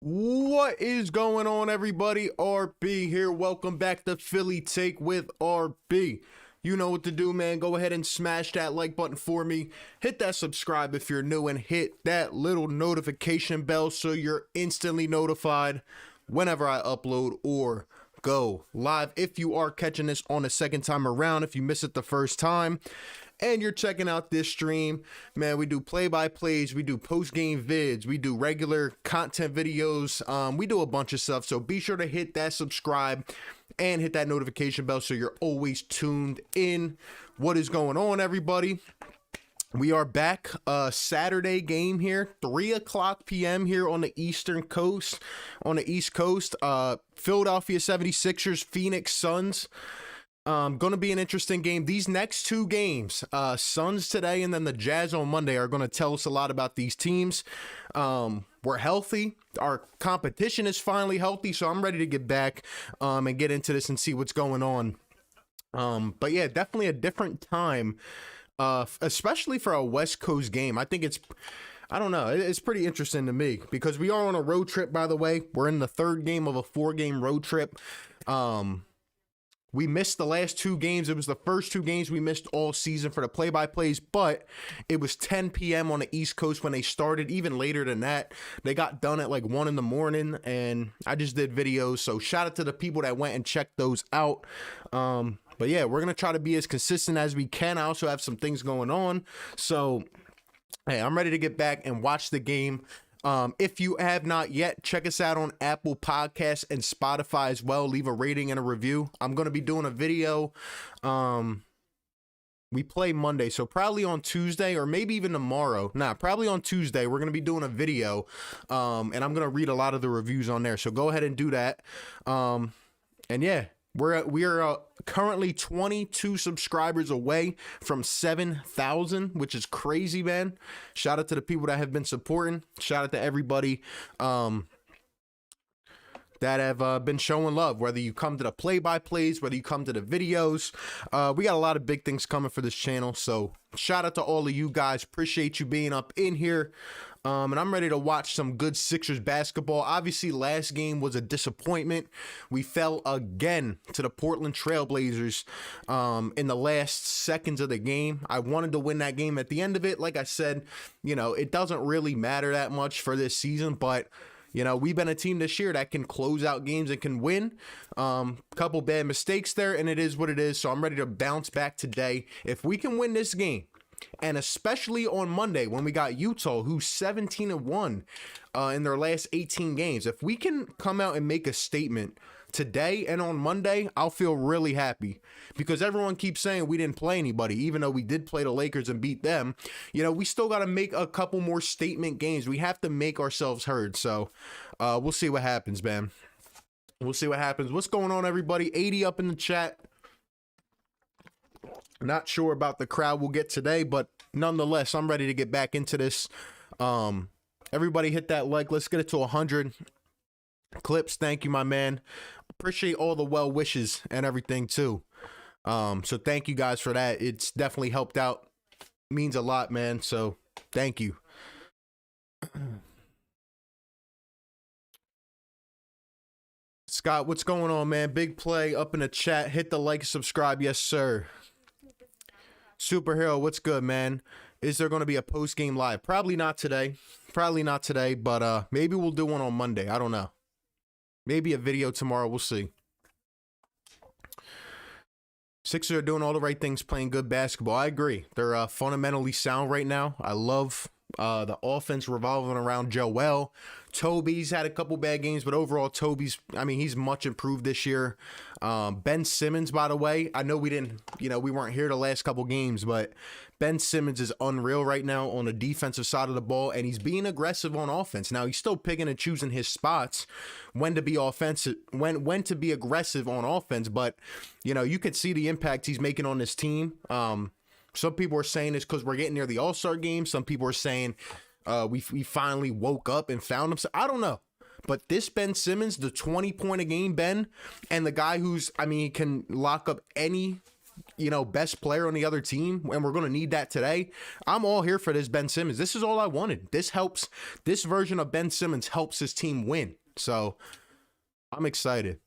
What is going on, everybody? RB here. Welcome back to Philly Take with RB. You know what to do, man. Go ahead and smash that like button for me. Hit that subscribe if you're new and hit that little notification bell so you're instantly notified whenever I upload or go live. If you are catching this on the second time around, if you miss it the first time, and you're checking out this stream, man, we do play-by-plays, we do post-game vids, we do regular content videos, we do a bunch of stuff, so be sure to hit that subscribe and hit that notification bell so you're always tuned in. What is going on, everybody? We are back, Saturday game here, 3 o'clock p.m. here on the Eastern Coast, on the East Coast, Philadelphia 76ers, Phoenix Suns. Gonna be an interesting game. These next two games, Suns today and then the Jazz on Monday, are gonna tell us a lot about these teams. We're healthy. Our competition is finally healthy, so I'm ready to get back and get into this and see what's going on. But yeah, definitely a different time, especially for a West Coast game. I think I don't know. It's pretty interesting to me because we are on a road trip, by the way. We're in the third game of a 4-game road trip. We missed the last two games. It was the first two games we missed all season for the play-by-plays, but it was 10 p.m. on the East Coast when they started. Even later than that, they got done at like 1 in the morning, and I just did videos. So shout out to the people that went and checked those out. But yeah, we're going to try to be as consistent as we can. I also have some things going on. So, hey, I'm ready to get back and watch the game. If you have not yet, check us out on Apple Podcasts and Spotify as well. Leave a rating and a review. I'm going to be doing a video. We play Monday, so probably on Tuesday or maybe even tomorrow. Probably on Tuesday, we're going to be doing a video, and I'm going to read a lot of the reviews on there. So go ahead and do that. And yeah. We are currently 22 subscribers away from 7,000, which is crazy, man. Shout out to the people that have been supporting. Shout out to everybody that have been showing love, whether you come to the play-by-plays, whether you come to the videos. We got a lot of big things coming for this channel, so shout out to all of you guys. Appreciate you being up in here. And I'm ready to watch some good Sixers basketball. Obviously, last game was a disappointment. We fell again to the Portland Trailblazers in the last seconds of the game. I wanted to win that game at the end of it. Like I said, you know, it doesn't really matter that much for this season, but you know, we've been a team this year that can close out games and can win. Couple bad mistakes there, and it is what it is. So I'm ready to bounce back today. If we can win this game, and especially on Monday when we got Utah, who's 17-1 in their last 18 games. If we can come out and make a statement today and on Monday, I'll feel really happy because everyone keeps saying we didn't play anybody, even though we did play the Lakers and beat them. You know, we still got to make a couple more statement games. We have to make ourselves heard. So we'll see what happens, man. We'll see what happens. What's going on, everybody? 80 up in the chat. Not sure about the crowd we'll get today, but nonetheless, I'm ready to get back into this. Everybody hit that like. Let's get it to 100 clips. Thank you, my man. Appreciate all the well wishes and everything too. So thank you guys for that. It's definitely helped out. Means a lot, man. So thank you. Scott, what's going on, man? Big play up in the chat. Hit the like, subscribe. Yes, sir. Superhero, what's good, man? Is there going to be a post-game live? Probably not today. Probably not today, but maybe we'll do one on Monday. I don't know. Maybe a video tomorrow. We'll see. Sixers are doing all the right things, playing good basketball. I agree. They're fundamentally sound right now. I love the offense revolving around Joel. Toby's had a couple bad games, but overall, he's much improved this year. Ben Simmons, by the way, I know we weren't here the last couple games, but Ben Simmons is unreal right now on the defensive side of the ball, and he's being aggressive on offense. Now, he's still picking and choosing his spots when to be offensive, when to be aggressive on offense, but, you know, you could see the impact he's making on this team. Some people are saying it's because we're getting near the All-Star game. Some people are saying we finally woke up and found him. So I don't know. But this Ben Simmons, the 20-point-a-game Ben, and the guy who's, he can lock up any best player on the other team, and we're going to need that today, I'm all here for this Ben Simmons. This is all I wanted. This version of Ben Simmons helps his team win. So I'm excited.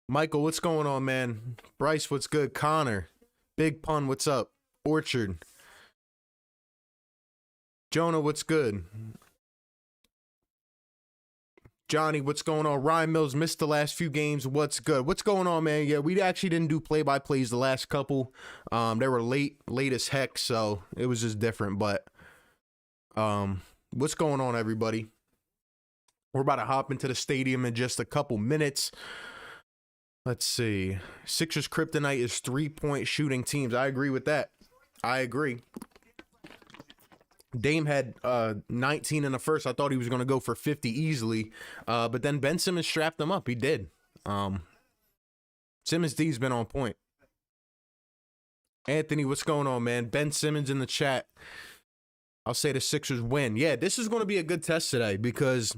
Michael, what's going on, man? Bryce, what's good? Connor, Big Pun, what's up? Orchard. Jonah, what's good? Johnny, what's going on? Ryan Mills missed the last few games. What's good? What's going on, man? Yeah, we actually didn't do play-by-plays the last couple. They were late as heck, so it was just different. But what's going on, everybody? We're about to hop into the stadium in just a couple minutes. Let's see. Sixers kryptonite is 3-point shooting teams. I agree with that. I agree. Dame had 19 in the first. I thought he was going to go for 50 easily. But then Ben Simmons strapped him up. He did. Simmons D's been on point. Anthony, what's going on, man? Ben Simmons in the chat. I'll say the Sixers win. Yeah, this is going to be a good test today because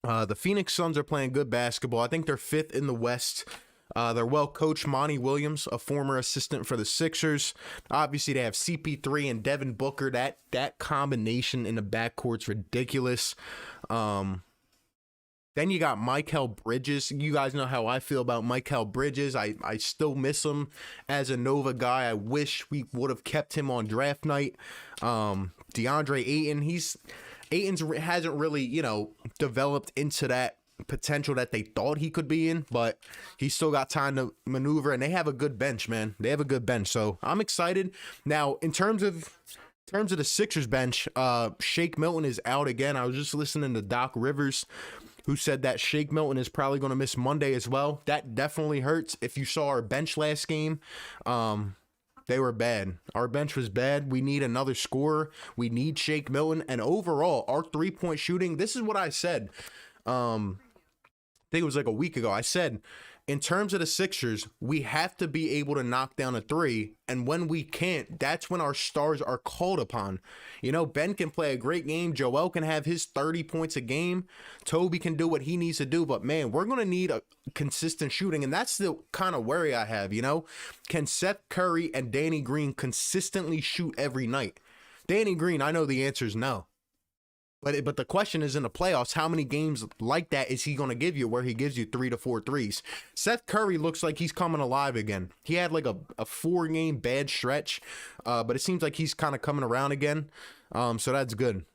the Phoenix Suns are playing good basketball. I think they're 5th in the West. They're well coached. Monty Williams, a former assistant for the Sixers. Obviously, they have CP3 and Devin Booker. That combination in the backcourt's ridiculous. Then you got Mikal Bridges. You guys know how I feel about Mikal Bridges. I still miss him as a Nova guy. I wish we would have kept him on draft night. DeAndre Ayton, hasn't really, developed into that potential that they thought he could be in, but he's still got time to maneuver, and they have a good bench, man. They have a good bench, so I'm excited. Now, in terms of the Sixers bench, Shake Milton is out again. I was just listening to Doc Rivers, who said that Shake Milton is probably going to miss Monday as well. That definitely hurts. If you saw our bench last game, they were bad. Our bench was bad. We need another scorer. We need Shake Milton. And overall, our 3-point shooting, this is what I said. I think it was like a week ago. I said, in terms of the Sixers, we have to be able to knock down a 3. And when we can't, that's when our stars are called upon. Ben can play a great game. Joel can have his 30 points a game. Toby can do what he needs to do. But, man, we're going to need a consistent shooting. And that's the kind of worry I have, Can Seth Curry and Danny Green consistently shoot every night? Danny Green, I know the answer is no. But the question is, in the playoffs, how many games like that is he going to give you where he gives you 3 to 4 threes? Seth Curry looks like he's coming alive again. He had like a 4-game bad stretch, but it seems like he's kind of coming around again. So that's good.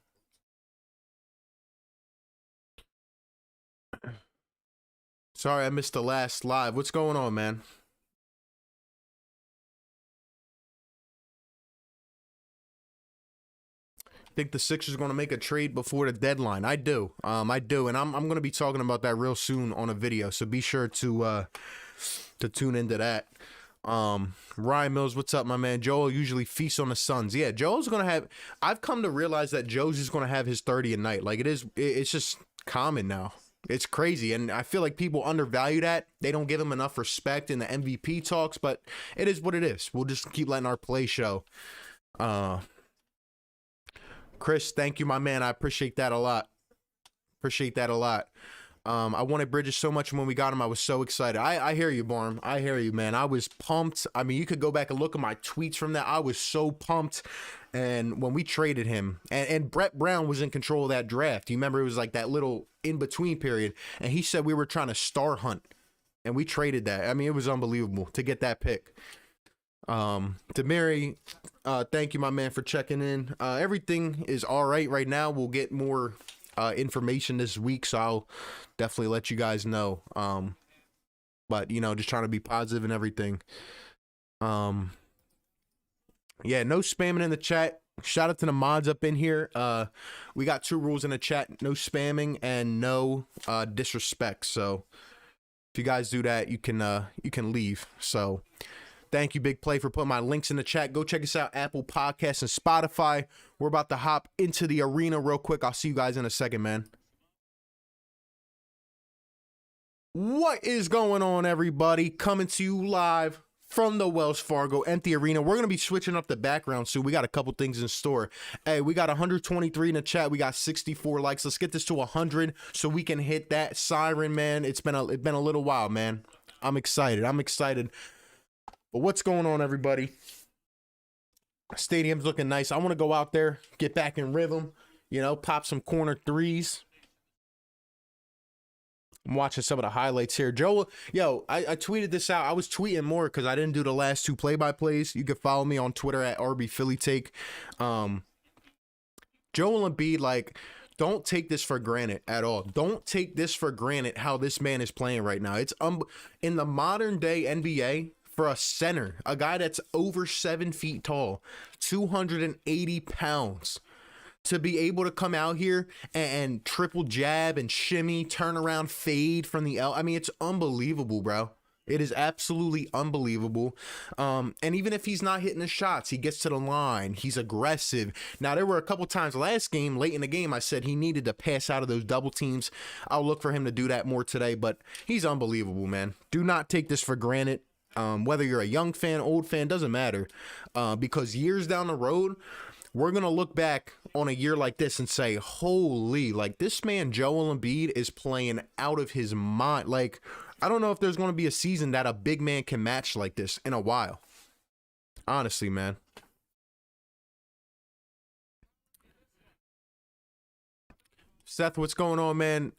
Sorry, I missed the last live. What's going on, man? Think the Sixers are going to make a trade before the deadline? I do. And I'm going to be talking about that real soon on a video, so be sure to tune into that. Ryan Mills, what's up, my man? Joel usually feasts on the Suns. Yeah, Joel's going to have, I've come to realize that Joe's is going to have his 30 a night. Like it's just common now. It's crazy, and I feel like people undervalue that. They don't give him enough respect in the MVP talks, but it is what it is. We'll just keep letting our play show. Chris, thank you, my man. I appreciate that a lot. I wanted Bridges so much when we got him. I was so excited. I hear you, Barm. I hear you, man. I was pumped. I mean, you could go back and look at my tweets from that. I was so pumped. And when we traded him, and Brett Brown was in control of that draft. You remember it was like that little in-between period. And he said we were trying to star hunt. And we traded that. I mean, it was unbelievable to get that pick. Demary, thank you, my man, for checking in. Everything is all right now. We'll get more information this week, so I'll definitely let you guys know. But just trying to be positive and everything. Yeah, no spamming in the chat. Shout out to the mods up in here. We got 2 rules in the chat: no spamming and no disrespect. So if you guys do that, you can leave. So thank you, Big Play, for putting my links in the chat. Go check us out, Apple Podcasts and Spotify. We're about to hop into the arena real quick. I'll see you guys in a second, man. What is going on, everybody? Coming to you live from the Wells Fargo Empty Arena. We're going to be switching up the background soon. We got a couple things in store. Hey, we got 123 in the chat. We got 64 likes. Let's get this to 100 so we can hit that siren, man. It's been a little while, man. I'm excited. I'm excited. But what's going on, everybody? Stadium's looking nice. I want to go out there, get back in rhythm, you know, pop some corner threes. I'm watching some of the highlights here. Joe, yo, I tweeted this out. I was tweeting more because I didn't do the last two play-by-plays. You can follow me on Twitter at RBPhillyTake. Joel Embiid, like, don't take this for granted at all. Don't take this for granted how this man is playing right now. It's in the modern day NBA, for a center, a guy that's over 7 feet tall, 280 pounds, to be able to come out here and triple jab and shimmy, turn around, fade from the L. I mean, it's unbelievable, bro. It is absolutely unbelievable. And even if he's not hitting the shots, he gets to the line. He's aggressive. Now, there were a couple times last game, late in the game, I said he needed to pass out of those double teams. I'll look for him to do that more today, but he's unbelievable, man. Do not take this for granted. Whether you're a young fan, old fan, doesn't matter. Because years down the road, we're going to look back on a year like this and say, holy, like this man, Joel Embiid, is playing out of his mind. Like, I don't know if there's going to be a season that a big man can match like this in a while. Honestly, man. Seth, what's going on, man?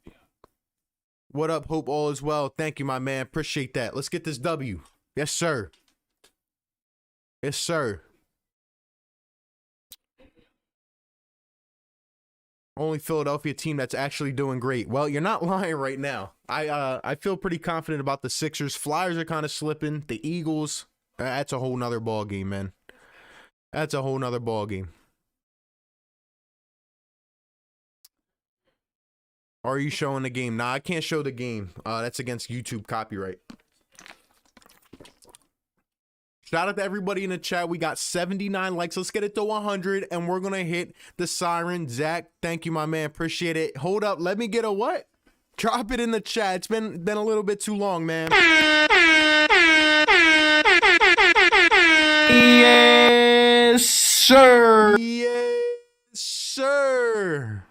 What up? Hope all is well. Thank you, my man. Appreciate that. Let's get this W. Yes, sir. Yes, sir. Only Philadelphia team that's actually doing great. Well, you're not lying right now. I feel pretty confident about the Sixers. Flyers are kind of slipping. The Eagles, that's a whole nother ball game, man. That's a whole nother ball game. Are you showing the game? Nah, I can't show the game. That's against YouTube copyright. Shout out to everybody in the chat. We got 79 likes. Let's get it to 100, and we're going to hit the siren. Zach, thank you, my man. Appreciate it. Hold up. Let me get a what? Drop it in the chat. It's been a little bit too long, man. Yes, sir. Yes, sir.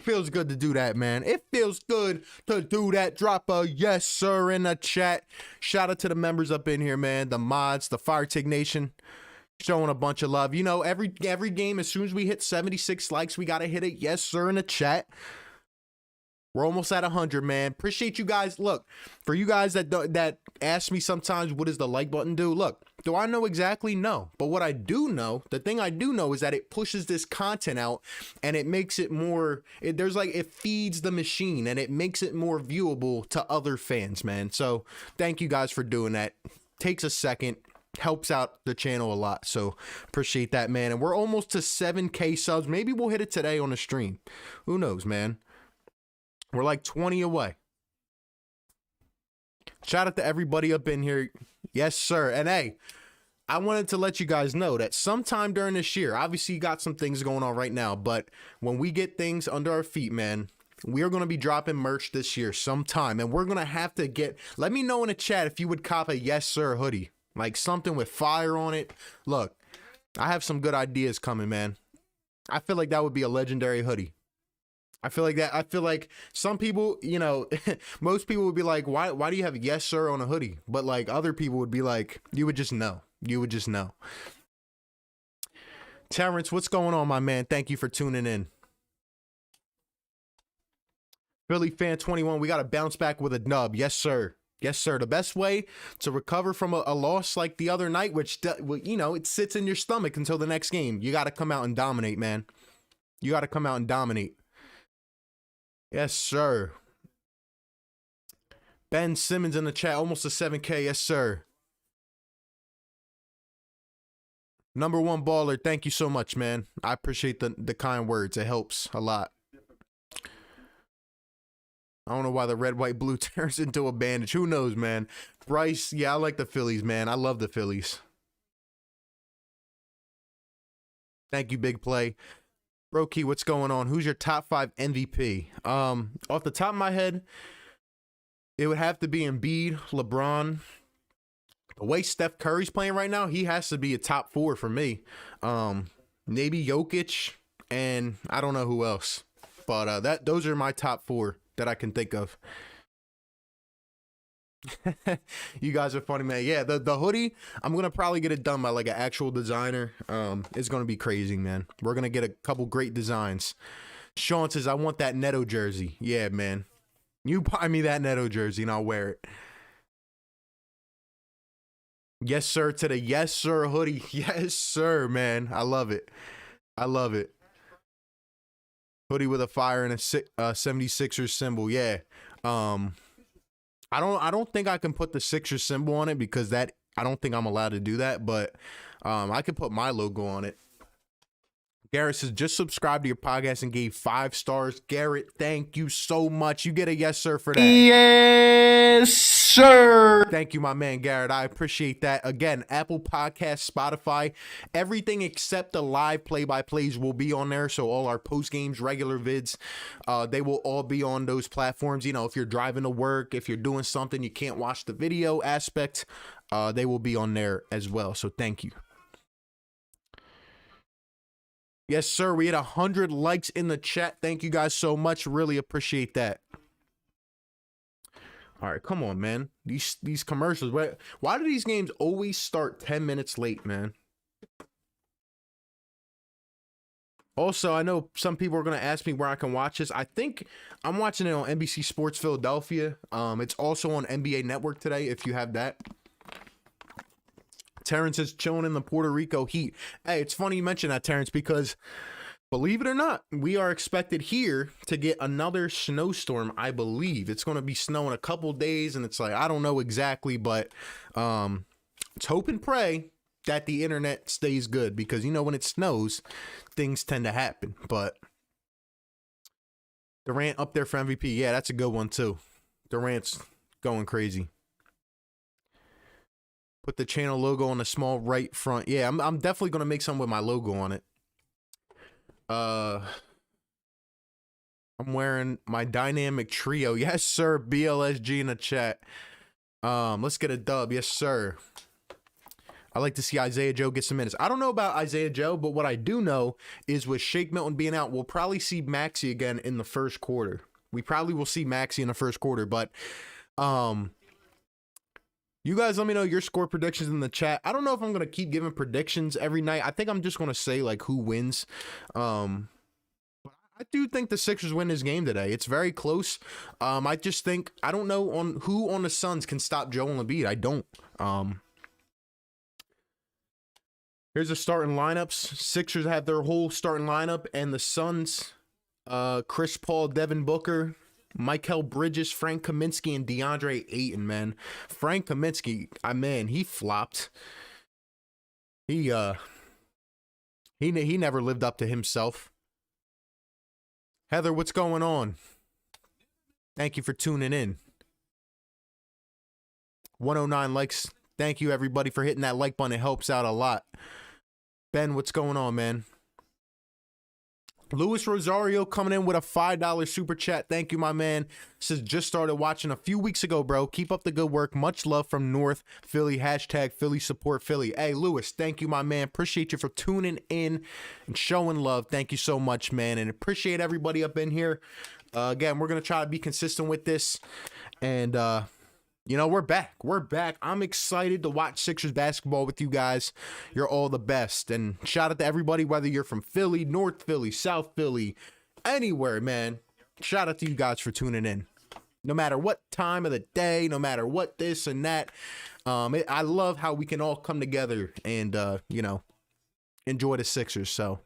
Feels good to do that, man. It feels good to do that. Drop a yes, sir, in the chat. Shout out to the members up in here, man. The mods, the Fire Tig Nation, showing a bunch of love. You know, every game, as soon as we hit 76 likes, we got to hit a yes, sir, in the chat. We're almost at 100, man. Appreciate you guys. Look, for you guys that ask me sometimes, what does the like button do? Look, do I know exactly? No. But what I do know, the thing I do know is that it pushes this content out and it makes it more, it feeds the machine and it makes it more viewable to other fans, man. So thank you guys for doing that. Takes a second. Helps out the channel a lot. So appreciate that, man. And we're almost to 7K subs. Maybe we'll hit it today on the stream. Who knows, man? We're like 20 away. Shout out to everybody up in here. Yes, sir. And hey, I wanted to let you guys know that sometime during this year, obviously you got some things going on right now, but when we get things under our feet, man, we are going to be dropping merch this year sometime. And we're going to have to let me know in the chat if you would cop a yes, sir hoodie. Like something with fire on it. Look, I have some good ideas coming, man. I feel like that would be a legendary hoodie. I feel like some people, you know, most people would be like, why do you have yes, sir on a hoodie? But like other people would be like, you would just know. You would just know. Terrence, what's going on, my man? Thank you for tuning in. Philly fan 21, we got to bounce back with a dub. Yes, sir. Yes, sir. The best way to recover from a loss like the other night, which, you know, it sits in your stomach until the next game. You got to come out and dominate, man. You got to come out and dominate. Yes, sir. Ben Simmons in the chat, almost a 7K. Yes, sir. Number one baller, thank you so much, man. I appreciate the kind words. It helps a lot. I don't know why the red, white, blue turns into a bandage. Who knows, man? Bryce, yeah, I like the Phillies, man. I love the Phillies. Thank you, Big Play. Brokey, what's going on? Who's your top 5 MVP? Off the top of my head, it would have to be Embiid, LeBron. The way Steph Curry's playing right now, he has to be a top 4 for me. Maybe Jokic, and I don't know who else. But those are my top 4 that I can think of. You guys are funny, man. Yeah, the hoodie, I'm gonna probably get it done by like an actual designer. It's gonna be crazy, man. We're gonna get a couple great designs. Sean says, I want that Neto jersey. Yeah, man. You buy me that Neto jersey and I'll wear it. Yes, sir, to the yes, sir hoodie. Yes, sir, man. I love it. I love it. Hoodie with a fire and a 76ers symbol. Yeah. I don't think I can put the Sixers symbol on it because that I don't think I'm allowed to do that, but I could put my logo on it. Garrett says, just subscribe to your podcast and gave 5 stars. Garrett, thank you so much. You get a yes, sir, for that. Yes, sir. Thank you, my man, Garrett. I appreciate that. Again, Apple Podcasts, Spotify, everything except the live play-by-plays will be on there. So all our post games, regular vids, they will all be on those platforms. You know, if you're driving to work, if you're doing something, you can't watch the video aspect, they will be on there as well. So thank you. Yes, sir. We had 100 likes in the chat. Thank you guys so much. Really appreciate that. All right, come on, man. These commercials. Why do these games always start 10 minutes late, man? Also, I know some people are going to ask me where I can watch this. I think I'm watching it on NBC Sports Philadelphia. It's also on NBA Network today if you have that. Terrence is chilling in the Puerto Rico heat. Hey, it's funny you mention that, Terrence, because believe it or not, we are expected here to get another snowstorm, I believe. It's going to be snowing a couple days, and it's like, I don't know exactly, but it's hope and pray that the internet stays good because, you know, when it snows, things tend to happen. But Durant up there for MVP. Yeah, that's a good one, too. Durant's going crazy. Put the channel logo on the small right front. Yeah, I'm definitely going to make some with my logo on it. I'm wearing my dynamic trio. Yes, sir. BLSG in the chat. Let's get a dub. Yes, sir. I like to see Isaiah Joe get some minutes. I don't know about Isaiah Joe, but what I do know is with Shake Milton being out, we'll probably see Maxey again in the first quarter. We probably will see Maxey in the first quarter, but you guys let me know your score predictions in the chat. I don't know if I'm going to keep giving predictions every night. I think I'm just going to say like who wins. I do think the Sixers win this game today. It's very close. I just think, I don't know on who on the Suns can stop Joel Embiid. I don't. Here's the starting lineups. Sixers have their whole starting lineup, and the Suns, Chris Paul, Devin Booker, Mikal Bridges, Frank Kaminsky, and DeAndre Ayton, man. Frank Kaminsky, man, he flopped. He never lived up to himself. Heather, what's going on? Thank you for tuning in. 109 likes. Thank you, everybody, for hitting that like button. It helps out a lot. Ben, what's going on, man? Luis Rosario coming in with a $5 super chat. Thank you, my man. Says, just started watching a few weeks ago, bro. Keep up the good work. Much love from North Philly. Hashtag Philly support Philly. Hey, Luis, thank you, my man. Appreciate you for tuning in and showing love. Thank you so much, man. And appreciate everybody up in here. Again, we're going to try to be consistent with this. And, you know, we're back. We're back. I'm excited to watch Sixers basketball with you guys. You're all the best. And shout out to everybody, whether you're from Philly, North Philly, South Philly, anywhere, man. Shout out to you guys for tuning in. No matter what time of the day, no matter what this and that. I love how we can all come together and, you know, enjoy the Sixers. So,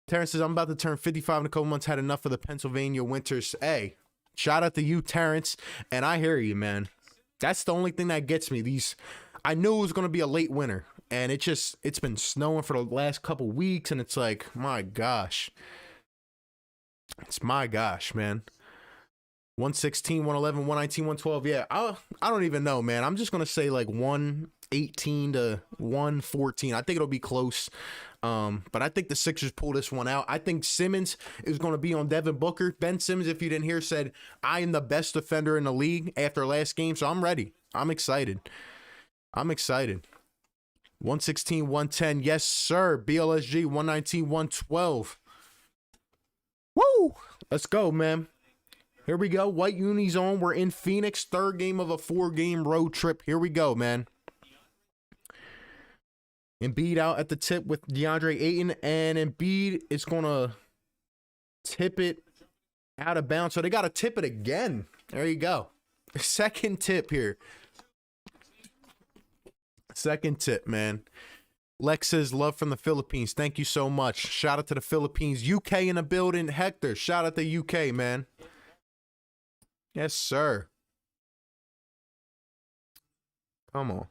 Terrence says, I'm about to turn 55 in a couple months. Had enough of the Pennsylvania winters. Hey. Shout out to you, Terrence, and I hear you, man. That's the only thing that gets me. I knew it was going to be a late winter, and it's been snowing for the last couple weeks, and it's like, my gosh. It's my gosh, man. 116, 111, 119, 112. Yeah, I don't even know, man. I'm just going to say like 118 to 114. I think it'll be close. But I think the Sixers pull this one out. I think Simmons is going to be on Devin Booker. Ben Simmons, if you didn't hear, said, I am the best defender in the league after last game, so I'm ready. I'm excited. 116, 110. Yes, sir. BLSG, 119, 112. Woo! Let's go, man. Here we go. White unis on. We're in Phoenix. Third game of a 4-game road trip. Here we go, man. Embiid out at the tip with DeAndre Ayton. And Embiid is going to tip it out of bounds. So they got to tip it again. There you go. Second tip here. Second tip, man. Lex says, love from the Philippines. Thank you so much. Shout out to the Philippines. UK in the building. Hector, shout out to UK, man. Yes, sir. Come on.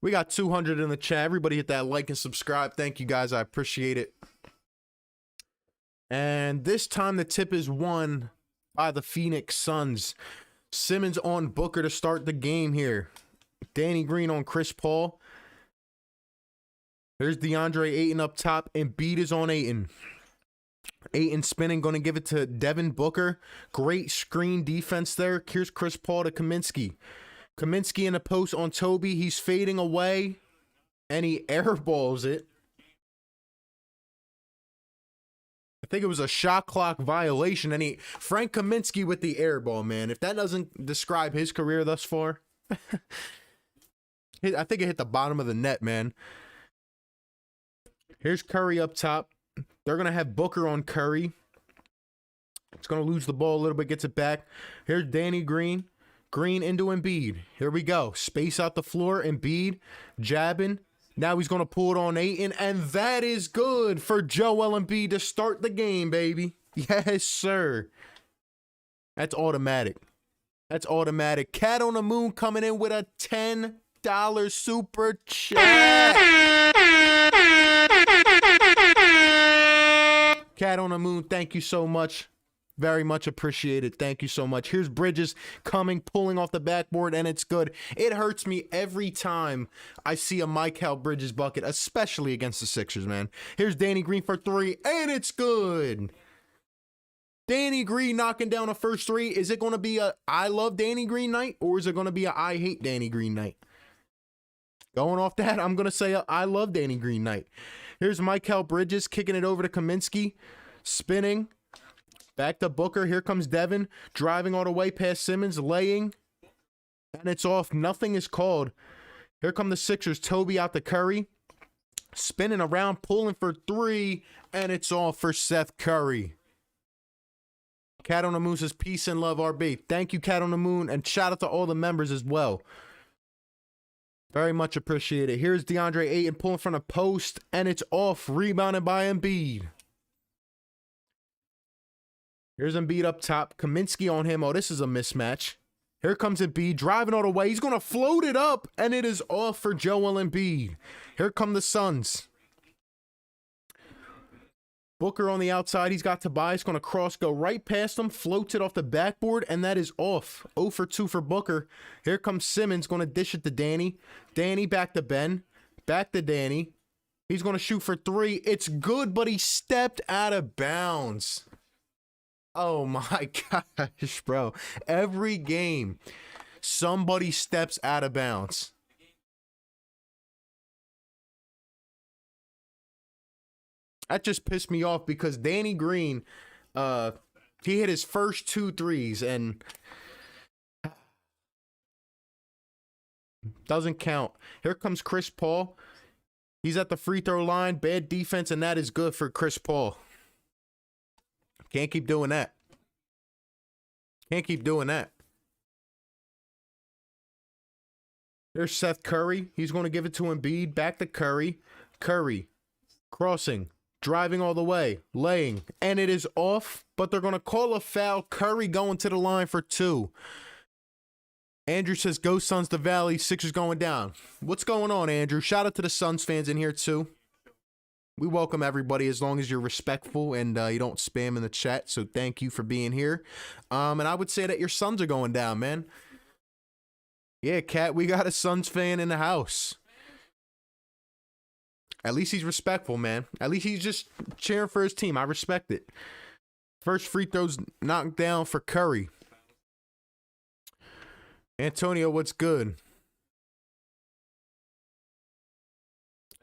We got 200 in the chat. Everybody hit that like and subscribe. Thank you, guys. I appreciate it. And this time the tip is won by the Phoenix Suns. Simmons on Booker to start the game here. Danny Green on Chris Paul. There's DeAndre Ayton up top. Embiid is on Ayton. Ayton spinning, going to give it to Devin Booker. Great screen defense there. Here's Chris Paul to Kaminsky. Kaminsky in the post on Toby. He's fading away, and he airballs it. I think it was a shot clock violation, and Frank Kaminsky with the airball, man. If that doesn't describe his career thus far, I think it hit the bottom of the net, man. Here's Curry up top. They're going to have Booker on Curry. It's going to lose the ball a little bit, gets it back. Here's Danny Green. Green into Embiid. Here we go. Space out the floor. Embiid jabbing. Now he's going to pull it on Ayton, and that is good for Joel Embiid to start the game, baby. Yes, sir. That's automatic. That's automatic. Cat on the Moon coming in with a $10 super chat. Cat on the Moon, thank you so much. Very much appreciated. Thank you so much. Here's Bridges coming, pulling off the backboard, and it's good. It hurts me every time I see a Mikal Bridges bucket, especially against the Sixers, man. Here's Danny Green for 3, and it's good. Danny Green knocking down a first 3. Is it going to be a I love Danny Green night, or is it going to be a I hate Danny Green night? Going off that, I'm going to say a I love Danny Green night. Here's Mikal Bridges kicking it over to Kaminsky, spinning. Back to Booker. Here comes Devin, driving all the way past Simmons, laying, and it's off. Nothing is called. Here come the Sixers. Toby out to Curry, spinning around, pulling for 3, and it's off for Seth Curry. Cat on the Moon says, peace and love, RB. Thank you, Cat on the Moon, and shout out to all the members as well. Very much appreciated. Here's DeAndre Ayton pulling from the post, and it's off. Rebounded by Embiid. Here's Embiid up top. Kaminsky on him. Oh, this is a mismatch. Here comes Embiid driving all the way. He's going to float it up, and it is off for Joel Embiid. Here come the Suns. Booker on the outside. He's got Tobias. Going to cross, go right past him. Floats it off the backboard, and that is off. 0 for 2 for Booker. Here comes Simmons. Going to dish it to Danny. Danny back to Ben. Back to Danny. He's going to shoot for 3. It's good, but he stepped out of bounds. Oh my gosh, bro. Every game, somebody steps out of bounds. That just pissed me off because Danny Green, he hit his first 2 threes and doesn't count. Here comes Chris Paul. He's at the free throw line. Bad defense, and that is good for Chris Paul. Can't keep doing that. Can't keep doing that. There's Seth Curry. He's going to give it to Embiid. Back to Curry. Curry crossing. Driving all the way. Laying. And it is off. But they're going to call a foul. Curry going to the line for 2. Andrew says, go Suns to Valley. Sixers going down. What's going on, Andrew? Shout out to the Suns fans in here, too. We welcome everybody as long as you're respectful and you don't spam in the chat. So thank you for being here. And I would say that your Suns are going down, man. Yeah, Cat, we got a Suns fan in the house. At least he's respectful, man. At least he's just cheering for his team. I respect it. First free throws knocked down for Curry. Antonio, what's good?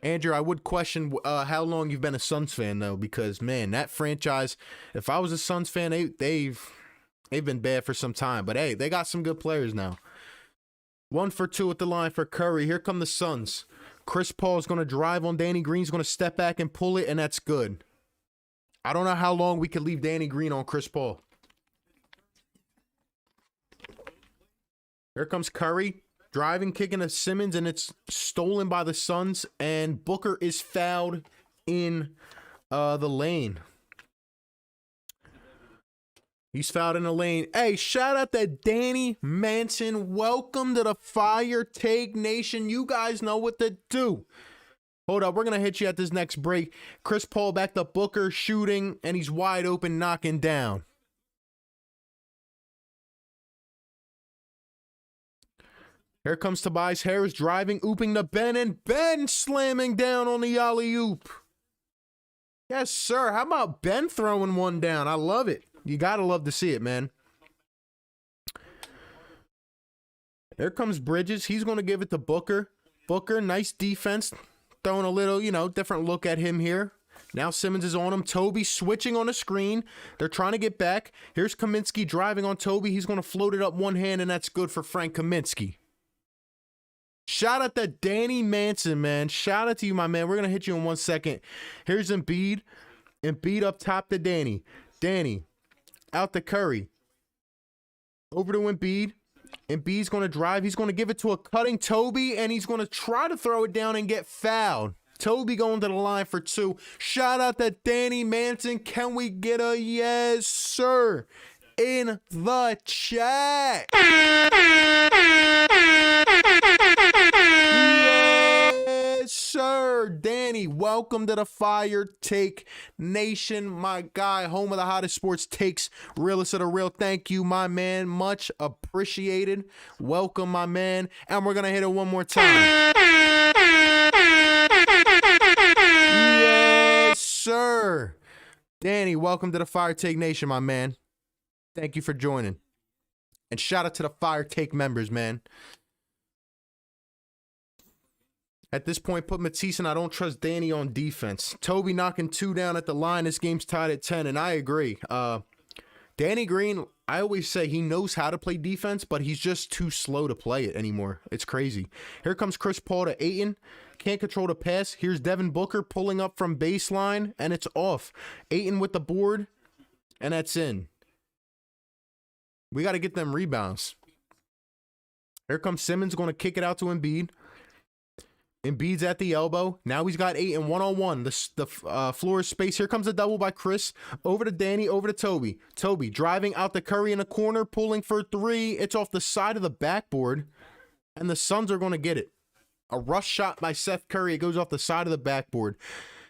Andrew, I would question how long you've been a Suns fan, though, because, man, that franchise, if I was a Suns fan, they've They've been bad for some time, but hey, they got some good players now. 1 for 2 at the line for Curry. Here come the Suns. Chris Paul is going to drive on Danny Green. He's going to step back and pull it, and that's good. I don't know how long we could leave Danny Green on Chris Paul. Here comes Curry. Driving, kicking to Simmons, and it's stolen by the Suns, and Booker is fouled in the lane. He's fouled in the lane. Hey, shout out to Danny Manson. Welcome to the Fire Take Nation. You guys know what to do. Hold up, we're going to hit you at this next break. Chris Paul back to Booker, shooting, and he's wide open, knocking down. Here comes Tobias Harris driving, ooping to Ben, and Ben slamming down on the alley-oop. Yes, sir. How about Ben throwing one down? I love it. You got to love to see it, man. Here comes Bridges. He's going to give it to Booker. Booker, nice defense. Throwing a little, different look at him here. Now Simmons is on him. Toby switching on the screen. They're trying to get back. Here's Kaminsky driving on Toby. He's going to float it up one hand, and that's good for Frank Kaminsky. Shout out to Danny Manson, man. Shout out to you, my man. We're going to hit you in 1 second. Here's Embiid. Embiid up top to Danny. Danny out to Curry. Over to Embiid. Embiid's going to drive. He's going to give it to a cutting Toby, and he's going to try to throw it down and get fouled. Toby going to the line for 2. Shout out to Danny Manson. Can we get a yes, sir, in the chat? Yes, sir. Danny, welcome to the Fire Take Nation, my guy, home of the hottest sports takes, realest of the real. Thank you, my man. Much appreciated. Welcome, my man. And we're going to hit it one more time. Yes, sir. Danny, welcome to the Fire Take Nation, my man. Thank you for joining. And shout out to the Fire Take members, man. At this point, put Matisse and I don't trust Danny on defense. Toby knocking 2 down at the line. This game's tied at 10, and I agree. Danny Green, I always say he knows how to play defense, but he's just too slow to play it anymore. It's crazy. Here comes Chris Paul to Ayton. Can't control the pass. Here's Devin Booker pulling up from baseline, and it's off. Ayton with the board, and that's in. We got to get them rebounds. Here comes Simmons going to kick it out to Embiid. Embiid's at the elbow. Now he's got Ayton one-on-one. The floor is space. Here comes a double by Chris. Over to Danny, over to Toby. Toby driving out to Curry in the corner, pulling for 3. It's off the side of the backboard, and the Suns are going to get it. A rush shot by Seth Curry. It goes off the side of the backboard.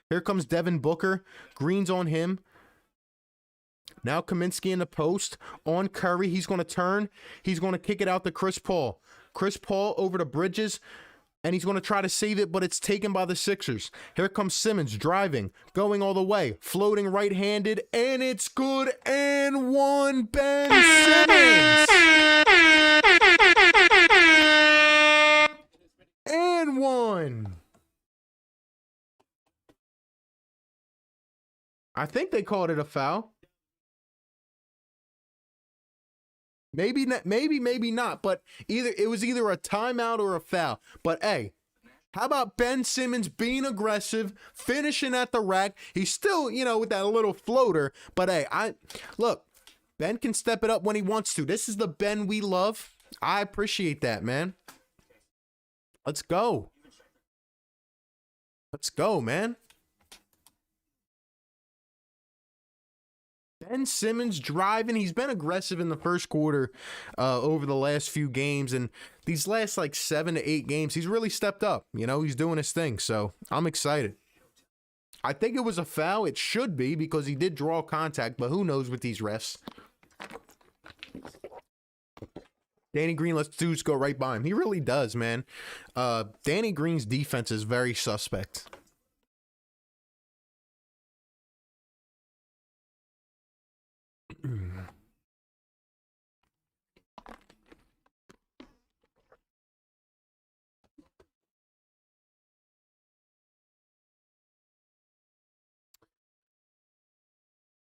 Here comes Devin Booker. Green's on him. Now Kaminsky in the post on Curry. He's going to turn. He's going to kick it out to Chris Paul. Chris Paul over to Bridges. And he's going to try to save it, but it's taken by the Sixers. Here comes Simmons driving, going all the way, floating right-handed, and it's good and 1. Ben Simmons! And 1. I think they called it a foul. Maybe not, maybe not, but it was either a timeout or a foul. But hey, how about Ben Simmons being aggressive, finishing at the rack? He's still, with that little floater. But hey, look, Ben can step it up when he wants to. This is the Ben we love. I appreciate that, man. Let's go. Let's go, man. Ben Simmons driving. He's been aggressive in the first quarter over the last few games. And these last 7 to 8 games, he's really stepped up. He's doing his thing. So I'm excited. I think it was a foul. It should be because he did draw contact. But who knows with these refs. Danny Green lets dudes go right by him. He really does, man. Danny Green's defense is very suspect.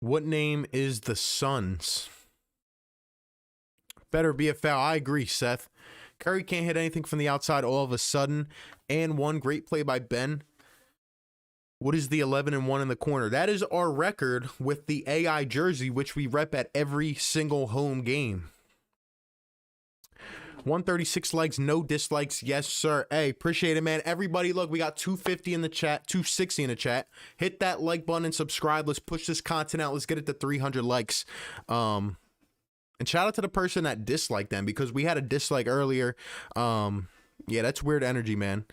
What name is the Suns? Better be a foul. I agree, Seth. Curry can't hit anything from the outside all of a sudden. And one great play by Ben. What is the 11-1 in the corner? That is our record with the AI jersey, which we rep at every single home game. 136 likes, no dislikes. Yes, sir. Hey, appreciate it, man. Everybody, look, we got 250 in the chat, 260 in the chat. Hit that like button and subscribe. Let's push this content out. Let's get it to 300 likes. And shout out to the person that disliked them, because we had a dislike earlier. Yeah, that's weird energy, man.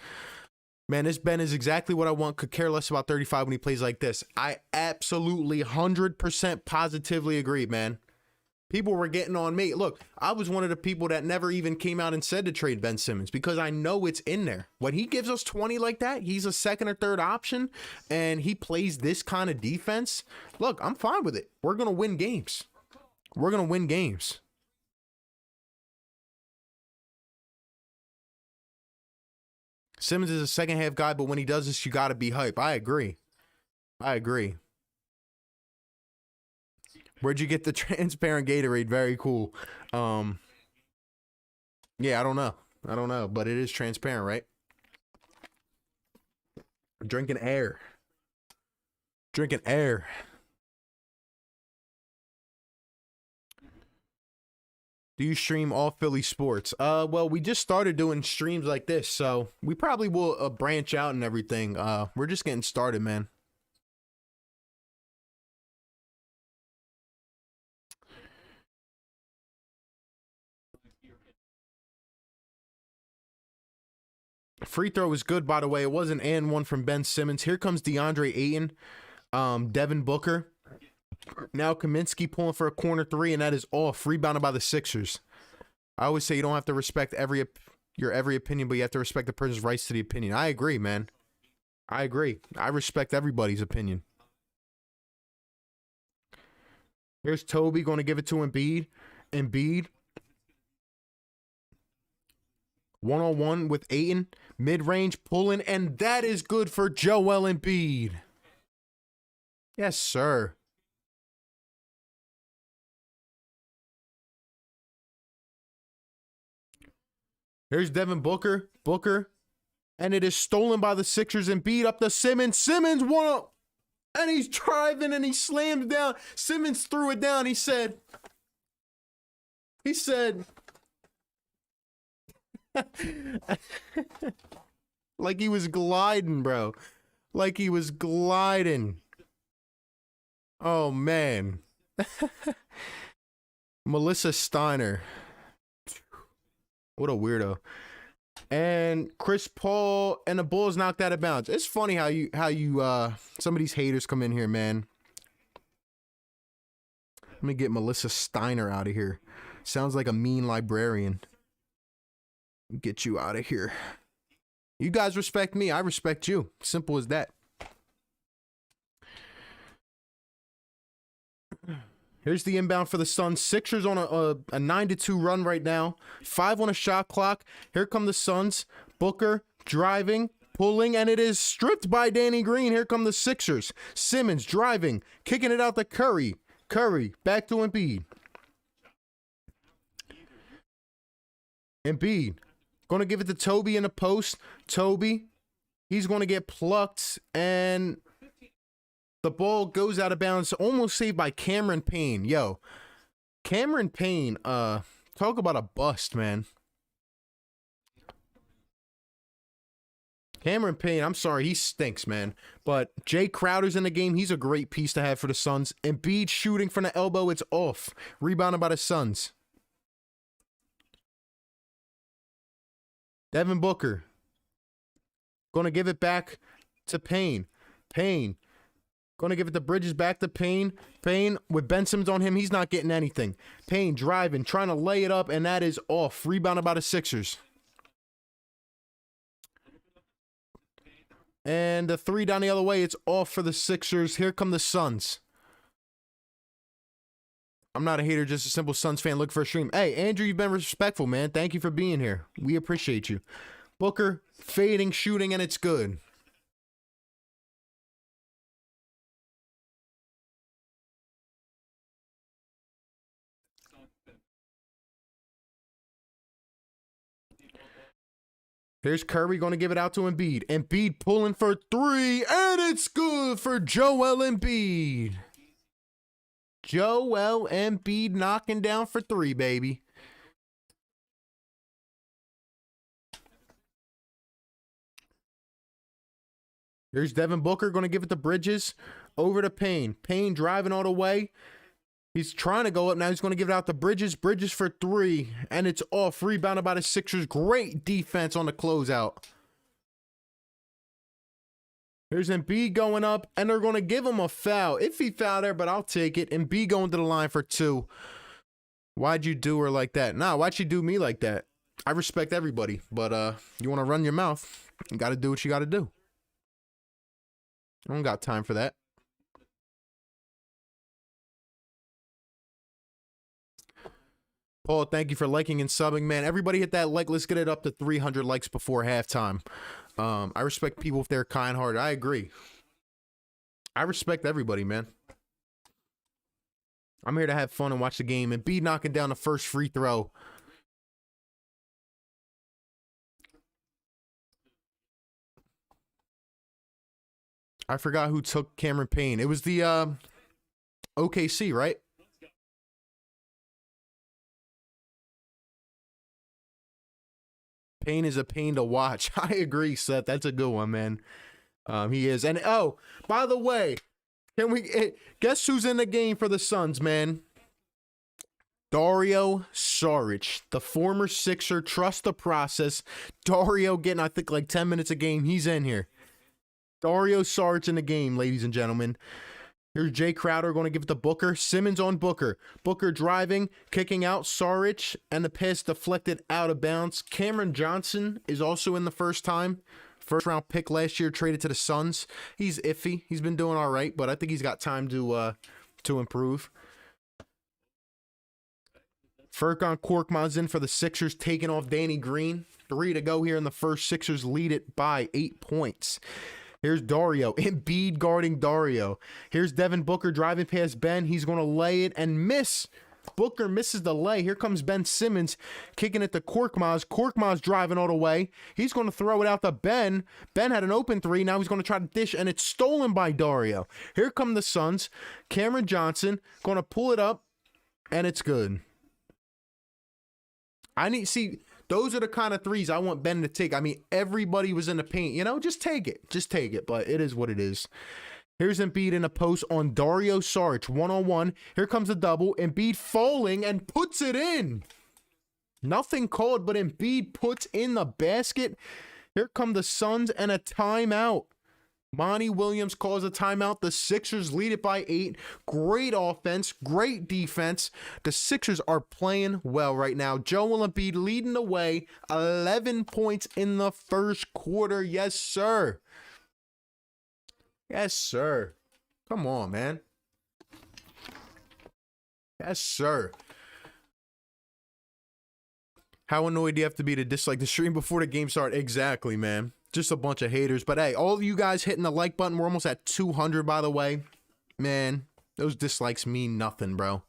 Man, this Ben is exactly what I want. Could care less about 35 when he plays like this. I absolutely 100% positively agree, man. People were getting on me. Look, I was one of the people that never even came out and said to trade Ben Simmons, because I know it's in there. When he gives us 20 like that, he's a second or third option, and he plays this kind of defense. Look, I'm fine with it. We're going to win games. We're going to win games. Simmons is a second half guy, but when he does this, you got to be hype. I agree. I agree. Where'd you get the transparent Gatorade? Very cool. Yeah, I don't know. I don't know, but it is transparent, right? Drinking air. Drinking air. Do you stream all Philly sports? Well, we just started doing streams like this, so we probably will branch out and everything. We're just getting started, man. Free throw was good, by the way. It was an and one from Ben Simmons. Here comes DeAndre Ayton, Devin Booker. Now Kaminsky pulling for a corner three, and that is off. Rebounded by the Sixers. I always say you don't have to respect your every opinion, but you have to respect the person's rights to the opinion. I agree, man. I agree. I respect everybody's opinion. Here's Toby going to give it to Embiid. Embiid. One-on-one with Ayton. Mid-range pulling, and that is good for Joel Embiid. Yes, sir. Here's Devin Booker. Booker. And it is stolen by the Sixers. Embiid up to Simmons. Simmons one, and he's driving and he slams down. Simmons threw it down. He said, like he was gliding, bro. Like he was gliding. Oh, man. Melissa Steiner. What a weirdo. And Chris Paul and the Bulls knocked out of bounds. It's funny how you some of these haters come in here, man. Let me get Melissa Steiner out of here. Sounds like a mean librarian. Get you out of here. You guys respect me. I respect you. Simple as that. Here's the inbound for the Suns. Sixers on a 9-2 run right now. 5 on a shot clock. Here come the Suns. Booker driving, pulling, and it is stripped by Danny Green. Here come the Sixers. Simmons driving, kicking it out to Curry. Curry back to Embiid. Embiid going to give it to Toby in the post. Toby, he's going to get plucked, and the ball goes out of bounds, almost saved by Cameron Payne. Yo, Cameron Payne, talk about a bust, man. Cameron Payne, I'm sorry, he stinks, man. But Jay Crowder's in the game. He's a great piece to have for the Suns. Embiid shooting from the elbow, it's off. Rebounded by the Suns. Devin Booker. Going to give it back to Payne. Payne. Going to give it to Bridges, back to Payne. Payne with Ben Simmons on him. He's not getting anything. Payne driving, trying to lay it up, and that is off. Rebounded by the Sixers. And the three down the other way, it's off for the Sixers. Here come the Suns. I'm not a hater, just a simple Suns fan looking for a stream. Hey, Andrew, you've been respectful, man. Thank you for being here. We appreciate you. Booker, fading, shooting, and it's good. Here's Curry going to give it out to Embiid. Embiid pulling for three, and it's good for Joel Embiid. Joel Embiid knocking down for three, baby. Here's Devin Booker going to give it to Bridges. Over to Payne. Payne driving all the way. He's trying to go up. Now he's going to give it out to Bridges. Bridges for three. And it's off. Rebounded by the Sixers. Great defense on the closeout. Here's Embiid going up. And they're going to give him a foul. Iffy foul there, but I'll take it. Embiid going to the line for two. Why'd you do her like that? Nah, why'd you do me like that? I respect everybody. But you want to run your mouth, you got to do what you got to do. I don't got time for that. Paul, thank you for liking and subbing, man. Everybody hit that like. Let's get it up to 300 likes before halftime. I respect people if they're kind-hearted. I agree. I respect everybody, man. I'm here to have fun and watch the game. And B knocking down the first free throw. I forgot who took Cameron Payne. It was the OKC, right? Payne is a pain to watch. I agree, Seth. That's a good one, man. He is. And oh, by the way, can we guess who's in the game for the Suns, man? Dario Saric, the former Sixer. Trust the process. Dario getting, I think, like 10 minutes a game. He's in here. Dario Saric in the game, ladies and gentlemen. Here's Jay Crowder going to give it to Booker. Simmons on Booker. Booker driving, kicking out Saric, and the pass deflected out of bounds. Cameron Johnson is also in the first time. First round pick last year, traded to the Suns. He's iffy. He's been doing all right, but I think he's got time to improve. Furkan Korkmaz in for the Sixers, taking off Danny Green. 3 to go here in the first. Sixers lead it by 8 points. Here's Dario. Embiid guarding Dario. Here's Devin Booker driving past Ben. He's going to lay it and miss. Booker misses the lay. Here comes Ben Simmons kicking it to Korkmaz. Korkmaz driving all the way. He's going to throw it out to Ben. Ben had an open three. Now he's going to try to dish, and it's stolen by Dario. Here come the Suns. Cameron Johnson going to pull it up, and it's good. Those are the kind of threes I want Ben to take. I mean, everybody was in the paint. You know, just take it. Just take it. But it is what it is. Here's Embiid in a post on Dario Saric. 1-on-1. Here comes the double. Embiid falling and puts it in. Nothing called, but Embiid puts in the basket. Here come the Suns and a timeout. Monty Williams calls a timeout. The Sixers lead it by 8. Great offense, great defense. The Sixers are playing well right now. Joel Embiid leading the way. 11 points in the first quarter. Yes, sir. Yes, sir. Come on, man. Yes, sir. How annoyed do you have to be to dislike the stream before the game starts? Exactly, man. Just a bunch of haters. But hey, all of you guys hitting the like button. We're almost at 200, by the way. Man, those dislikes mean nothing, bro.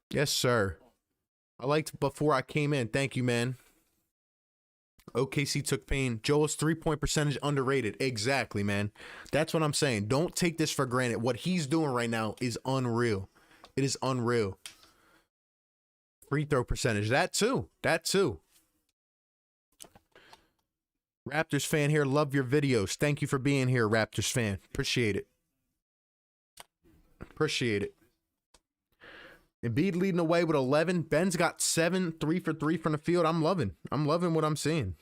Yes, sir. I liked before I came in. Thank you, man. OKC took Payne. Joel's 3-point percentage underrated. Exactly, man. That's what I'm saying. Don't take this for granted. What he's doing right now is unreal. It is unreal. Free throw percentage. That too. That too. Raptors fan here. Love your videos. Thank you for being here, Raptors fan. Appreciate it. Appreciate it. Embiid leading the way with 11. Ben's got 7, 3 for 3 from the field. I'm loving what I'm seeing.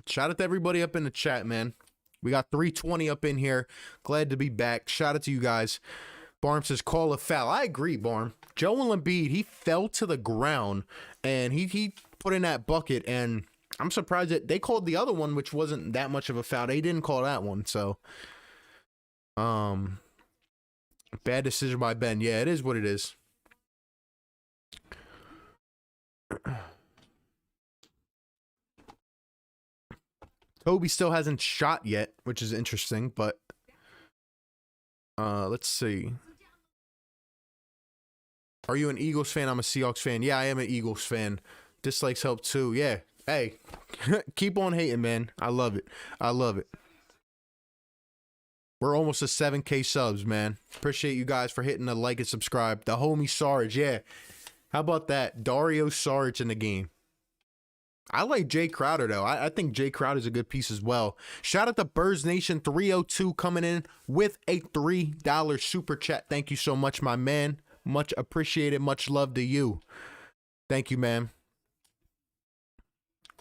Shout out to everybody up in the chat, man. We got 320 up in here. Glad to be back. Shout out to you guys. Barm says, call a foul. I agree, Barm. Joel Embiid, he fell to the ground, and he put in that bucket, and I'm surprised that they called the other one, which wasn't that much of a foul. They didn't call that one, so. Bad decision by Ben. Yeah, it is what it is. Toby still hasn't shot yet, which is interesting, but let's see. Are you an Eagles fan? I'm a Seahawks fan. Yeah, I am an Eagles fan. Dislikes help too. Yeah. Hey, keep on hating, man. I love it. I love it. We're almost at 7K subs, man. Appreciate you guys for hitting the like and subscribe. The homie Sarge, yeah. How about that? Dario Sarge in the game. I like Jay Crowder, though. I think Jay Crowder's a good piece as well. Shout out to Birds Nation 302 coming in with a $3 super chat. Thank you so much, my man. Much appreciated. Much love to you. Thank you, man.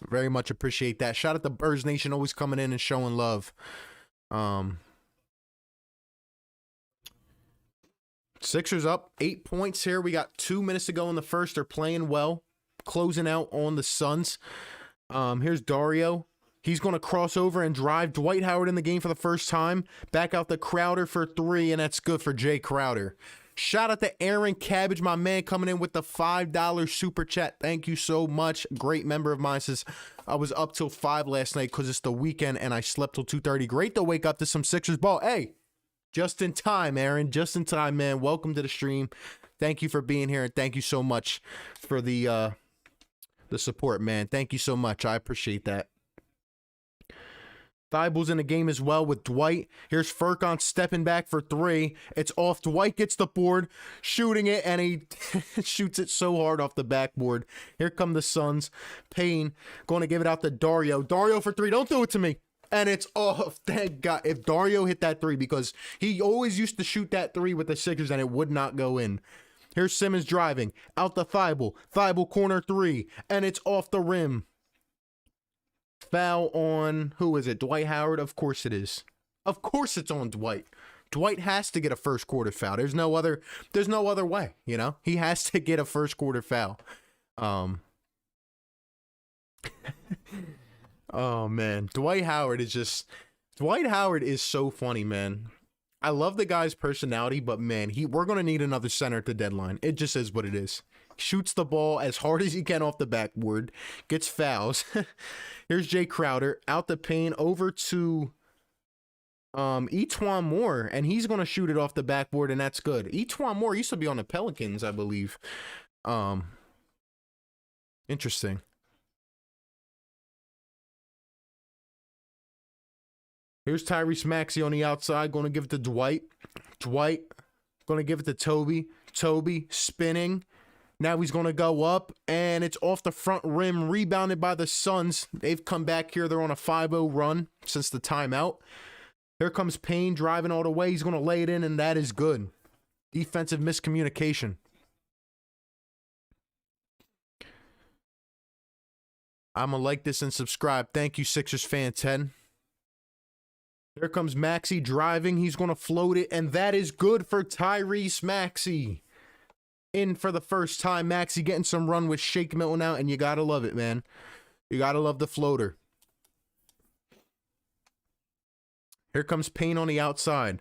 Very much appreciate that. Shout out to Birds Nation always coming in and showing love. Sixers up 8 points here. We got 2 minutes to go in the first. They're playing well. Closing out on the Suns. Here's Dario. He's going to cross over and drive Dwight Howard in the game for the first time. Back out the Crowder for 3, and that's good for Jay Crowder. Shout out to Aaron Cabbage, my man, coming in with the $5 super chat. Thank you so much. Great member of mine. Says, I was up till 5 last night because it's the weekend, and I slept till 2:30. Great to wake up to some Sixers ball. Hey, just in time, Aaron. Just in time, man. Welcome to the stream. Thank you for being here, and thank you so much for the support, man. Thank you so much. I appreciate that. Thible's in the game as well with Dwight. Here's Furkan stepping back for 3. It's off. Dwight gets the board, shooting it, and he shoots it so hard off the backboard. Here come the Suns. Payne going to give it out to Dario. Dario for 3. Don't do it to me. And it's off. Thank God. If Dario hit that 3, because he always used to shoot that 3 with the Sixers, and it would not go in. Here's Simmons driving. Out the Thibault. Thibault corner 3. And it's off the rim. Foul on, who is it? Dwight Howard? Of course it is. Of course it's on Dwight. Dwight has to get a first quarter foul. There's no other way, you know? He has to get a first quarter foul. Oh man, Dwight Howard is so funny, man. I love the guy's personality, but man, we're going to need another center at the deadline. It just is what it is. Shoots the ball as hard as he can off the backboard, gets fouls. Here's Jay Crowder out the paint over to Etwan Moore, and he's going to shoot it off the backboard, and that's good. Etwan Moore used to be on the Pelicans, I believe. Interesting. Here's Tyrese Maxey on the outside, going to give it to Dwight. Dwight going to give it to Toby. Toby spinning. Now he's going to go up, and it's off the front rim, rebounded by the Suns. They've come back here. They're on a 5-0 run since the timeout. Here comes Payne driving all the way. He's going to lay it in, and that is good. Defensive miscommunication. I'm going to like this and subscribe. Thank you, Sixers fan 10. Here comes Maxey driving. He's going to float it, and that is good for Tyrese Maxey. In for the first time. Maxey getting some run with Shake Milton out, and you got to love it, man. You got to love the floater. Here comes Payne on the outside.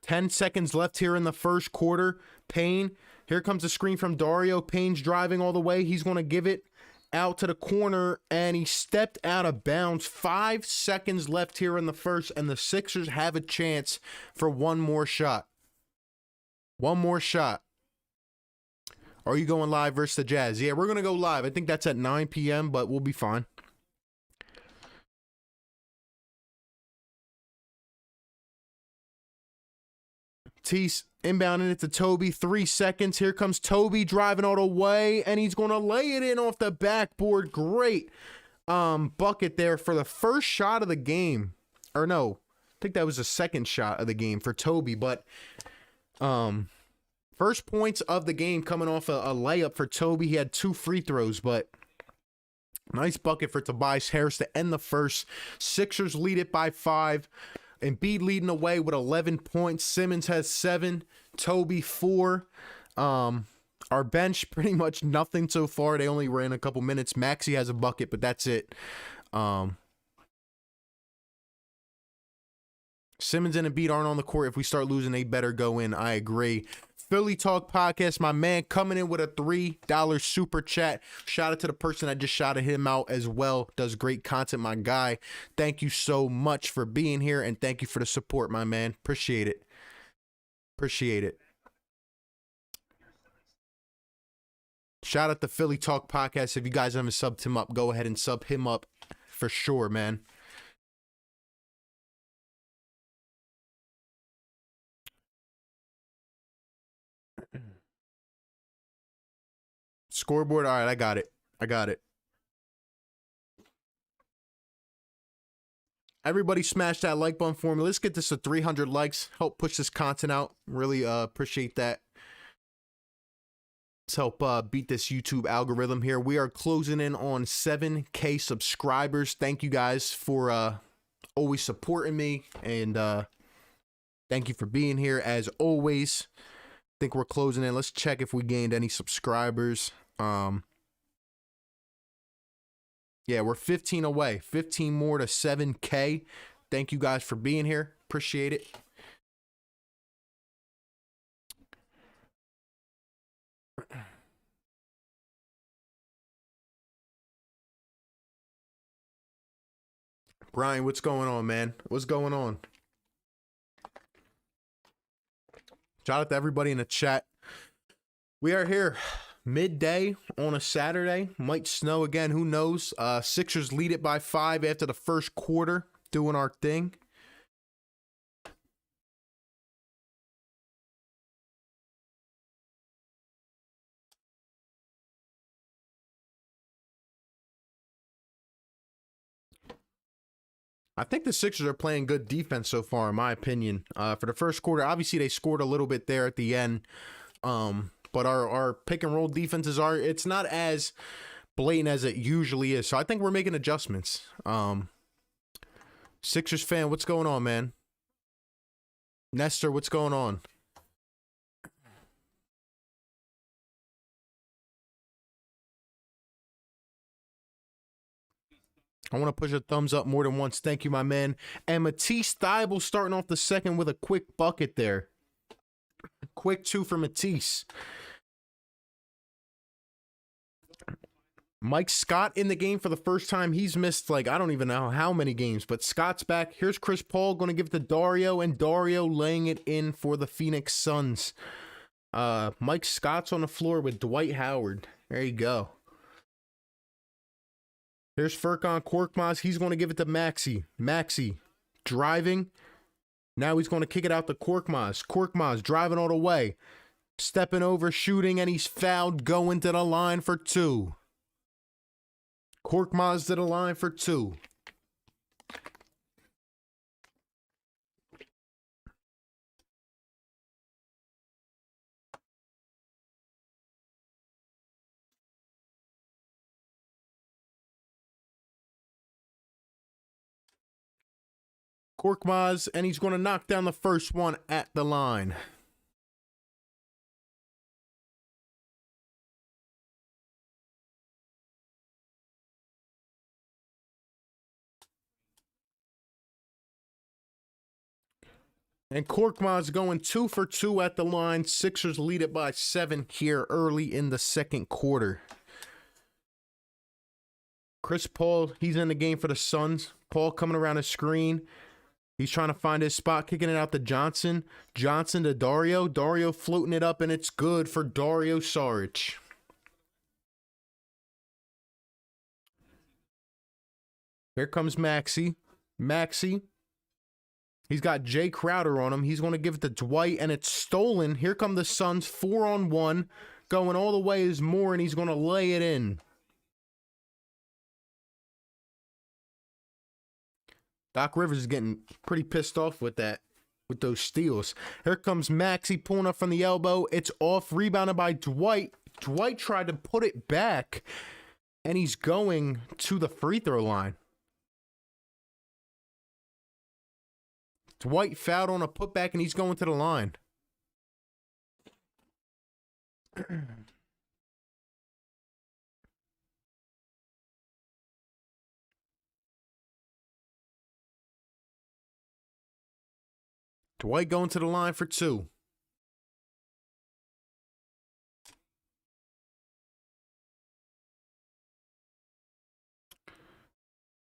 10 seconds left here in the first quarter. Payne. Here comes the screen from Dario. Payne's driving all the way. He's going to give it out to the corner, and he stepped out of bounds. 5 seconds left here in the first, and the Sixers have a chance for one more shot. One more shot. Are you going live versus the Jazz? Yeah, we're going to go live. I think that's at 9 p.m., but we'll be fine. Tease inbounding it to Toby. 3 seconds. Here comes Toby driving all the way, and he's going to lay it in off the backboard. Great bucket there for the first shot of the game. Or no, I think that was the second shot of the game for Toby, but first points of the game coming off a layup for Toby. He had 2 free throws, but nice bucket for Tobias Harris to end the first. Sixers lead it by 5. Embiid leading away with 11 points. Simmons has 7. Toby 4. Our bench, pretty much nothing so far. They only ran a couple minutes. Maxey has a bucket, but that's it. Simmons and Embiid aren't on the court. If we start losing, they better go in. I agree. Philly Talk Podcast, my man coming in with a $3 super chat. Shout out to the person that just shouted him out as well. Does great content, my guy. Thank you so much for being here, and thank you for the support, my man. Appreciate it. Appreciate it. Shout out to Philly Talk Podcast. If you guys haven't subbed him up, go ahead and sub him up for sure, man. Scoreboard. All right, I got it. I got it. Everybody smash that like button for me. Let's get this to 300 likes. Help push this content out. Really appreciate that. Let's help beat this YouTube algorithm here. We are closing in on 7K subscribers. Thank you guys for always supporting me. And thank you for being here as always. I think we're closing in. Let's check if we gained any subscribers. Yeah, we're 15 away. 15 more to 7K. Thank you guys for being here. Appreciate it. Brian, what's going on, man? What's going on? Shout out to everybody in the chat. We are here midday on a Saturday. Might snow again. Who knows? Sixers lead it by 5 after the first quarter. Doing our thing. I think the Sixers are playing good defense so far, in my opinion. For the first quarter, obviously they scored a little bit there at the end. But our pick and roll defenses it's not as blatant as it usually is. So I think we're making adjustments. Sixers fan, what's going on, man? Nestor, what's going on? I want to push a thumbs up more than once. Thank you, my man. And Matisse Thybulle starting off the second with a quick bucket there. Quick 2 for Matisse. Mike Scott in the game for the first time. He's missed, I don't even know how many games, but Scott's back. Here's Chris Paul going to give it to Dario, and Dario laying it in for the Phoenix Suns. Mike Scott's on the floor with Dwight Howard. There you go. Here's Furkan Korkmaz. He's going to give it to Maxey. Maxey driving. Now he's going to kick it out to Korkmaz. Korkmaz driving all the way. Stepping over, shooting, and he's fouled. Going to the line for 2. Korkmaz to the line for 2. Korkmaz, and he's going to knock down the first one at the line. And Korkmaz going 2 for 2 at the line. Sixers lead it by 7 here early in the second quarter. Chris Paul, he's in the game for the Suns. Paul coming around the screen. He's trying to find his spot, kicking it out to Johnson. Johnson to Dario. Dario floating it up, and it's good for Dario Saric. Here comes Maxey. Maxey. He's got Jay Crowder on him. He's going to give it to Dwight, and it's stolen. Here come the Suns, 4-on-1. Going all the way is Moore, and he's going to lay it in. Doc Rivers is getting pretty pissed off with those steals. Here comes Maxey pulling up from the elbow. It's off, rebounded by Dwight. Dwight tried to put it back, and he's going to the free throw line. Dwight fouled on a putback, and he's going to the line. Dwight going to the line for 2.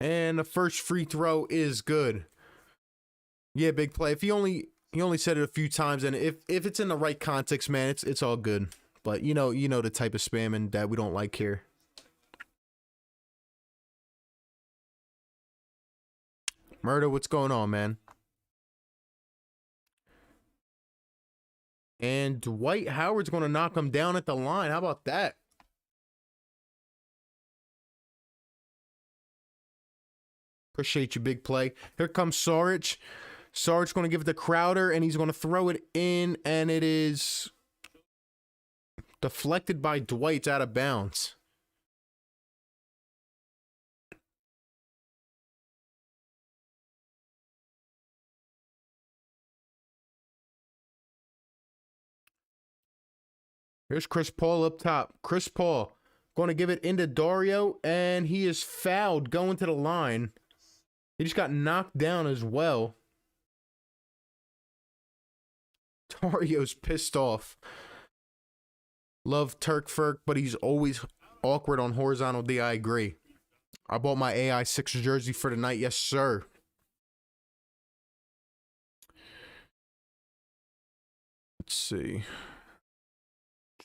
And the first free throw is good. Yeah, big play. If he only said it a few times, and if it's in the right context, man, it's all good. But you know the type of spamming that we don't like here. Murder, what's going on, man? And Dwight Howard's going to knock him down at the line. How about that? Appreciate you, big play. Here comes Saric. Saric's going to give it to Crowder, and he's going to throw it in, and it is deflected by Dwight out of bounds. Here's Chris Paul up top. Chris Paul going to give it into Dario, and he is fouled going to the line. He just got knocked down as well. Dario's pissed off. Love Turk Furk, but he's always awkward on horizontal D. I agree. I bought my AI Sixers jersey for tonight. Yes, sir. Let's see.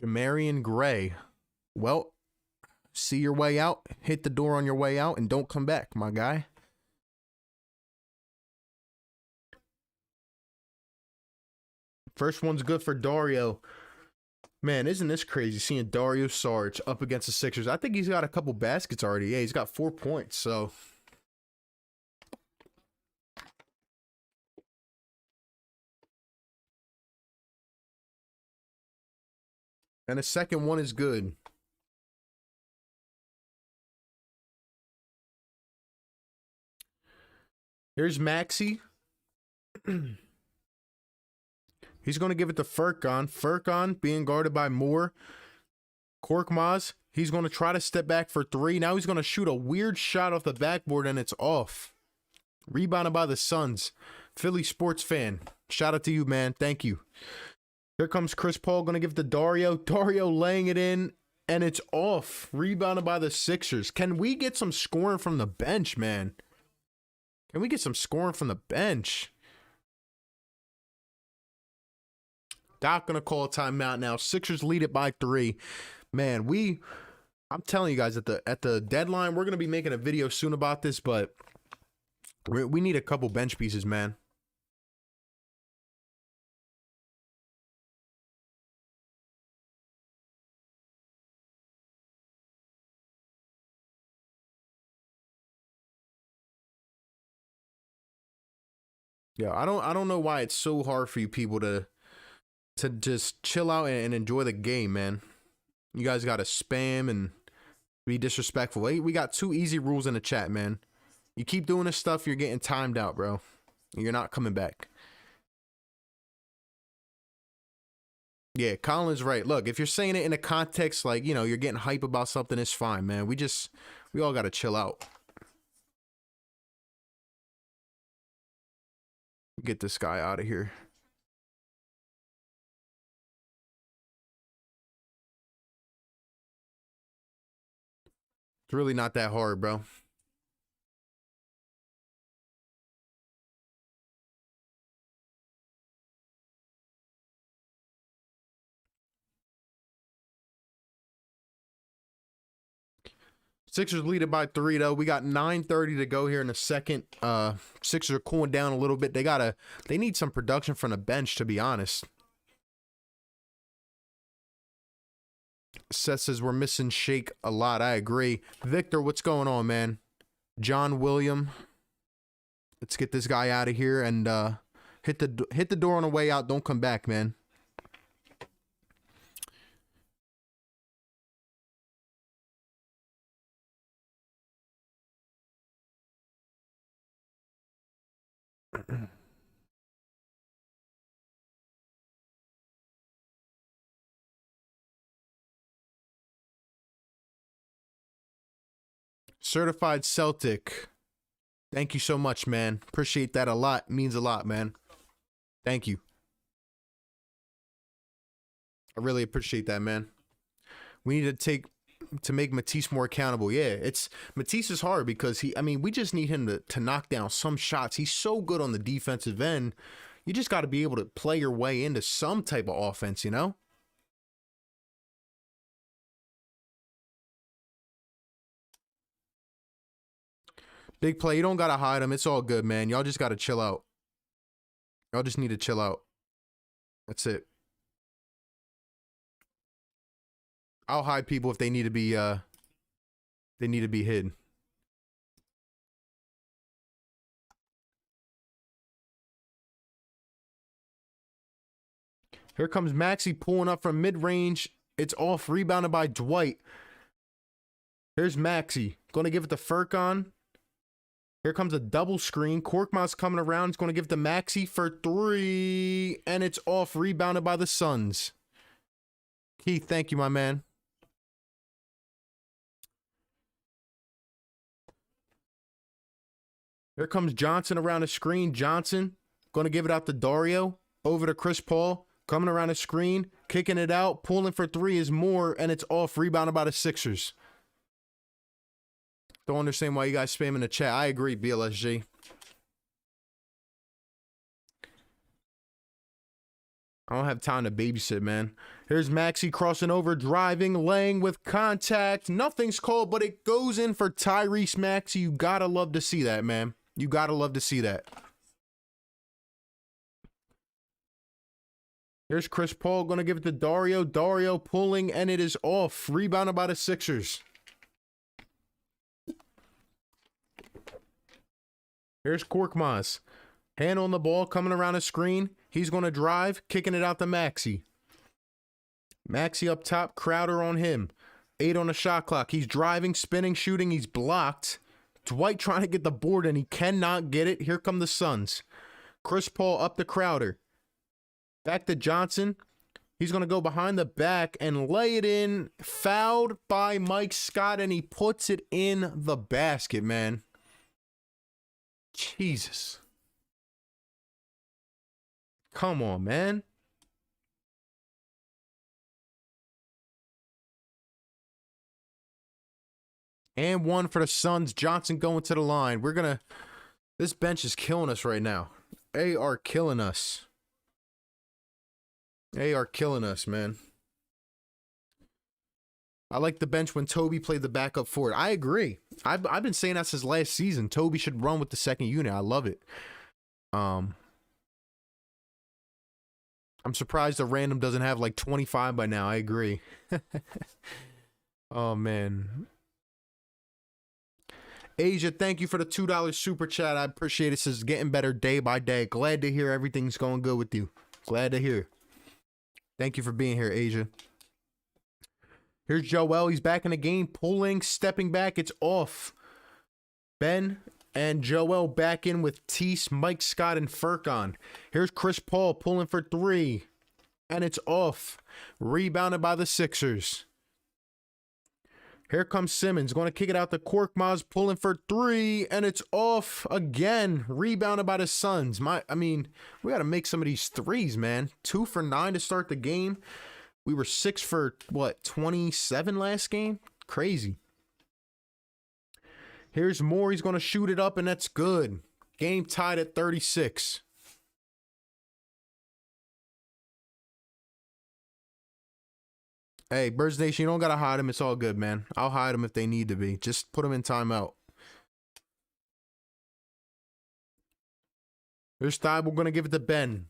Jamarian Gray. Well, see your way out. Hit the door on your way out and don't come back, my guy. First one's good for Dario. Man, isn't this crazy seeing Dario Saric up against the Sixers? I think he's got a couple baskets already. Yeah, he's got 4 points, so. And the second one is good. Here's Maxey. He's going to give it to Furkan. Furkan being guarded by Moore. Korkmaz, he's going to try to step back for three. Now he's going to shoot a weird shot off the backboard, and it's off. Rebounded by the Suns. Philly sports fan. Shout out to you, man. Thank you. Here comes Chris Paul, going to give it to Dario. Dario laying it in, and it's off. Rebounded by the Sixers. Can we get some scoring from the bench, man? Can we get some scoring from the bench? Doc going to call a timeout now. Sixers lead it by 3. Man, I'm telling you guys, at the deadline, we're going to be making a video soon about this, but we need a couple bench pieces, man. Yeah, I don't know why it's so hard for you people to just chill out and enjoy the game, man. You guys got to spam and be disrespectful. Hey, we got 2 easy rules in the chat, man. You keep doing this stuff, you're getting timed out, bro. You're not coming back. Yeah, Colin's right. Look, if you're saying it in a context like, you know, you're getting hype about something, it's fine, man. We all got to chill out. Get this guy out of here. It's really not that hard, bro. Sixers lead it by 3, though. We got 9:30 to go here in the second. Sixers are cooling down a little bit. They need some production from the bench, to be honest. Seth says we're missing Shake a lot. I agree. Victor, what's going on, man? John William. Let's get this guy out of here and hit the door on the way out. Don't come back, man. Certified Celtic. Thank you so much, man. Appreciate that a lot. Means a lot, man. Thank you. I really appreciate that, man. We need make Matisse more accountable. Yeah, Matisse is hard because we just need him to knock down some shots. He's so good on the defensive end. You just got to be able to play your way into some type of offense, you know? Big play. You don't got to hide him. It's all good, man. Y'all just got to chill out. Y'all just need to chill out. That's it. I'll hide people if they need to be hid. Here comes Maxey pulling up from mid-range. It's off, rebounded by Dwight. Here's Maxey. Going to give it to Furkan. Here comes a double screen. Korkmaz coming around. He's going to give it to Maxey for 3. And it's off, rebounded by the Suns. Keith, thank you, my man. Here comes Johnson around the screen. Johnson going to give it out to Dario. Over to Chris Paul. Coming around the screen. Kicking it out. Pulling for 3 is Moore. And it's off. Rebounded by the Sixers. Don't understand why you guys spam in the chat. I agree, BLSG. I don't have time to babysit, man. Here's Maxey crossing over, driving, laying with contact. Nothing's called, but it goes in for Tyrese Maxey. You gotta love to see that, man. You gotta love to see that. Here's Chris Paul going to give it to Dario. Dario pulling, and it is off. Rebounded by the Sixers. Here's Korkmaz. Hand on the ball, coming around the screen. He's going to drive, kicking it out to Maxey. Maxey up top, Crowder on him. 8 on the shot clock. He's driving, spinning, shooting. He's blocked. Dwight trying to get the board, and he cannot get it. Here come the Suns. Chris Paul up to Crowder. Back to Johnson. He's going to go behind the back and lay it in. Fouled by Mike Scott, and he puts it in the basket, man. Jesus. Come on, man. And 1 for the Suns. Johnson going to the line. This bench is killing us right now. They are killing us. They are killing us, man. I like the bench when Toby played the backup forward. I agree. I've been saying that since last season. Toby should run with the second unit. I love it. I'm surprised the random doesn't have like 25 by now. I agree. Oh, man. Asia, thank you for the $2 super chat. I appreciate it. It says getting better day by day. Glad to hear everything's going good with you. Glad to hear. Thank you for being here, Asia. Here's Joel. He's back in the game. Pulling, stepping back. It's off. Ben and Joel back in with Tease, Mike Scott, and Furkan. Here's Chris Paul pulling for 3. And it's off. Rebounded by the Sixers. Here comes Simmons. Going to kick it out to Korkmaz. Pulling for 3. And it's off again. Rebounded by the Suns. We got to make some of these threes, man. 2 for 9 to start the game. We were 6 for, 27 last game? Crazy. Here's Moore. He's going to shoot it up, and that's good. Game tied at 36. Hey, Birds Nation, you don't got to hide them. It's all good, man. I'll hide them if they need to be. Just put them in timeout. Here's Thibault going to give it to Ben.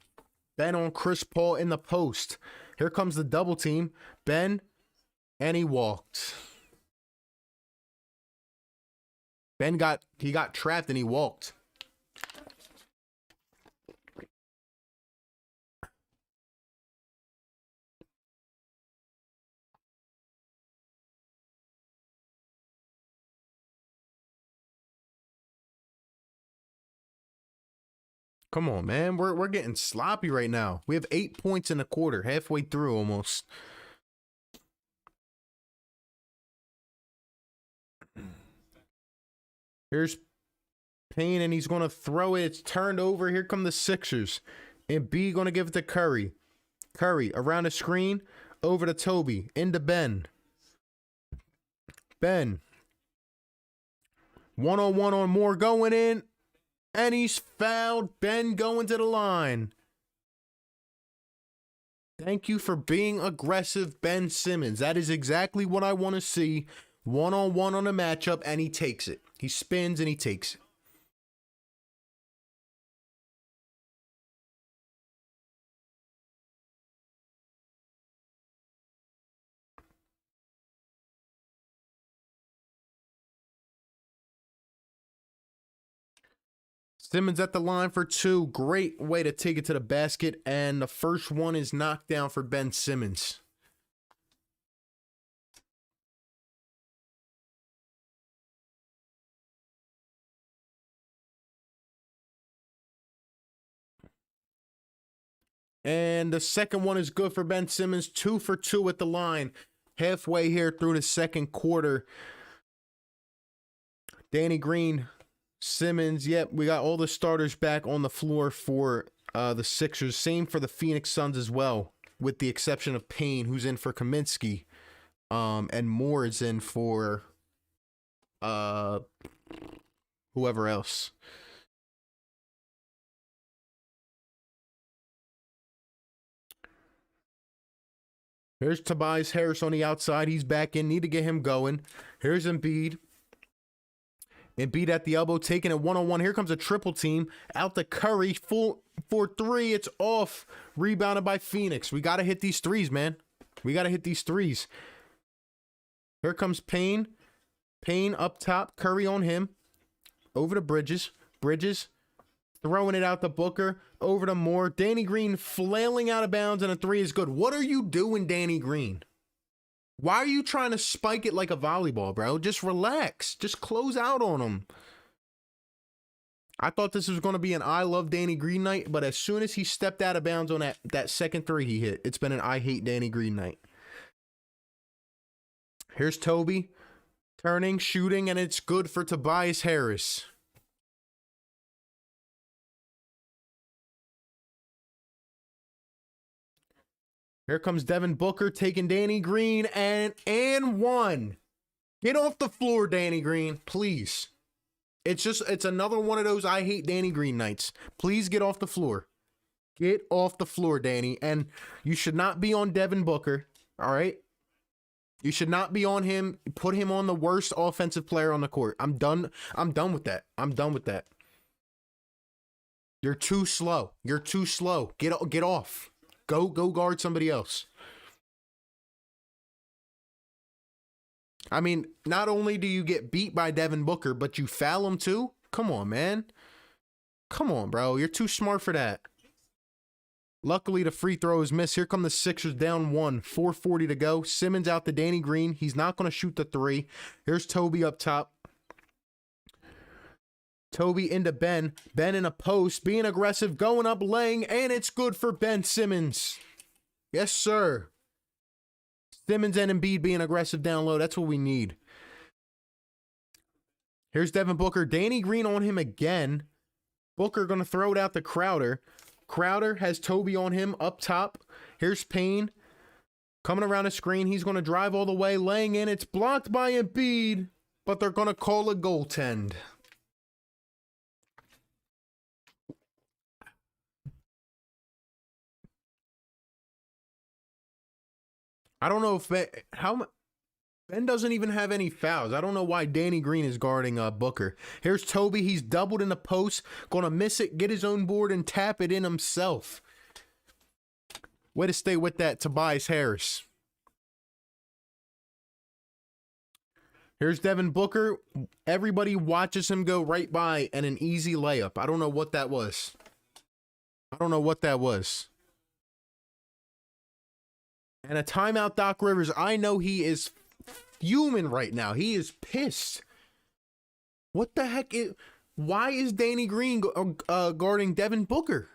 Ben on Chris Paul in the post. Here comes the double team. Ben, and he walked. Ben got trapped and he walked. Come on, man. We're getting sloppy right now. We have 8 points in a quarter, halfway through almost. Here's Payne, and he's going to throw it. It's turned over. Here come the Sixers. And B going to give it to Curry. Curry around the screen, over to Toby, into Ben. Ben. 1-on-1 on Moore going in. And he's fouled. Ben going to the line. Thank you for being aggressive, Ben Simmons. That is exactly what I want to see. 1-on-1 on a matchup, and he takes it. He spins and he takes it. Simmons at the line for two. Great way to take it to the basket. And the first one is knocked down for Ben Simmons. And the second one is good for Ben Simmons. 2 for 2 at the line. Halfway here through the second quarter. Danny Green, Simmons. Yep, we got all the starters back on the floor for the Sixers. Same for the Phoenix Suns as well, with the exception of Payne, who's in for Kaminsky. And Moore is in for whoever else. Here's Tobias Harris on the outside. He's back in. Need to get him going. Here's Embiid. Embiid at the elbow, taking it 1-on-1. Here comes a triple team. Out to Curry. Full for three. It's off. Rebounded by Phoenix. We got to hit these threes, man. We got to hit these threes. Here comes Payne. Payne up top. Curry on him. Over to Bridges. Bridges throwing it out to Booker. Over to Moore. Danny Green flailing out of bounds, and a three is good. What are you doing, Danny Green? Why are you trying to spike it like a volleyball, bro? Just relax. Just close out on him. I thought this was going to be an I love Danny Green night, but as soon as he stepped out of bounds on that second three he hit, it's been an I hate Danny Green night. Here's Toby. Turning, shooting, and it's good for Tobias Harris. Here comes Devin Booker taking Danny Green and one. Get off the floor, Danny Green, please. It's another one of those I hate Danny Green nights. Please get off the floor. Get off the floor, Danny. And you should not be on Devin Booker, all right? You should not be on him. Put him on the worst offensive player on the court. I'm done with that. I'm done with that. You're too slow. You're too slow. Get off. Go guard somebody else. I mean, not only do you get beat by Devin Booker, but you foul him too? Come on, man. Come on, bro. You're too smart for that. Luckily, the free throw is missed. Here come the Sixers down 1. 4:40 to go. Simmons out to Danny Green. He's not going to shoot the three. Here's Toby up top. Toby into Ben. Ben in a post. Being aggressive. Going up, laying. And it's good for Ben Simmons. Yes, sir. Simmons and Embiid being aggressive down low. That's what we need. Here's Devin Booker. Danny Green on him again. Booker going to throw it out to Crowder. Crowder has Toby on him up top. Here's Payne. Coming around the screen. He's going to drive all the way. Laying in. It's blocked by Embiid. But they're going to call a goaltend. I don't know if Ben doesn't even have any fouls. I don't know why Danny Green is guarding Booker. Here's Toby. He's doubled in the post. Going to miss it, get his own board, and tap it in himself. Way to stay with that, Tobias Harris. Here's Devin Booker. Everybody watches him go right by and an easy layup. I don't know what that was. I don't know what that was. And a timeout, Doc Rivers. I know he is fuming right now. He is pissed. What the heck why is Danny Green guarding Devin Booker?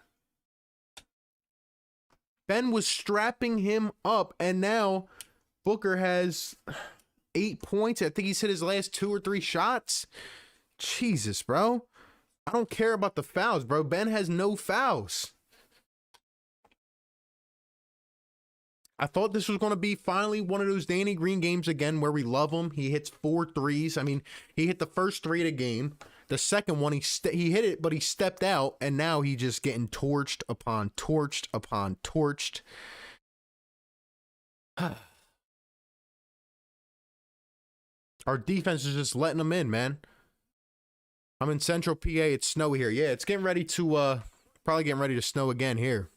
Ben was strapping him up, and now Booker has 8 points. I think he's hit his last 2 or 3 shots. Jesus, bro. I don't care about the fouls, bro. Ben has no fouls. I thought this was going to be finally one of those Danny Green games again where we love him. He hits 4 threes. I mean, he hit the first 3 of the game. The second one, he hit it, but he stepped out, and now he just getting torched upon torched upon torched. Our defense is just letting them in, man. I'm in Central PA. It's snowy here. Yeah, it's getting ready to, probably getting ready to snow again here.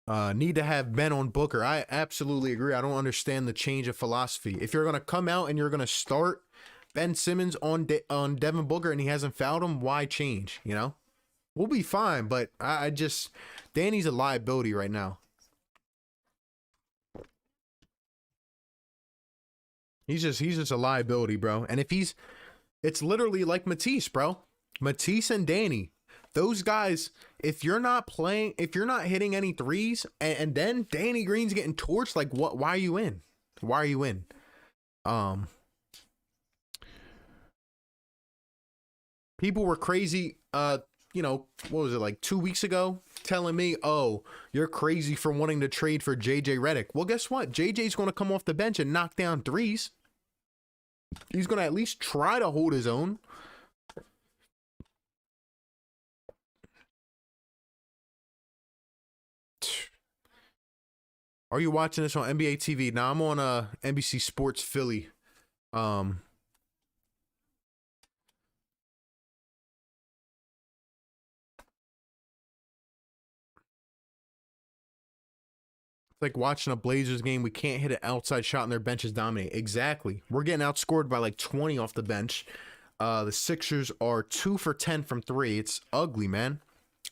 Need to have Ben on Booker. I absolutely agree. I don't understand the change of philosophy. If you're going to come out and you're going to start Ben Simmons on Devin Booker and he hasn't fouled him, why change? You know, we'll be fine. But I just, Danny's a liability right now. He's just a liability, bro. And if it's literally like Matisse, bro. Matisse and Danny. Those guys, if you're not hitting any threes, and then Danny Green's getting torched, like what? Why are you in? Why are you in? People were crazy. You know, what was it, like 2 weeks ago, telling me, "Oh, you're crazy for wanting to trade for JJ Redick." Well, guess what? JJ's going to come off the bench and knock down threes. He's going to at least try to hold his own. Are you watching this on NBA TV? Now I'm on NBC Sports Philly. It's like watching a Blazers game. We can't hit an outside shot and their benches dominate. Exactly. We're getting outscored by like 20 off the bench. The Sixers are 2 for 10 from 3. It's ugly, man.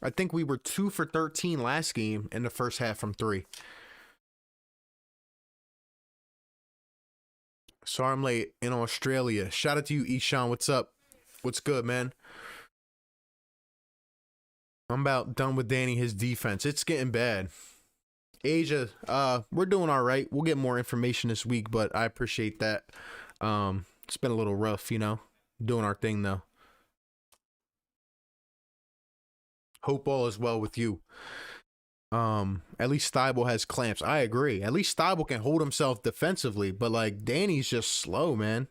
I think we were 2 for 13 last game in the first half from 3. Sorry I'm late in Australia. Shout out to you, Ishan. What's up? What's good, man? I'm about done with Danny, his defense. It's getting bad. Asia, we're doing all right. We'll get more information this week, but I appreciate that. It's been a little rough, you know. Doing our thing though. Hope all is well with you. At least Thibault has clamps. I agree. At least Thibault can hold himself defensively, but like Danny's just slow, man.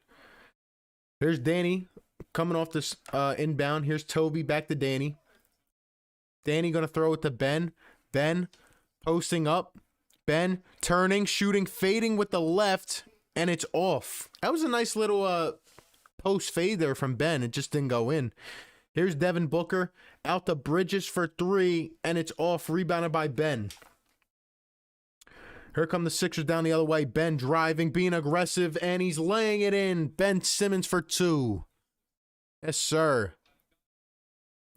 Here's Danny coming off this inbound. Here's Toby back to Danny. Danny gonna throw it to Ben. Ben posting up. Ben turning, shooting, fading with the left, and it's off. That was a nice little post fade there from Ben. It just didn't go in. Here's Devin Booker out the Bridges for 3, and it's off, rebounded by Ben. Here come the Sixers down the other way. Ben driving, being aggressive, and he's laying it in. Ben Simmons for 2. Yes, sir.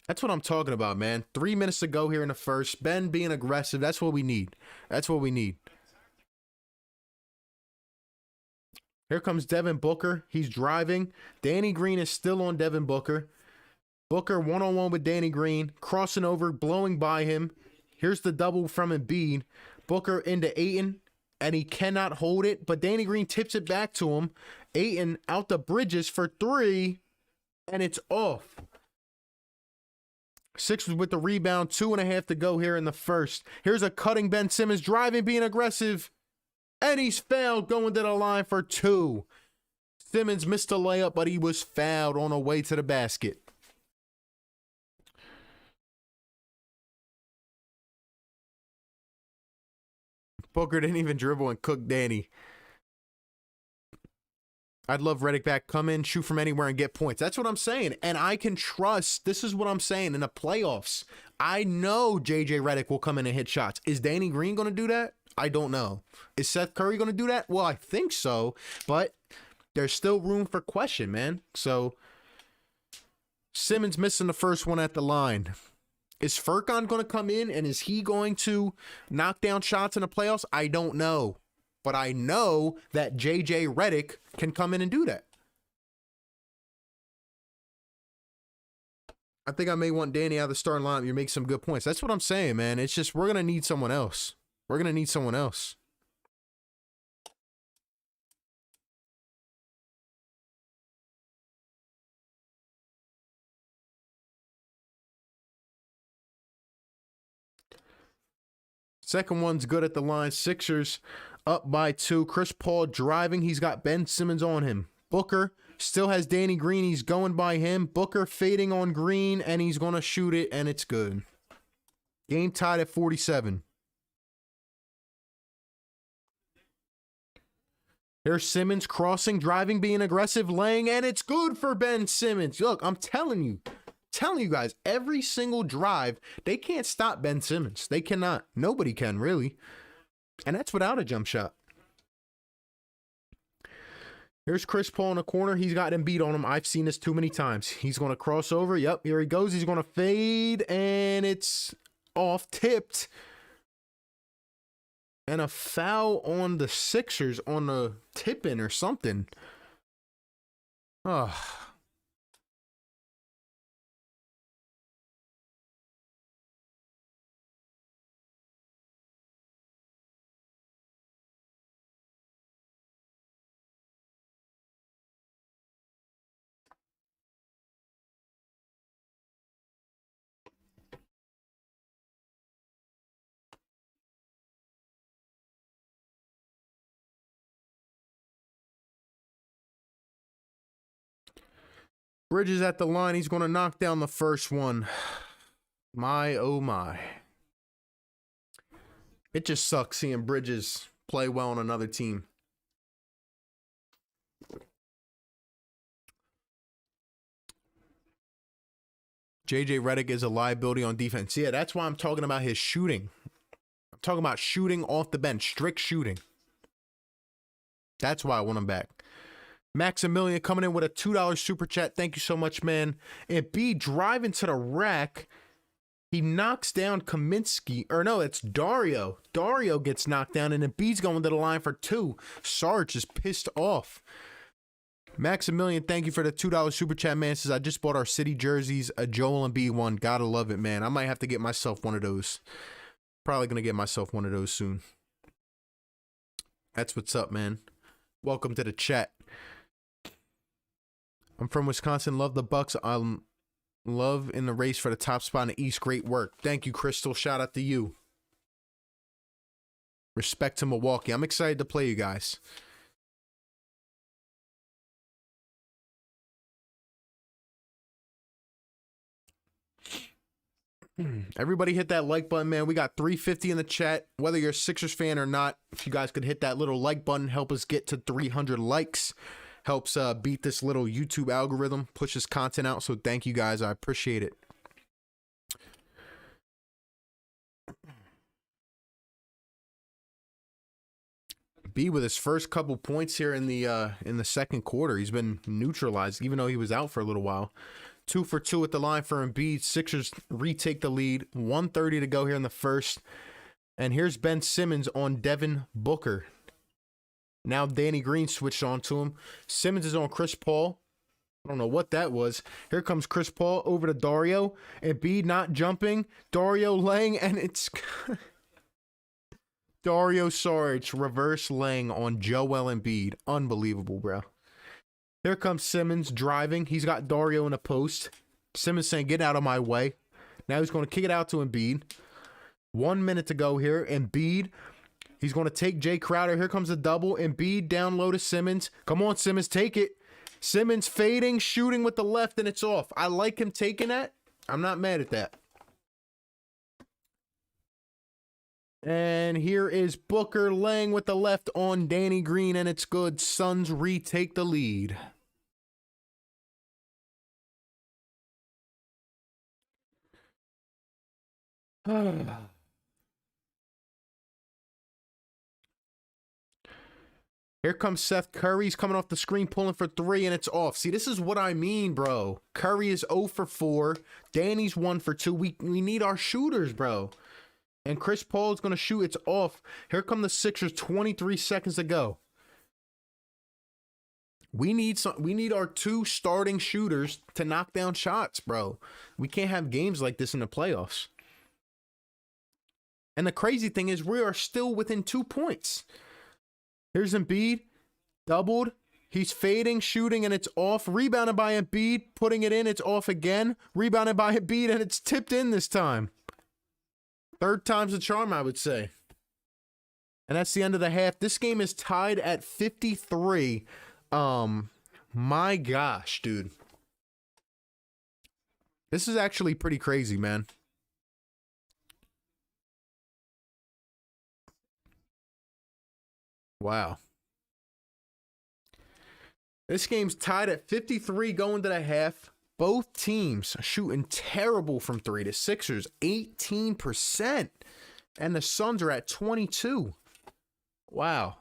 That's what I'm talking about, man. 3 minutes to go here in the first. Ben being aggressive. That's what we need. That's what we need. Here comes Devin Booker. He's driving. Danny Green is still on Devin Booker. Booker one-on-one with Danny Green. Crossing over, blowing by him. Here's the double from Embiid. Booker into Ayton, and he cannot hold it, but Danny Green tips it back to him. Ayton out the Bridges for 3, and it's off. Sixers with the rebound, 2.5 to go here in the first. Here's a cutting Ben Simmons, driving, being aggressive, and he's fouled, going to the line for 2. Simmons missed a layup, but he was fouled on the way to the basket. Booker didn't even dribble and cook Danny. I'd love Redick back. Come in, shoot from anywhere, and get points. That's what I'm saying. And I can trust, this is what I'm saying, in the playoffs, I know JJ Redick will come in and hit shots. Is Danny Green going to do that? I don't know. Is Seth Curry going to do that? Well, I think so. But there's still room for question, man. So, Simmons missing the first one at the line. Is Furkan going to come in, and is he going to knock down shots in the playoffs? I don't know. But I know that JJ Redick can come in and do that. I think I may want Danny out of the starting lineup. You make some good points. That's what I'm saying, man. It's just we're going to need someone else. We're going to need someone else. Second one's good at the line. Sixers up by 2. Chris Paul driving. He's got Ben Simmons on him. Booker still has Danny Green. He's going by him. Booker fading on Green, and he's going to shoot it, and it's good. Game tied at 47. There's Simmons crossing, driving, being aggressive, laying, and it's good for Ben Simmons. Look, I'm telling you guys, every single drive, they can't stop Ben Simmons. They cannot. Nobody can, really. And that's without a jump shot. Here's Chris Paul in the corner. He's got Embiid on him. I've seen this too many times. He's going to cross over. Yep, here he goes. He's going to fade, and it's off, tipped. And a foul on the Sixers on the tip-in or something. Oh. Bridges at the line. He's going to knock down the first one. My, oh my. It just sucks seeing Bridges play well on another team. JJ Redick is a liability on defense. Yeah, that's why I'm talking about his shooting. I'm talking about shooting off the bench. Strict shooting. That's why I want him back. Maximilian coming in with a $2 super chat. Thank you so much, man. And B driving to the rack. He knocks down Kaminsky. Or no, it's Dario. Dario gets knocked down, and then B's going to the line for 2. Sarge is pissed off. Maximilian, thank you for the $2 super chat, man. Says, I just bought our city jerseys, a Joel and B one. Gotta love it, man. I might have to get myself one of those. Probably going to get myself one of those soon. That's what's up, man. Welcome to the chat. I'm from Wisconsin. Love the Bucks. I'm love in the race for the top spot in the East. Great work. Thank you, Crystal. Shout out to you. Respect to Milwaukee. I'm excited to play you guys. Everybody hit that like button, man. We got 350 in the chat. Whether you're a Sixers fan or not, if you guys could hit that little like button, help us get to 300 likes. Helps beat this little YouTube algorithm, pushes content out. So thank you guys. I appreciate it. B with his first couple points here in the second quarter. He's been neutralized, even though he was out for a little while. 2 for 2 at the line for Embiid. Sixers retake the lead. 1:30 to go here in the first. And here's Ben Simmons on Devin Booker. Now Danny Green switched on to him. Simmons is on Chris Paul. I don't know what that was. Here comes Chris Paul over to Dario. Embiid not jumping. Dario laying, and it's Dario Saric reverse laying on Joel Embiid. Unbelievable, bro. Here comes Simmons driving. He's got Dario in a post. Simmons saying, get out of my way. Now he's going to kick it out to Embiid. 1 minute to go here. Embiid. He's going to take Jay Crowder. Here comes a double. Embiid down low to Simmons. Come on, Simmons, take it. Simmons fading, shooting with the left, and it's off. I like him taking that. I'm not mad at that. And here is Booker laying with the left on Danny Green, and it's good. Suns retake the lead. Here comes Seth Curry. He's coming off the screen, pulling for 3, and it's off. See, this is what I mean, bro. Curry is 0 for 4. Danny's 1 for 2. We need our shooters, bro. And Chris Paul is going to shoot. It's off. Here come the Sixers. 23 seconds to go. We need our 2 starting shooters to knock down shots, bro. We can't have games like this in the playoffs. And the crazy thing is we are still within 2 points. Here's Embiid, doubled. He's fading, shooting, and it's off. Rebounded by Embiid, putting it in. It's off again. Rebounded by Embiid, and it's tipped in this time. Third time's the charm, I would say. And that's the end of the half. This game is tied at 53. My gosh, dude. This is actually pretty crazy, man. Wow. This game's tied at 53 going to the half. Both teams shooting terrible from three. The Sixers, 18%. And the Suns are at 22. Wow.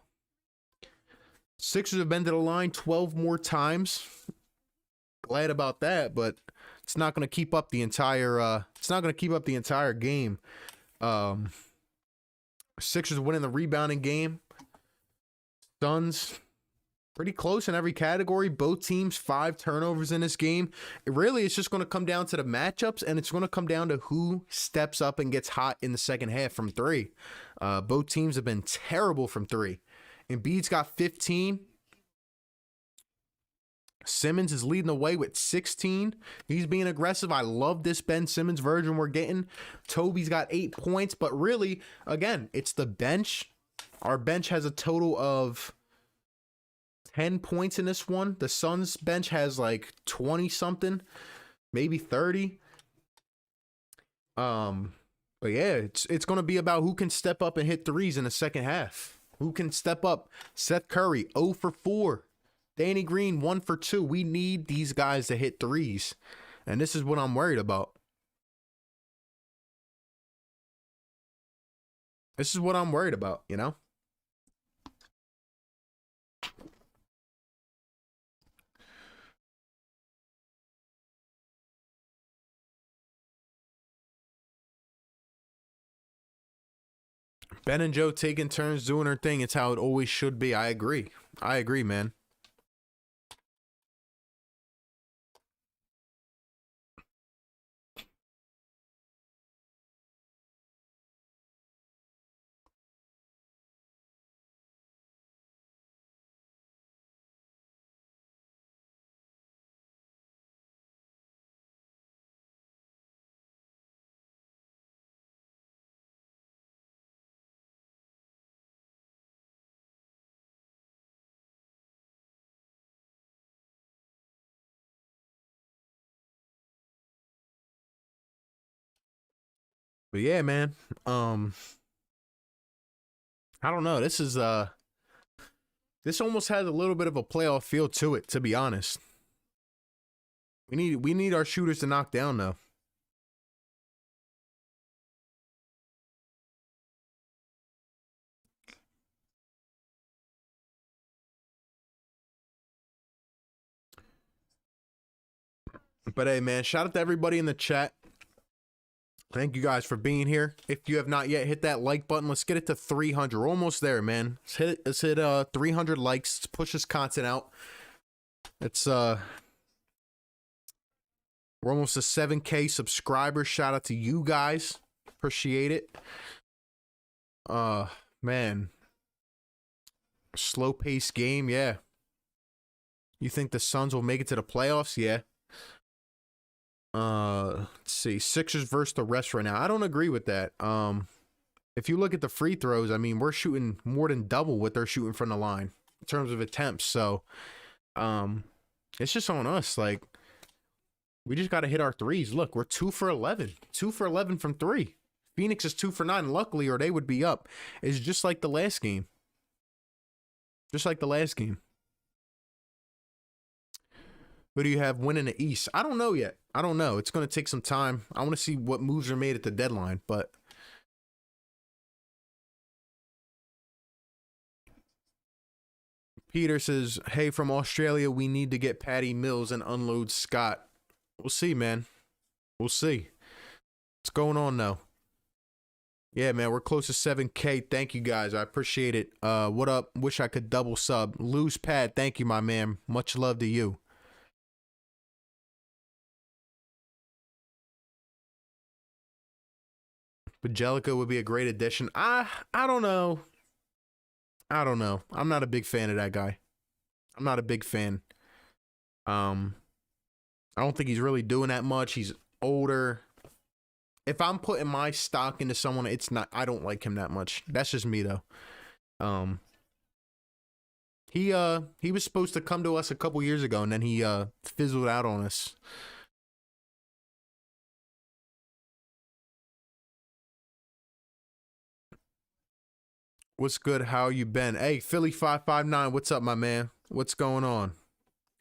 Sixers have been to the line 12 more times. Glad about that, but it's not going to keep up the entire game. Sixers winning the rebounding game. Suns pretty close in every category. Both teams 5 turnovers in this game. It's just going to come down to the matchups, and it's going to come down to who steps up and gets hot in the second half from three. Both teams have been terrible from three. Embiid's got 15. Simmons is leading the way with 16. He's being aggressive. I love this Ben Simmons version we're getting. Toby's got 8 points, but really, again, it's the bench. Our bench has a total of 10 points in this one. The Suns bench has like 20 something, maybe 30. But yeah, it's going to be about who can step up and hit threes in the second half. Who can step up? Seth Curry, 0 for 4. Danny Green, 1 for 2. We need these guys to hit threes. And this is what I'm worried about. This is what I'm worried about, you know? Ben and Joe taking turns doing their thing. It's how it always should be. I agree. I agree, man. But yeah, man. I don't know. This almost has a little bit of a playoff feel to it, to be honest. We need our shooters to knock down though. But hey, man, shout out to everybody in the chat. Thank you guys for being here. If you have not yet, hit that like button. Let's get it to 300. We're almost there, man. Let's hit 300 likes. Let's push this content out. We're almost to 7K subscribers. Shout out to you guys. Appreciate it. Man. Slow paced game, yeah. You think the Suns will make it to the playoffs? Yeah. Let's see. Sixers versus the rest right now. I don't agree with that. If you look at the free throws, I mean, we're shooting more than double what they're shooting from the line in terms of attempts. So, it's just on us. Like, we just got to hit our threes. Look, we're 2 for 11. 2 for 11 from three. Phoenix is 2 for 9, luckily, or they would be up. It's just like the last game. Just like the last game. Who do you have winning the East? I don't know yet. I don't know. It's going to take some time. I want to see what moves are made at the deadline, but Peter says, hey, from Australia, we need to get Patty Mills and unload Scott. We'll see, man. We'll see. What's going on now? Yeah, man, we're close to 7K. Thank you, guys. I appreciate it. What up? Wish I could double sub. Loose Pad, thank you, my man. Much love to you. Bajelica would be a great addition. I don't know. I don't know. I'm not a big fan of that guy. I'm not a big fan. I don't think he's really doing that much. He's older. If I'm putting my stock into someone, it's not. I don't like him that much. That's just me though. Um, he was supposed to come to us a couple years ago, and then he fizzled out on us. What's good? How you been? Hey, Philly 559, what's up, my man? What's going on?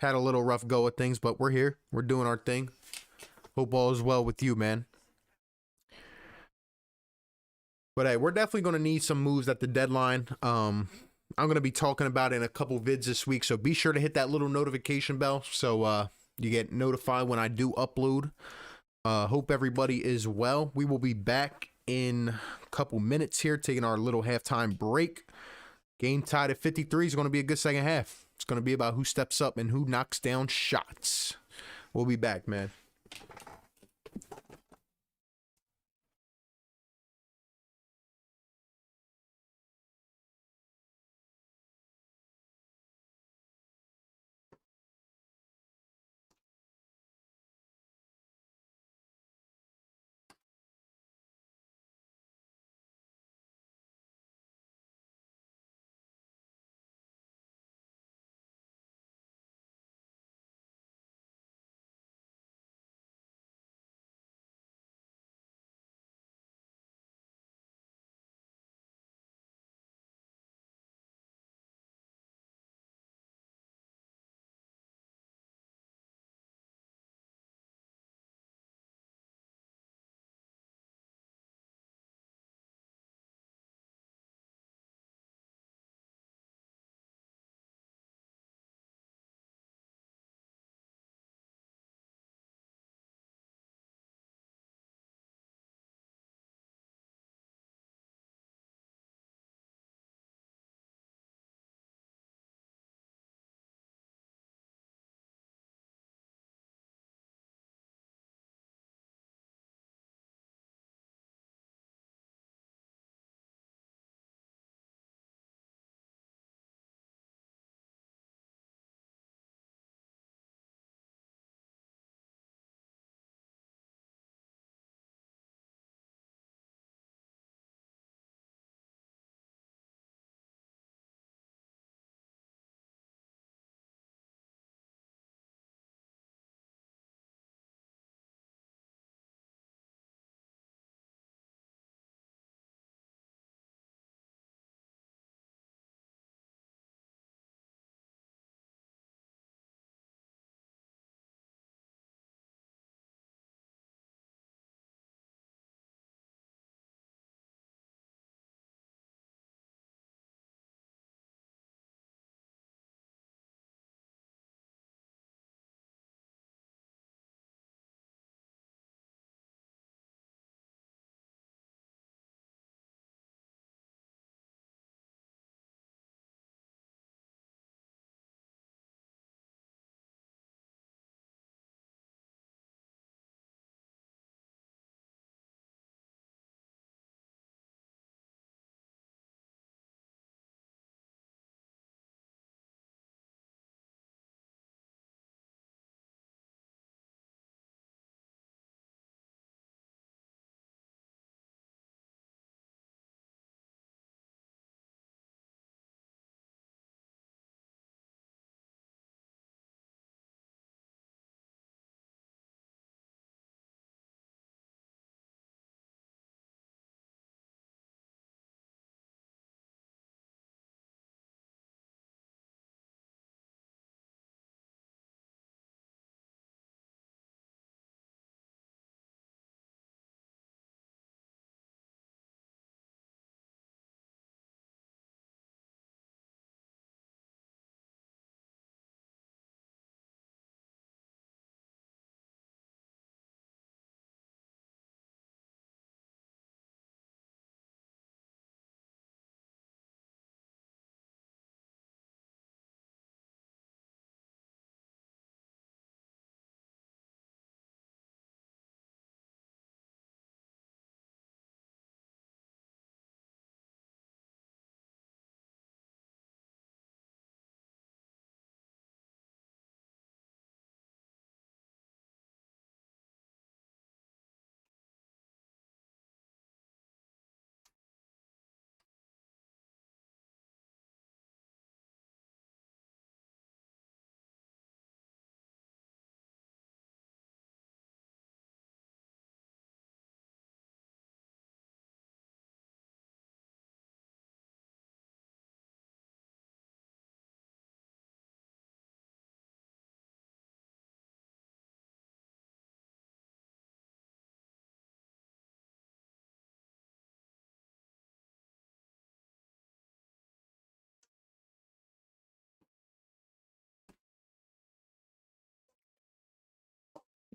Had a little rough go of things, but we're here. We're doing our thing. Hope all is well with you, man. But hey, we're definitely going to need some moves at the deadline. I'm going to be talking about it in a couple vids this week, so be sure to hit that little notification bell so you get notified when I do upload. Hope everybody is well. We will be back in a couple minutes here, taking our little halftime break. Game tied at 53 is going to be a good second half. It's going to be about who steps up and who knocks down shots. We'll be back, man.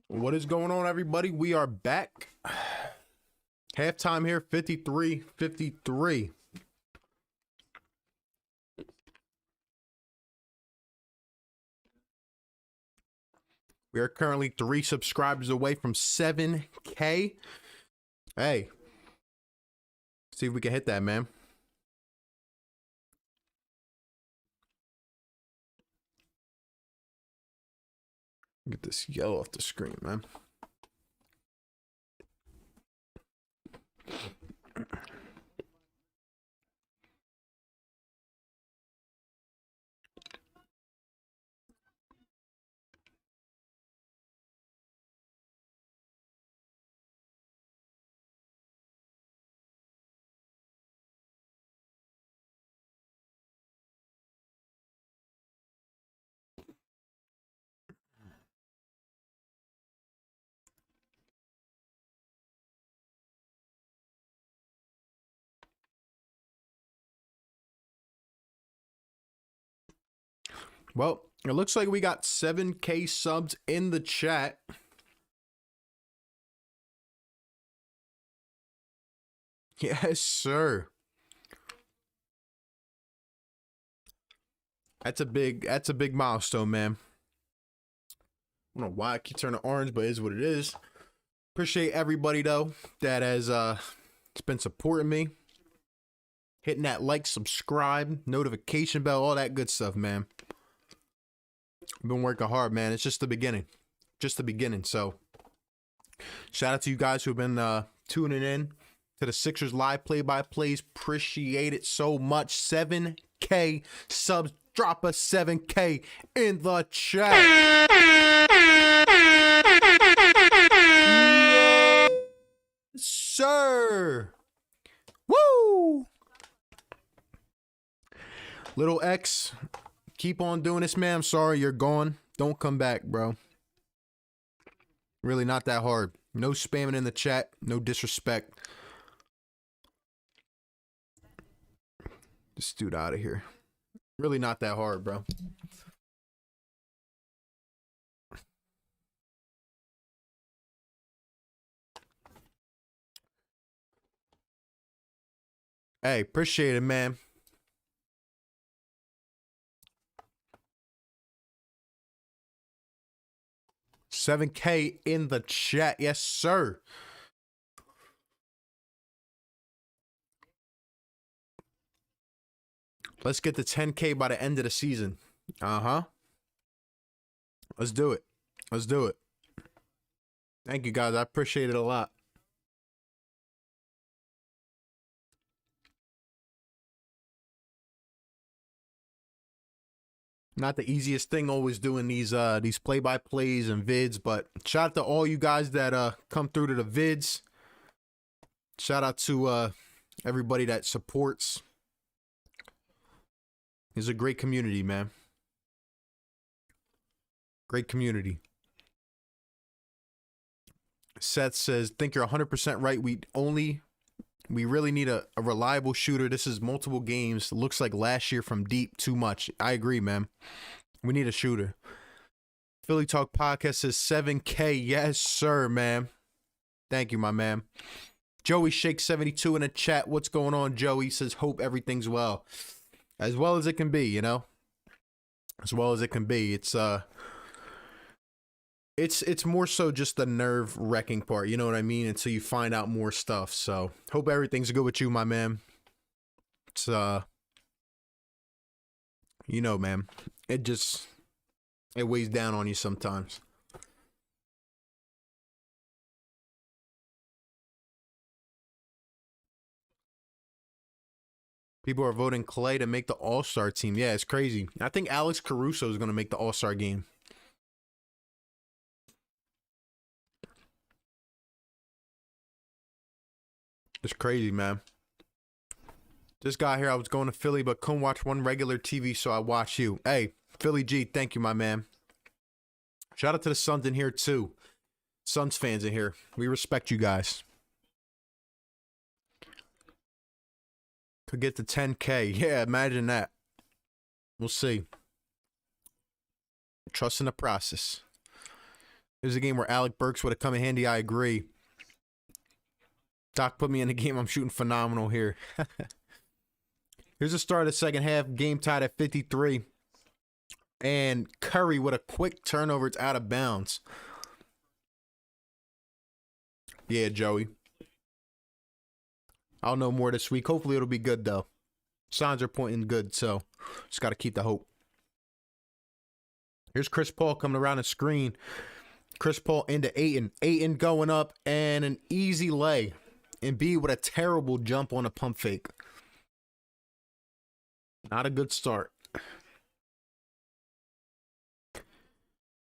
What is going on, everybody? We are back. Halftime here, 53-53. We are currently 3 subscribers away from 7K. Hey, see if we can hit that, man. Get this yellow off the screen, man. Well, it looks like we got 7K subs in the chat. Yes, sir. That's a big milestone, man. I don't know why I keep turning orange, but it is what it is. Appreciate everybody though that has been supporting me. Hitting that like, subscribe, notification bell, all that good stuff, man. I've been working hard, man. It's just the beginning. Just the beginning. So shout out to you guys who've been tuning in to the Sixers live play-by-plays. Appreciate it so much. 7K subs. Drop a 7K in the chat. Yes, sir. Woo! Little X, keep on doing this, man. I'm sorry you're gone. Don't come back, bro. Really not that hard. No spamming in the chat. No disrespect. This dude out of here. Really not that hard, bro. Hey, appreciate it, man. $7K in the chat. Yes, sir. Let's get to 10K by the end of the season. Uh-huh. Let's do it. Let's do it. Thank you, guys. I appreciate it a lot. Not the easiest thing always doing these play-by-plays and vids, but shout out to all you guys that come through to the vids. Shout out to everybody that supports. It's a great community, man. Great community. Seth says, think you're 100% right. We really need a reliable shooter. This is multiple games. Looks like last year from deep, too much. I agree, man. We need a shooter. Philly Talk Podcast says 7K. Yes, sir, man. Thank you, my man. Joey Shake 72 in the chat. What's going on, Joey? Says, hope everything's well. As well as it can be, you know? As well as it can be. It's more so just the nerve-wracking part, you know what I mean? Until you find out more stuff. So, hope everything's good with you, my man. It's, you know, man. It weighs down on you sometimes. People are voting Clay to make the All-Star team. Yeah, it's crazy. I think Alex Caruso is going to make the All-Star game. It's crazy, man. This guy here, I was going to Philly, but couldn't watch one regular TV, so I watched you. Hey, Philly G, thank you, my man. Shout out to the Suns in here, too. Suns fans in here. We respect you guys. Could get to 10K. Yeah, imagine that. We'll see. Trust in the process. There's a game where Alec Burks would have come in handy. I agree. Doc put me in the game. I'm shooting phenomenal here. Here's the start of the second half. Game tied at 53. And Curry with a quick turnover. It's out of bounds. Yeah, Joey. I'll know more this week. Hopefully it'll be good, though. Signs are pointing good, so just got to keep the hope. Here's Chris Paul coming around the screen. Chris Paul into Ayton. Ayton going up and an easy lay. Embiid with a terrible jump on a pump fake. Not a good start.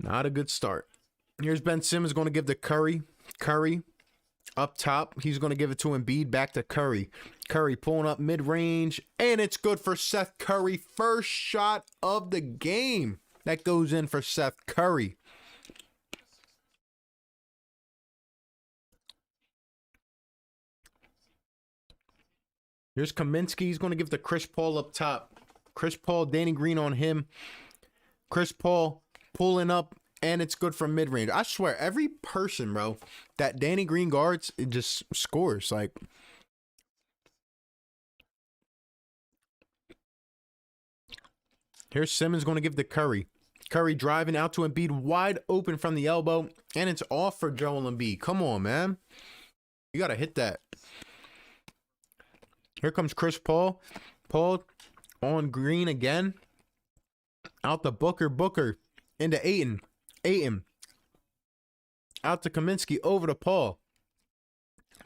Not a good start. Here's Ben Simmons going to give to Curry. Curry up top. He's going to give it to Embiid. Back to Curry. Curry pulling up mid-range. And it's good for Seth Curry. First shot of the game. That goes in for Seth Curry. Here's Kaminsky. He's going to give to Chris Paul up top. Chris Paul, Danny Green on him. Chris Paul pulling up, and it's good from mid-range. I swear, every person, bro, that Danny Green guards, it just scores. Like, here's Simmons going to give to Curry. Curry driving out to Embiid, wide open from the elbow, and it's off for Joel Embiid. Come on, man. You got to hit that. Here comes Chris Paul. Paul on Green again. Out to Booker. Booker into Ayton. Ayton. Out to Kaminsky. Over to Paul.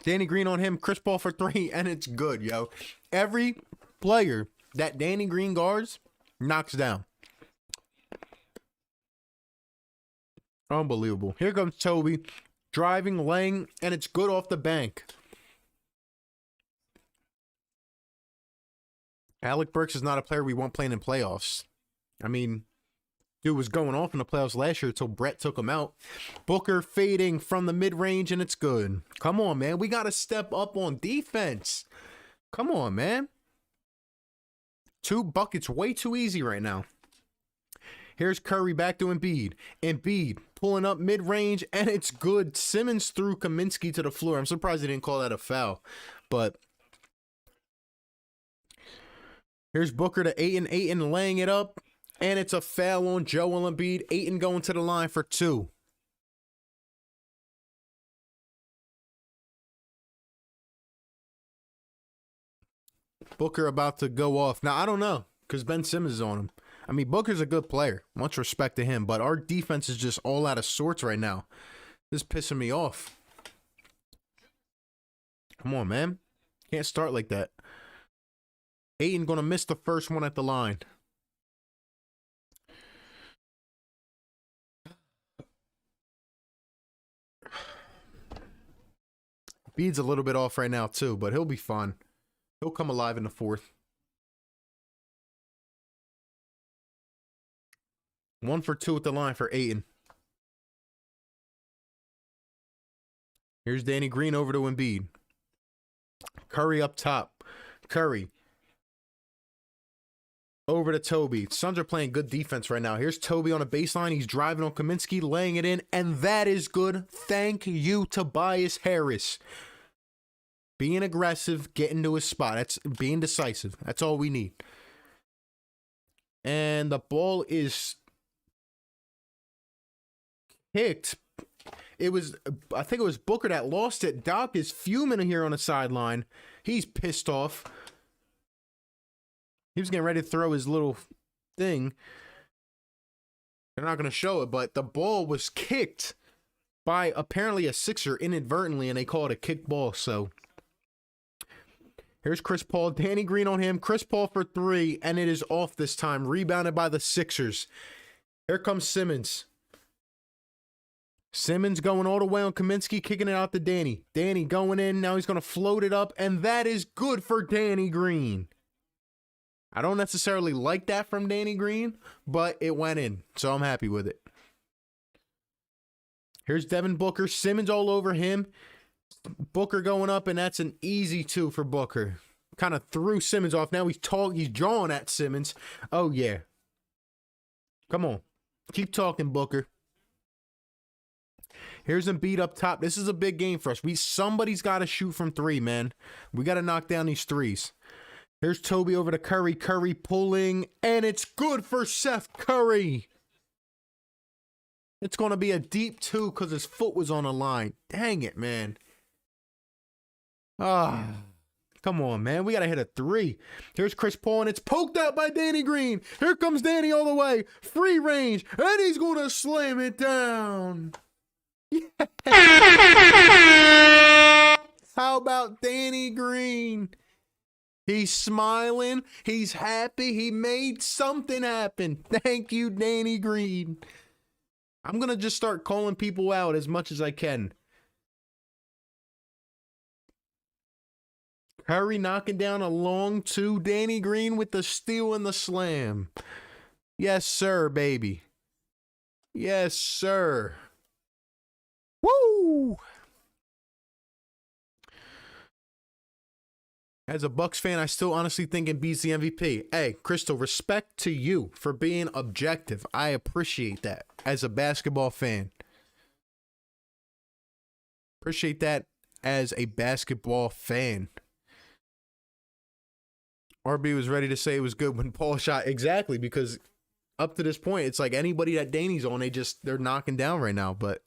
Danny Green on him. Chris Paul for three. And it's good, yo. Every player that Danny Green guards knocks down. Unbelievable. Here comes Toby. Driving, laying, and it's good off the bank. Alec Burks is not a player we want playing in playoffs. I mean, dude was going off in the playoffs last year until Brett took him out. Booker fading from the mid-range, and it's good. Come on, man. We got to step up on defense. Come on, man. 2 buckets way too easy right now. Here's Curry back to Embiid. Embiid pulling up mid-range, and it's good. Simmons threw Kaminsky to the floor. I'm surprised they didn't call that a foul, but here's Booker to Ayton. Ayton laying it up. And it's a foul on Joel Embiid. Ayton going to the line for 2. Booker about to go off. Now, I don't know, because Ben Simmons is on him. I mean, Booker's a good player. Much respect to him. But our defense is just all out of sorts right now. This is pissing me off. Come on, man. Can't start like that. Ayton going to miss the first one at the line. Bede's a little bit off right now, too, but he'll be fine. He'll come alive in the fourth. 1 for 2 at the line for Ayton. Here's Danny Green over to Embiid. Curry up top. Curry. Over to Toby. Suns are playing good defense right now. Here's Toby on a baseline. He's driving on Kaminsky, laying it in, and that is good. Thank you, Tobias Harris. Being aggressive, getting to his spot. That's being decisive. That's all we need. And the ball is kicked. I think it was Booker that lost it. Doc is fuming here on the sideline. He's pissed off. He was getting ready to throw his little thing. They're not going to show it, but the ball was kicked by apparently a Sixer inadvertently, and they call it a kick ball. So here's Chris Paul. Danny Green on him. Chris Paul for 3, and it is off this time. Rebounded by the Sixers. Here comes Simmons. Simmons going all the way on Kaminsky, kicking it out to Danny. Danny going in. Now he's going to float it up, and that is good for Danny Green. I don't necessarily like that from Danny Green, but it went in, so I'm happy with it. Here's Devin Booker. Simmons all over him. Booker going up, and that's an easy 2 for Booker. Kind of threw Simmons off. Now he's drawing at Simmons. Oh, yeah. Come on. Keep talking, Booker. Here's Embiid up top. This is a big game for us. Somebody's got to shoot from three, man. We got to knock down these threes. Here's Toby over to Curry. Curry pulling, and it's good for Seth Curry. It's going to be a deep two because his foot was on the line. Dang it, man. Come on, man. We got to hit a three. Here's Chris Paul, and it's poked out by Danny Green. Here comes Danny all the way. Free range, and he's going to slam it down. Yeah. How about Danny Green? He's smiling. He's happy. He made something happen. Thank you, Danny Green. I'm going to just start calling people out as much as I can. Curry knocking down a long two. Danny Green with the steal and the slam. Yes, sir, baby. Yes, sir. Woo! As a Bucks fan, I still honestly think Embiid's the MVP. Hey, Crystal, respect to you for being objective. I appreciate that as a basketball fan. Appreciate that as a basketball fan. RB was ready to say it was good when Paul shot. Exactly, because up to this point, it's like anybody that Danny's on, they're knocking down right now, but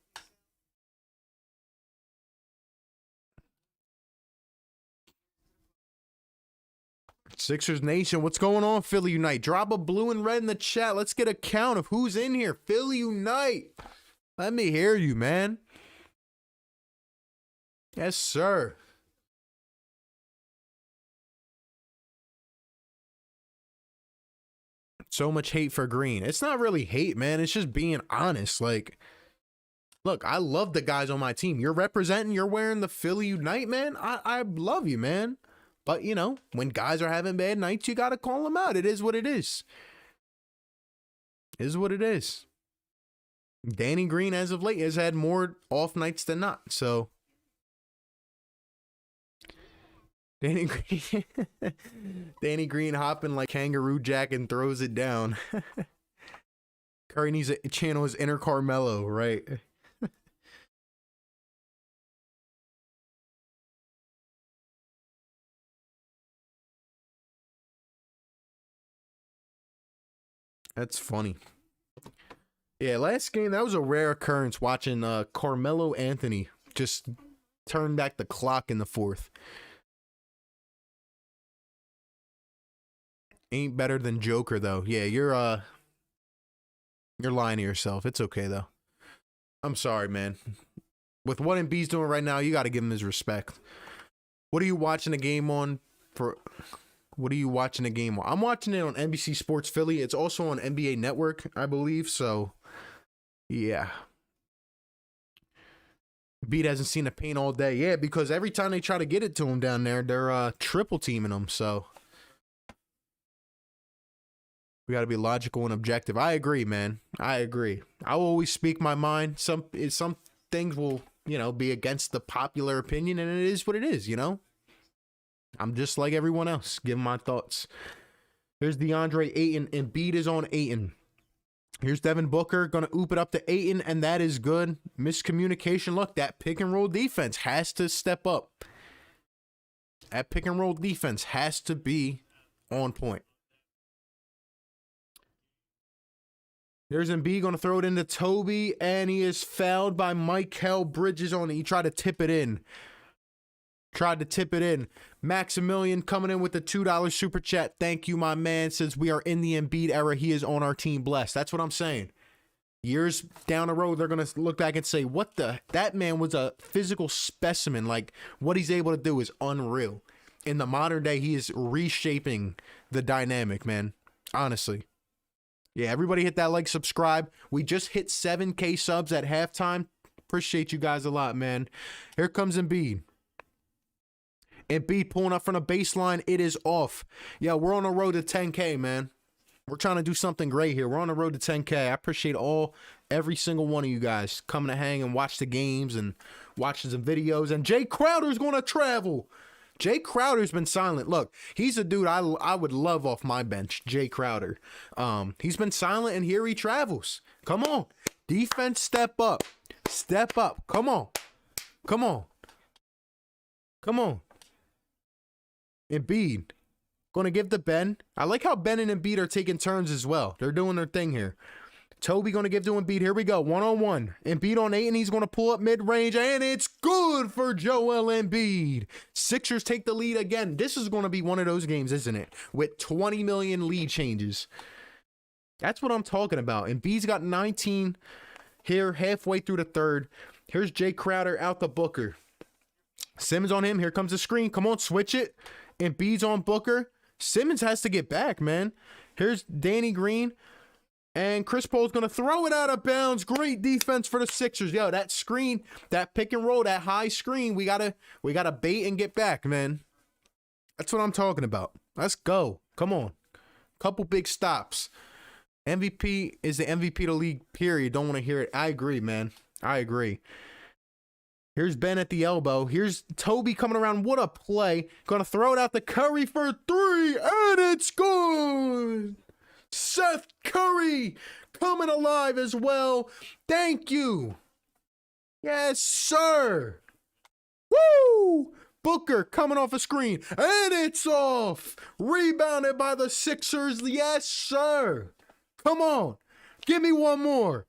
Sixers Nation, what's going on, Philly Unite? Drop a blue and red in the chat. Let's get a count of who's in here. Philly Unite. Let me hear you, man. Yes, sir. So much hate for Green. It's not really hate, man. It's just being honest. Like, look, I love the guys on my team. You're representing, you're wearing the Philly Unite, man. I love you, man. But, you know, when guys are having bad nights, you got to call them out. It is what it is. It is what it is. Danny Green, as of late, has had more off nights than not. So, Danny Green hopping like Kangaroo Jack and throws it down. Curry needs to channel his inner Carmelo, right? That's funny. Yeah, last game, that was a rare occurrence watching Carmelo Anthony just turn back the clock in the fourth. Ain't better than Joker, though. Yeah, you're lying to yourself. It's okay, though. I'm sorry, man. With what Embiid's doing right now, you got to give him his respect. What are you watching the game on for? What are you watching the game on? I'm watching it on NBC Sports Philly. It's also on NBA Network, I believe. So, yeah. Embiid hasn't seen the paint all day. Yeah, because every time they try to get it to him down there, they're triple teaming him. So, we got to be logical and objective. I agree, man. I agree. I will always speak my mind. Some things will, be against the popular opinion, and it is what it is, I'm just like everyone else, giving my thoughts. Here's DeAndre Ayton. Embiid is on Ayton. Here's Devin Booker, going to oop it up to Ayton, and that is good. Miscommunication. Look, that pick and roll defense has to step up. That pick and roll defense has to be on point. There's Embiid going to throw it into Toby, and he is fouled by Mikal Bridges on it. He tried to tip it in. Maximilian coming in with the $2 super chat. Thank you, my man. Says we are in the Embiid era. He is on our team. Blessed. That's what I'm saying. Years down the road, they're going to look back and say, that man was a physical specimen. Like, what he's able to do is unreal. In the modern day, he is reshaping the dynamic, man. Honestly. Yeah, everybody hit that like, subscribe. We just hit 7K subs at halftime. Appreciate you guys a lot, man. Here comes Embiid. Embiid pulling up from the baseline. It is off. Yeah, we're on the road to 10K, man. We're trying to do something great here. We're on the road to 10K. I appreciate every single one of you guys coming to hang and watch the games and watching some videos. And Jay Crowder's going to travel. Jay Crowder's been silent. Look, he's a dude I would love off my bench, Jay Crowder. He's been silent, and here he travels. Come on. Defense, step up. Step up. Come on. Come on. Come on. Embiid. Going to give to Ben. I like how Ben and Embiid are taking turns as well. They're doing their thing here. Toby going to give to Embiid. Here we go. One-on-one. Embiid on 8, and he's going to pull up mid-range, and it's good for Joel Embiid. Sixers take the lead again. This is going to be one of those games, isn't it? With 20 million lead changes. That's what I'm talking about. Embiid's got 19 here halfway through the third. Here's Jay Crowder out to Booker. Simmons on him. Here comes the screen. Come on, switch it. Embiid's on Booker. Simmons has to get back, man. Here's Danny Green. And Chris Paul's going to throw it out of bounds. Great defense for the Sixers. Yo, that screen, that pick and roll, that high screen, we gotta bait and get back, man. That's what I'm talking about. Let's go. Come on. Couple big stops. MVP is the MVP of the league, period. Don't want to hear it. I agree, man. I agree. Here's Ben at the elbow. Here's Toby coming around. What a play. Gonna throw it out to Curry for 3, and it's good. Seth Curry coming alive as well. Thank you. Yes, sir. Woo! Booker coming off a screen, and it's off. Rebounded by the Sixers. Yes, sir. Come on. Give me one more.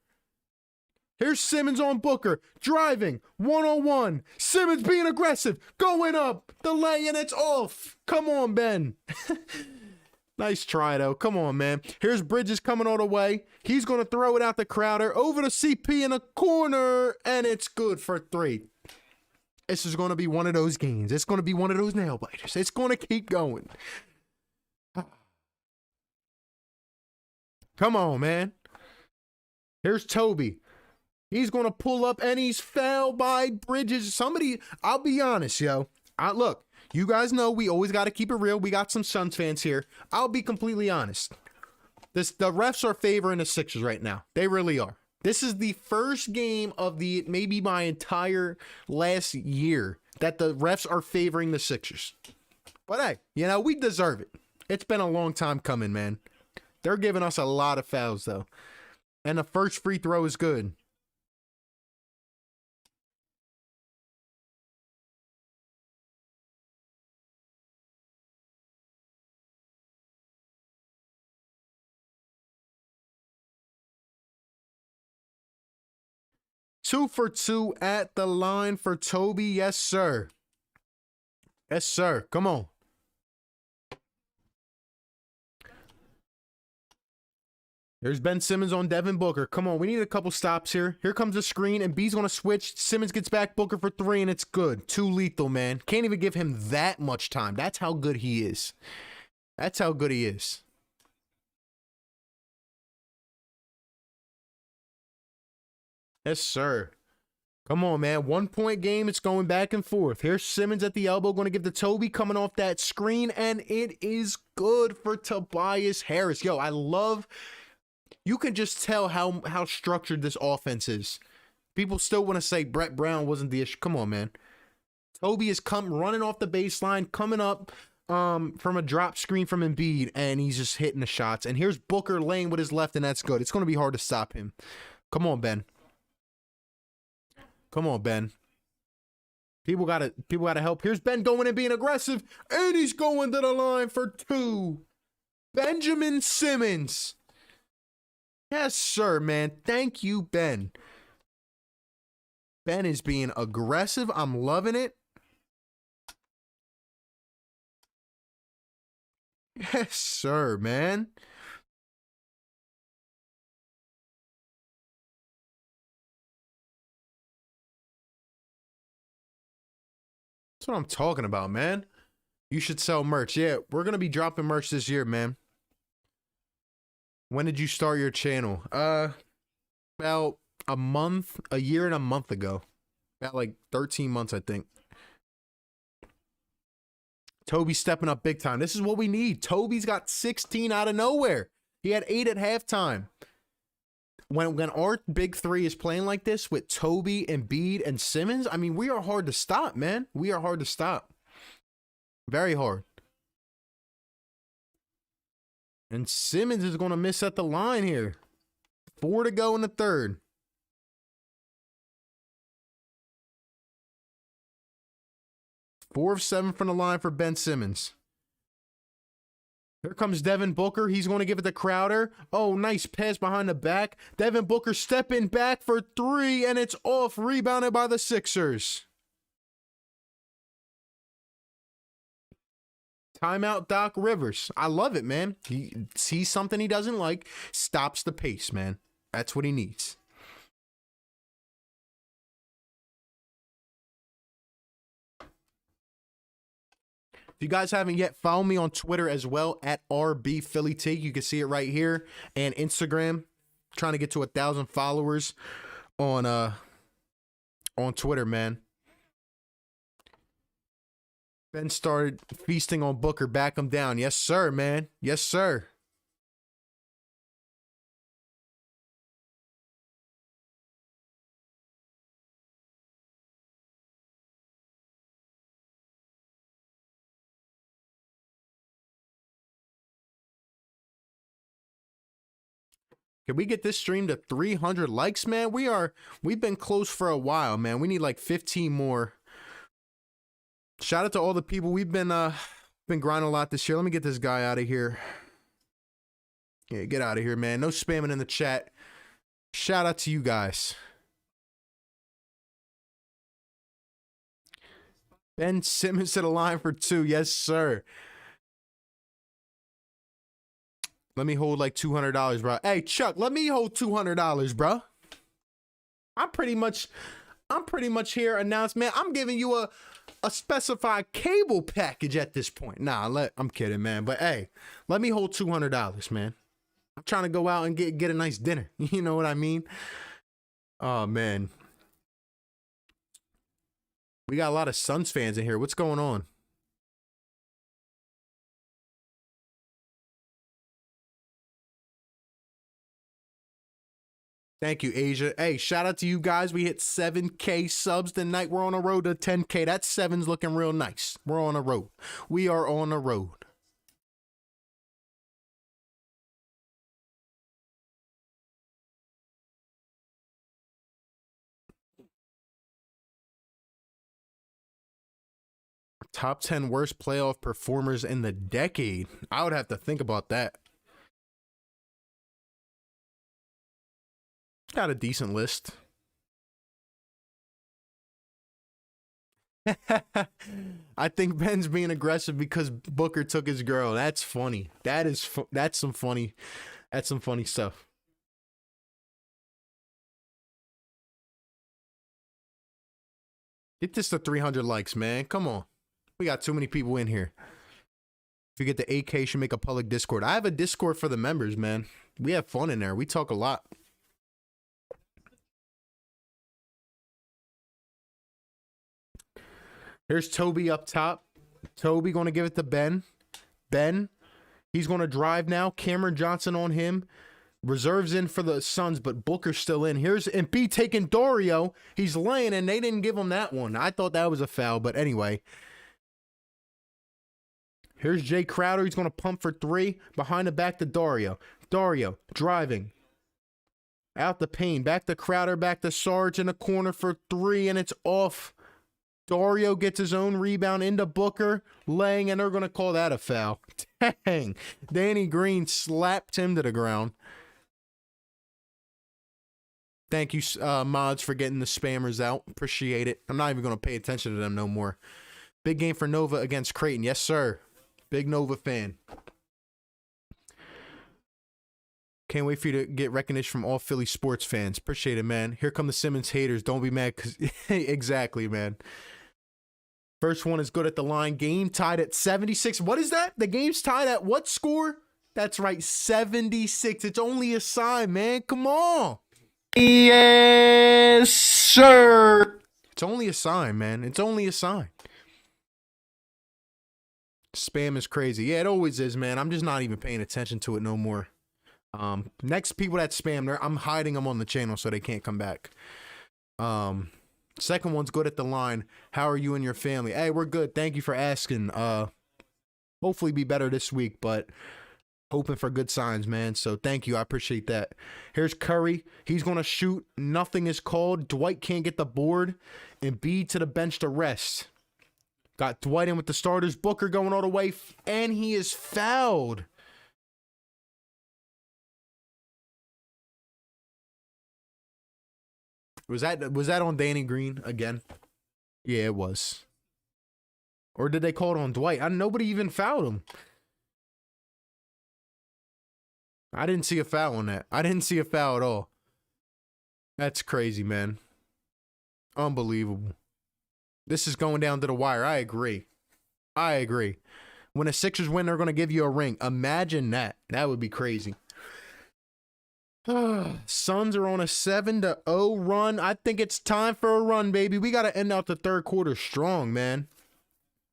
Here's Simmons on Booker, driving, one-on-one. Simmons being aggressive, going up, the lay, and it's off. Come on, Ben. Nice try, though. Come on, man. Here's Bridges coming all the way. He's going to throw it out to Crowder, over to CP in a corner, and it's good for 3. This is going to be one of those games. It's going to be one of those nail biters. It's going to keep going. Come on, man. Here's Toby. He's going to pull up, and he's fouled by Bridges. Somebody, I'll be honest, yo. Look, you guys know we always got to keep it real. We got some Suns fans here. I'll be completely honest. The refs are favoring the Sixers right now. They really are. This is the first game of maybe my entire last year that the refs are favoring the Sixers. But hey, you know, we deserve it. It's been a long time coming, man. They're giving us a lot of fouls, though. And the first free throw is good. Two for 2 at the line for Toby. Yes, sir. Yes, sir. Come on. There's Ben Simmons on Devin Booker. Come on, we need a couple stops here. Here comes the screen, and B's going to switch. Simmons gets back Booker for 3, and it's good. Too lethal, man. Can't even give him that much time. That's how good he is. That's how good he is. Yes, sir. Come on, man. 1-point game. It's going back and forth. Here's Simmons at the elbow. Going to give to Toby coming off that screen. And it is good for Tobias Harris. Yo, I love... You can just tell how structured this offense is. People still want to say Brett Brown wasn't the issue. Come on, man. Toby is running off the baseline, coming up from a drop screen from Embiid. And he's just hitting the shots. And here's Booker laying with his left, and that's good. It's going to be hard to stop him. Come on, Ben. Come on, Ben. People gotta help. Here's Ben going and being aggressive, and he's going to the line for 2. Benjamin Simmons. Yes, sir, man. Thank you, Ben. Ben is being aggressive. I'm loving it. Yes, sir, man. That's what I'm talking about, man. You should sell merch. Yeah, we're going to be dropping merch this year, man. When did you start your channel? About a year and a month ago. About like 13 months, I think. Toby's stepping up big time. This is what we need. Toby's got 16 out of nowhere. He had 8 at halftime. When our big 3 is playing like this with Toby, Embiid, and Simmons, I mean, we are hard to stop, man. We are hard to stop. Very hard. And Simmons is going to miss at the line here. 4 to go in the third. 4 of 7 from the line for Ben Simmons. Here comes Devin Booker. He's going to give it to Crowder. Oh, nice pass behind the back. Devin Booker stepping back for 3, and it's off. Rebounded by the Sixers. Timeout Doc Rivers. I love it, man. He sees something he doesn't like, stops the pace, man. That's what he needs. If you guys haven't yet, follow me on Twitter as well at RB Philly Take. You can see it right here. And Instagram. Trying to get to 1,000 followers on Twitter, man. Ben started feasting on Booker. Back him down. Yes, sir, man. Yes, sir. Can we get this stream to 300 likes, man? We've been close for a while, man. We need like 15 more. Shout out to all the people. We've been grinding a lot this year. Let me get this guy out of here. Yeah, get out of here, man. No spamming in the chat. Shout out to you guys. Ben Simmons to the line for 2. Yes, sir. Let me hold like $200, bro. Hey, Chuck, let me hold $200, bro. I'm pretty much here announced, man. I'm giving you a specified cable package at this point. Nah, I'm kidding, man. But hey, let me hold $200, man. I'm trying to go out and get a nice dinner. You know what I mean? Oh, man. We got a lot of Suns fans in here. What's going on? Thank you, Asia. Hey, shout out to you guys. We hit 7K subs tonight. We're on a road to 10K. That 7's looking real nice. We're on a road. We are on a road. Top 10 worst playoff performers in the decade. I would have to think about that. Got a decent list. I think Ben's being aggressive because Booker took his girl. That's funny. That's some funny stuff. Get this to 300 likes, man. Come on. We got too many people in here. If you get the 8K, you should make a public Discord. I have a Discord for the members, man. We have fun in there. We talk a lot. Here's Toby up top. Toby going to give it to Ben. Ben, he's going to drive now. Cameron Johnson on him. Reserves in for the Suns, but Booker's still in. Here's Embiid taking Dario. He's laying, and they didn't give him that one. I thought that was a foul, but anyway. Here's Jay Crowder. He's going to pump for 3. Behind the back to Dario. Dario driving. Out the paint. Back to Crowder. Back to Sarge in the corner for 3, and it's off. Dario gets his own rebound into Booker, laying, and they're going to call that a foul. Dang. Danny Green slapped him to the ground. Thank you, mods, for getting the spammers out. Appreciate it. I'm not even going to pay attention to them no more. Big game for Nova against Creighton. Yes, sir. Big Nova fan. Can't wait for you to get recognition from all Philly sports fans. Appreciate it, man. Here come the Simmons haters. Don't be mad, because exactly, man. First one is good at the line. Game tied at 76. What is that? The game's tied at what score? That's right, 76. It's only a sign, man. Come on. Yes, sir. It's only a sign, man. It's only a sign. Spam is crazy. Yeah, it always is, man. I'm just not even paying attention to it no more. Next people that spam, I'm hiding them on the channel so they can't come back. Second one's good at the line. How are you and your family? Hey, we're good. Thank you for asking. Hopefully be better this week, but hoping for good signs, man. So thank you. I appreciate that. Here's Curry. He's going to shoot. Nothing is called. Dwight can't get the board. Embiid to the bench to rest. Got Dwight in with the starters. Booker going all the way, and he is fouled. Was that on Danny Green again? Yeah, it was. Or did they call it on Dwight? Nobody even fouled him. I didn't see a foul on that. I didn't see a foul at all. That's crazy, man. Unbelievable. This is going down to the wire. I agree. When the Sixers win, they're going to give you a ring. Imagine that. That would be crazy. Suns are on a 7-0 run. I think it's time for a run, baby. We got to end out the third quarter strong, man.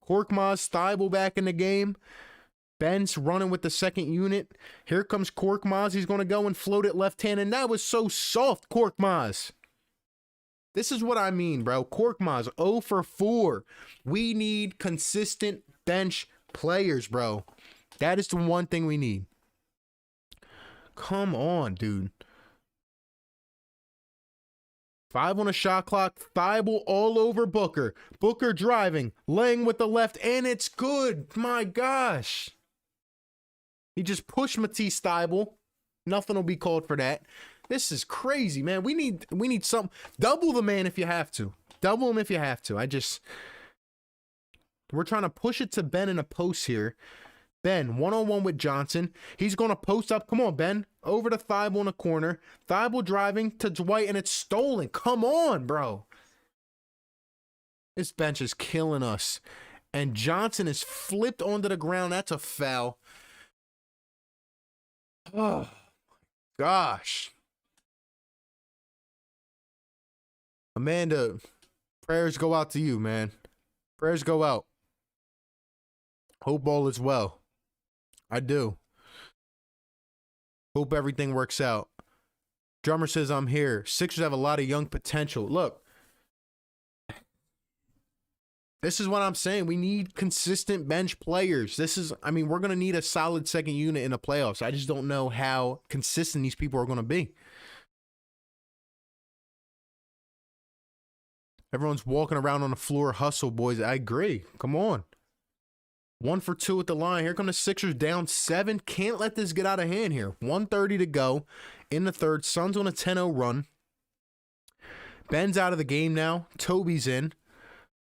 Korkmaz, Thibault back in the game. Ben's running with the second unit. Here comes Korkmaz. He's going to go and float it left hand. And that was so soft, Korkmaz. This is what I mean, bro. Korkmaz, 0 for 4. We need consistent bench players, bro. That is the one thing we need. Come on, dude. 5 on a shot clock. Thibault all over Booker. Booker driving. Laying with the left. And it's good. My gosh. He just pushed Matisse Thibault. Nothing will be called for that. This is crazy, man. We need something. Double the man if you have to. Double him if you have to. We're trying to push it to Ben in a post here. Ben, one-on-one with Johnson. He's going to post up. Come on, Ben. Over to Thibault in the corner. Thibault driving to Dwight, and it's stolen. Come on, bro. This bench is killing us. And Johnson is flipped onto the ground. That's a foul. Oh, my gosh. Amanda, prayers go out to you, man. Prayers go out. Hope all is well. I do. Hope everything works out. Drummer says I'm here. Sixers have a lot of young potential. Look. This is what I'm saying. We need consistent bench players. We're going to need a solid second unit in the playoffs. I just don't know how consistent these people are going to be. Everyone's walking around on the floor. Hustle, boys. I agree. Come on. 1 for 2 at the line. Here come the Sixers down 7. Can't let this get out of hand here. 1:30 to go in the third. Suns on a 10-0 run. Ben's out of the game now. Toby's in.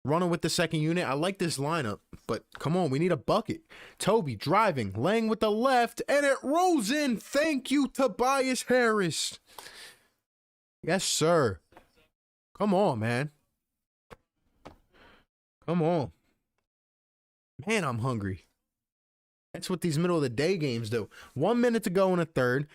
Running with the second unit. I like this lineup, but come on, we need a bucket. Toby driving, laying with the left, and it rolls in. Thank you, Tobias Harris. Yes, sir. Come on, man. Come on. Man, I'm hungry. That's what these middle of the day games do. 1 minute to go in the third.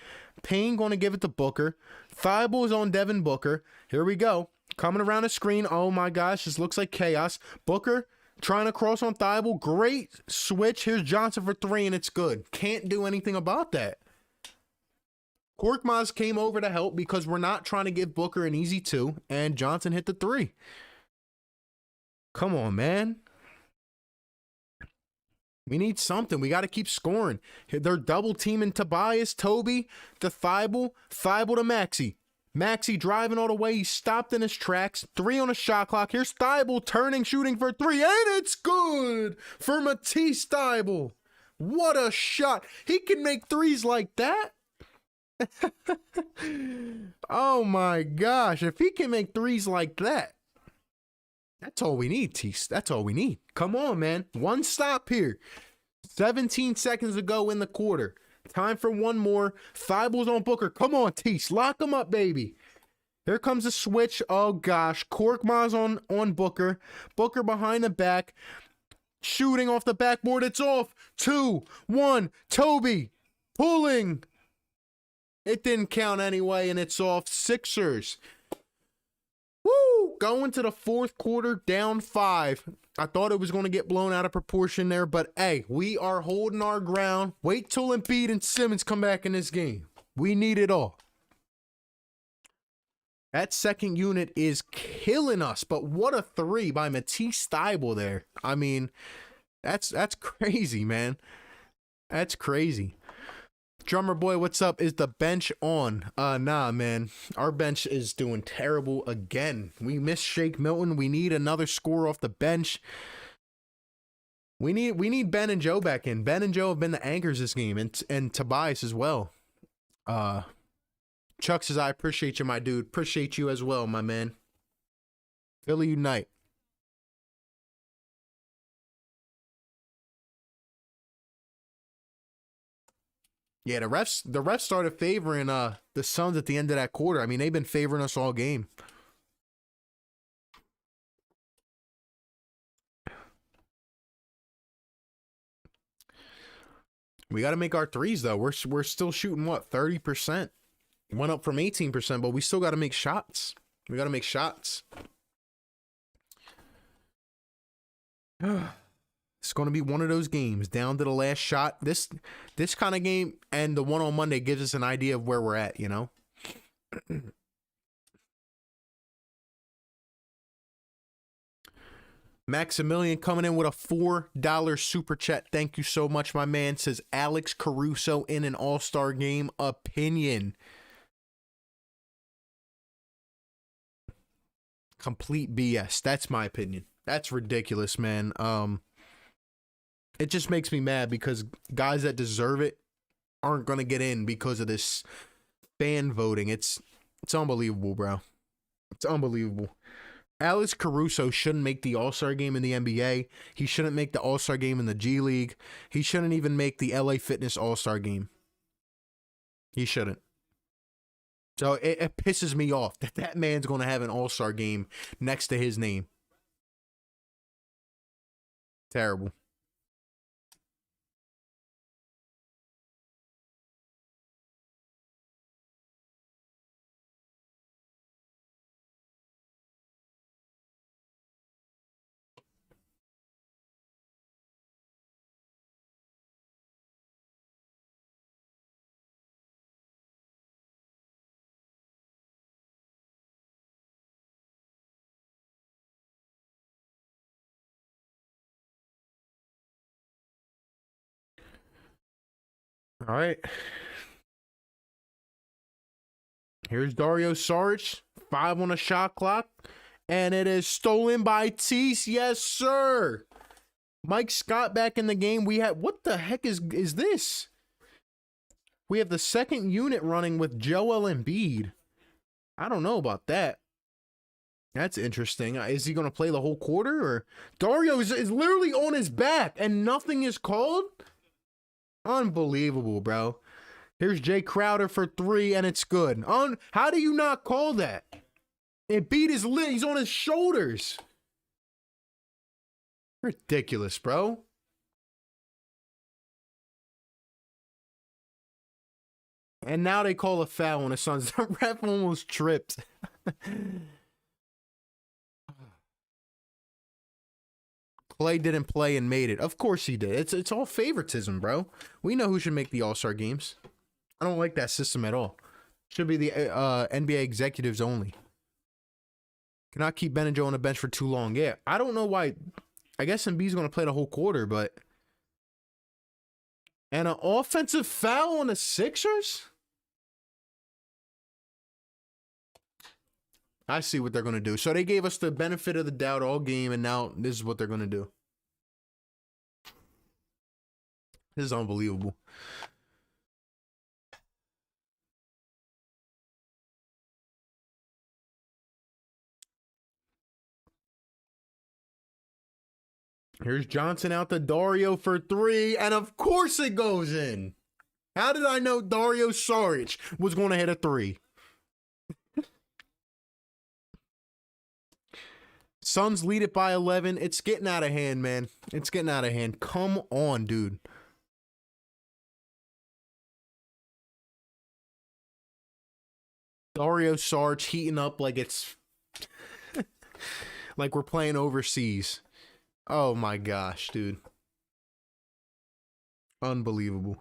Payne going to give it to Booker. Thibault is on Devin Booker. Here we go. Coming around the screen. Oh my gosh, this looks like chaos. Booker trying to cross on Thibault. Great switch. Here's Johnson for 3, and it's good. Can't do anything about that. Korkmaz came over to help because we're not trying to give Booker an easy 2, and Johnson hit the 3. Come on, man. We need something. We got to keep scoring. They're double teaming Tobias, Toby to Thibault, Thibault to Maxey. Maxey driving all the way. He stopped in his tracks. 3 on a shot clock. Here's Thibault turning, shooting for 3, and it's good for Matisse Thibault. What a shot. He can make threes like that. Oh my gosh. If he can make threes like that, that's all we need, Tease. That's all we need. Come on, man. One stop here. 17 seconds to go in the quarter. Time for one more. Thibault's on Booker. Come on, Tease. Lock him up, baby. Here comes the switch. Oh, gosh. Korkmaz on Booker. Booker behind the back. Shooting off the backboard. It's off. 2, 1. Toby pulling. It didn't count anyway, and it's off. Sixers. Woo! Going to the fourth quarter, down 5. I thought it was going to get blown out of proportion there, but hey, we are holding our ground. Wait till Embiid and Simmons come back in this game. We need it all. That second unit is killing us, but what a 3 by Matisse Thibault there. I mean, that's crazy, man. That's crazy. Drummer boy, what's up? Is the bench on? Nah, man. Our bench is doing terrible again. We miss Shake Milton. We need another scorer off the bench. We need Ben and Joe back in. Ben and Joe have been the anchors this game, and Tobias as well. Chuck says, I appreciate you, my dude. Appreciate you as well, my man. Philly unite. Yeah, the refs started favoring the Suns at the end of that quarter. I mean, they've been favoring us all game. We got to make our threes though. We're still shooting what, 30%? Went up from 18%, but we still got to make shots. We got to make shots. It's going to be one of those games down to the last shot. This kind of game and the one on Monday gives us an idea of where we're at, you know? Maximilian coming in with a $4 super chat. Thank you so much, my man. Says Alex Caruso in an all-star game opinion. Complete BS. That's my opinion. That's ridiculous, man. It just makes me mad because guys that deserve it aren't going to get in because of this fan voting. It's unbelievable, bro. It's unbelievable. Alex Caruso shouldn't make the All-Star game in the NBA. He shouldn't make the All-Star game in the G League. He shouldn't even make the LA Fitness All-Star game. He shouldn't. So it pisses me off that that man's going to have an All-Star game next to his name. Terrible. All right. Here's Dario Saric. 5 on the shot clock. And it is stolen by Tease. Yes, sir. Mike Scott back in the game. We have... What the heck is this? We have the second unit running with Joel Embiid. I don't know about that. That's interesting. Is he going to play the whole quarter? Or Dario is literally on his back and nothing is called? Unbelievable, bro. Here's Jay Crowder for 3, and it's good. How do you not call that? Embiid is lit. He's on his shoulders. Ridiculous, bro. And now they call a foul on the Suns. The ref almost tripped. Clay didn't play and made it. Of course he did. It's all favoritism, bro. We know who should make the All-Star games. I don't like that system at all. Should be the NBA executives only. Cannot keep Ben and Joe on the bench for too long. Yeah, I don't know why. I guess Embiid's going to play the whole quarter, but... And an offensive foul on the Sixers? I see what they're going to do. So they gave us the benefit of the doubt all game, and now this is what they're going to do. This is unbelievable. Here's Johnson out to Dario for 3, and of course it goes in. How did I know Dario Saric was going to hit a 3? Suns lead it by 11. It's getting out of hand, man. It's getting out of hand. Come on, dude. Dario Saric heating up like it's... like we're playing overseas. Oh my gosh, dude. Unbelievable.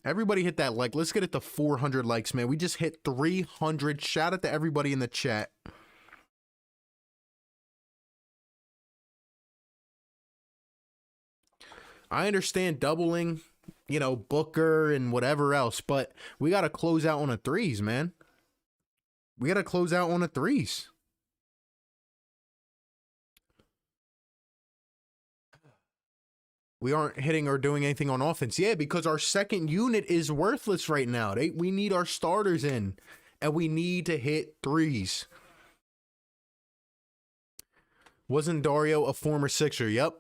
Everybody hit that like. Let's get it to 400 likes, man. We just hit 300. Shout out to everybody in the chat. I understand doubling, you know, Booker and whatever else, but we got to close out on the threes, man. We got to close out on the threes. We aren't hitting or doing anything on offense. Yeah, because our second unit is worthless right now. We need our starters in, and we need to hit threes. Wasn't Dario a former Sixer? Yep.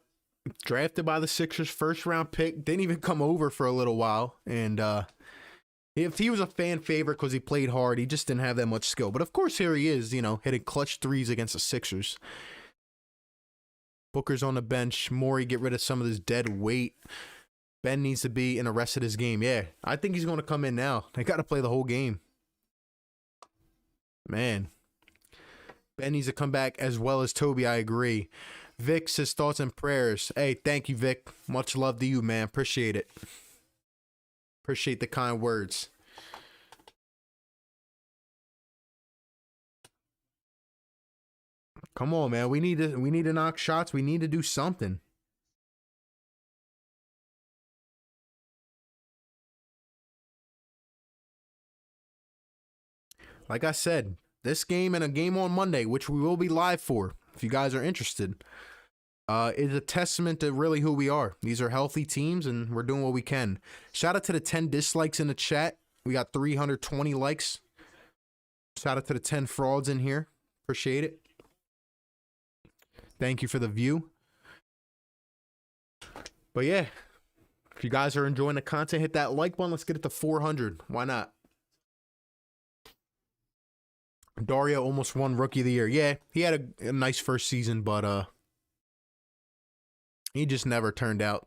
Drafted by the Sixers, first round pick. Didn't even come over for a little while. And if he was a fan favorite because he played hard, he just didn't have that much skill. But of course, here he is, you know, hitting clutch threes against the Sixers. Booker's on the bench. Morey, get rid of some of this dead weight. Ben needs to be in the rest of this game. Yeah, I think he's going to come in now. They got to play the whole game. Man. Ben needs to come back as well as Toby. I agree. Vic says thoughts and prayers. Hey, thank you, Vic. Much love to you, man. Appreciate it. Appreciate the kind words. Come on, man. We need to knock shots. We need to do something. Like I said, this game and a game on Monday, which we will be live for, if you guys are interested, is a testament to really who we are. These are healthy teams, and we're doing what we can. Shout out to the 10 dislikes in the chat. We got 320 likes. Shout out to the 10 frauds in here. Appreciate it. Thank you for the view. But yeah, if you guys are enjoying the content, hit that like button. Let's get it to 400. Why not? Dario almost won Rookie of the Year. Yeah, he had a nice first season, but he just never turned out.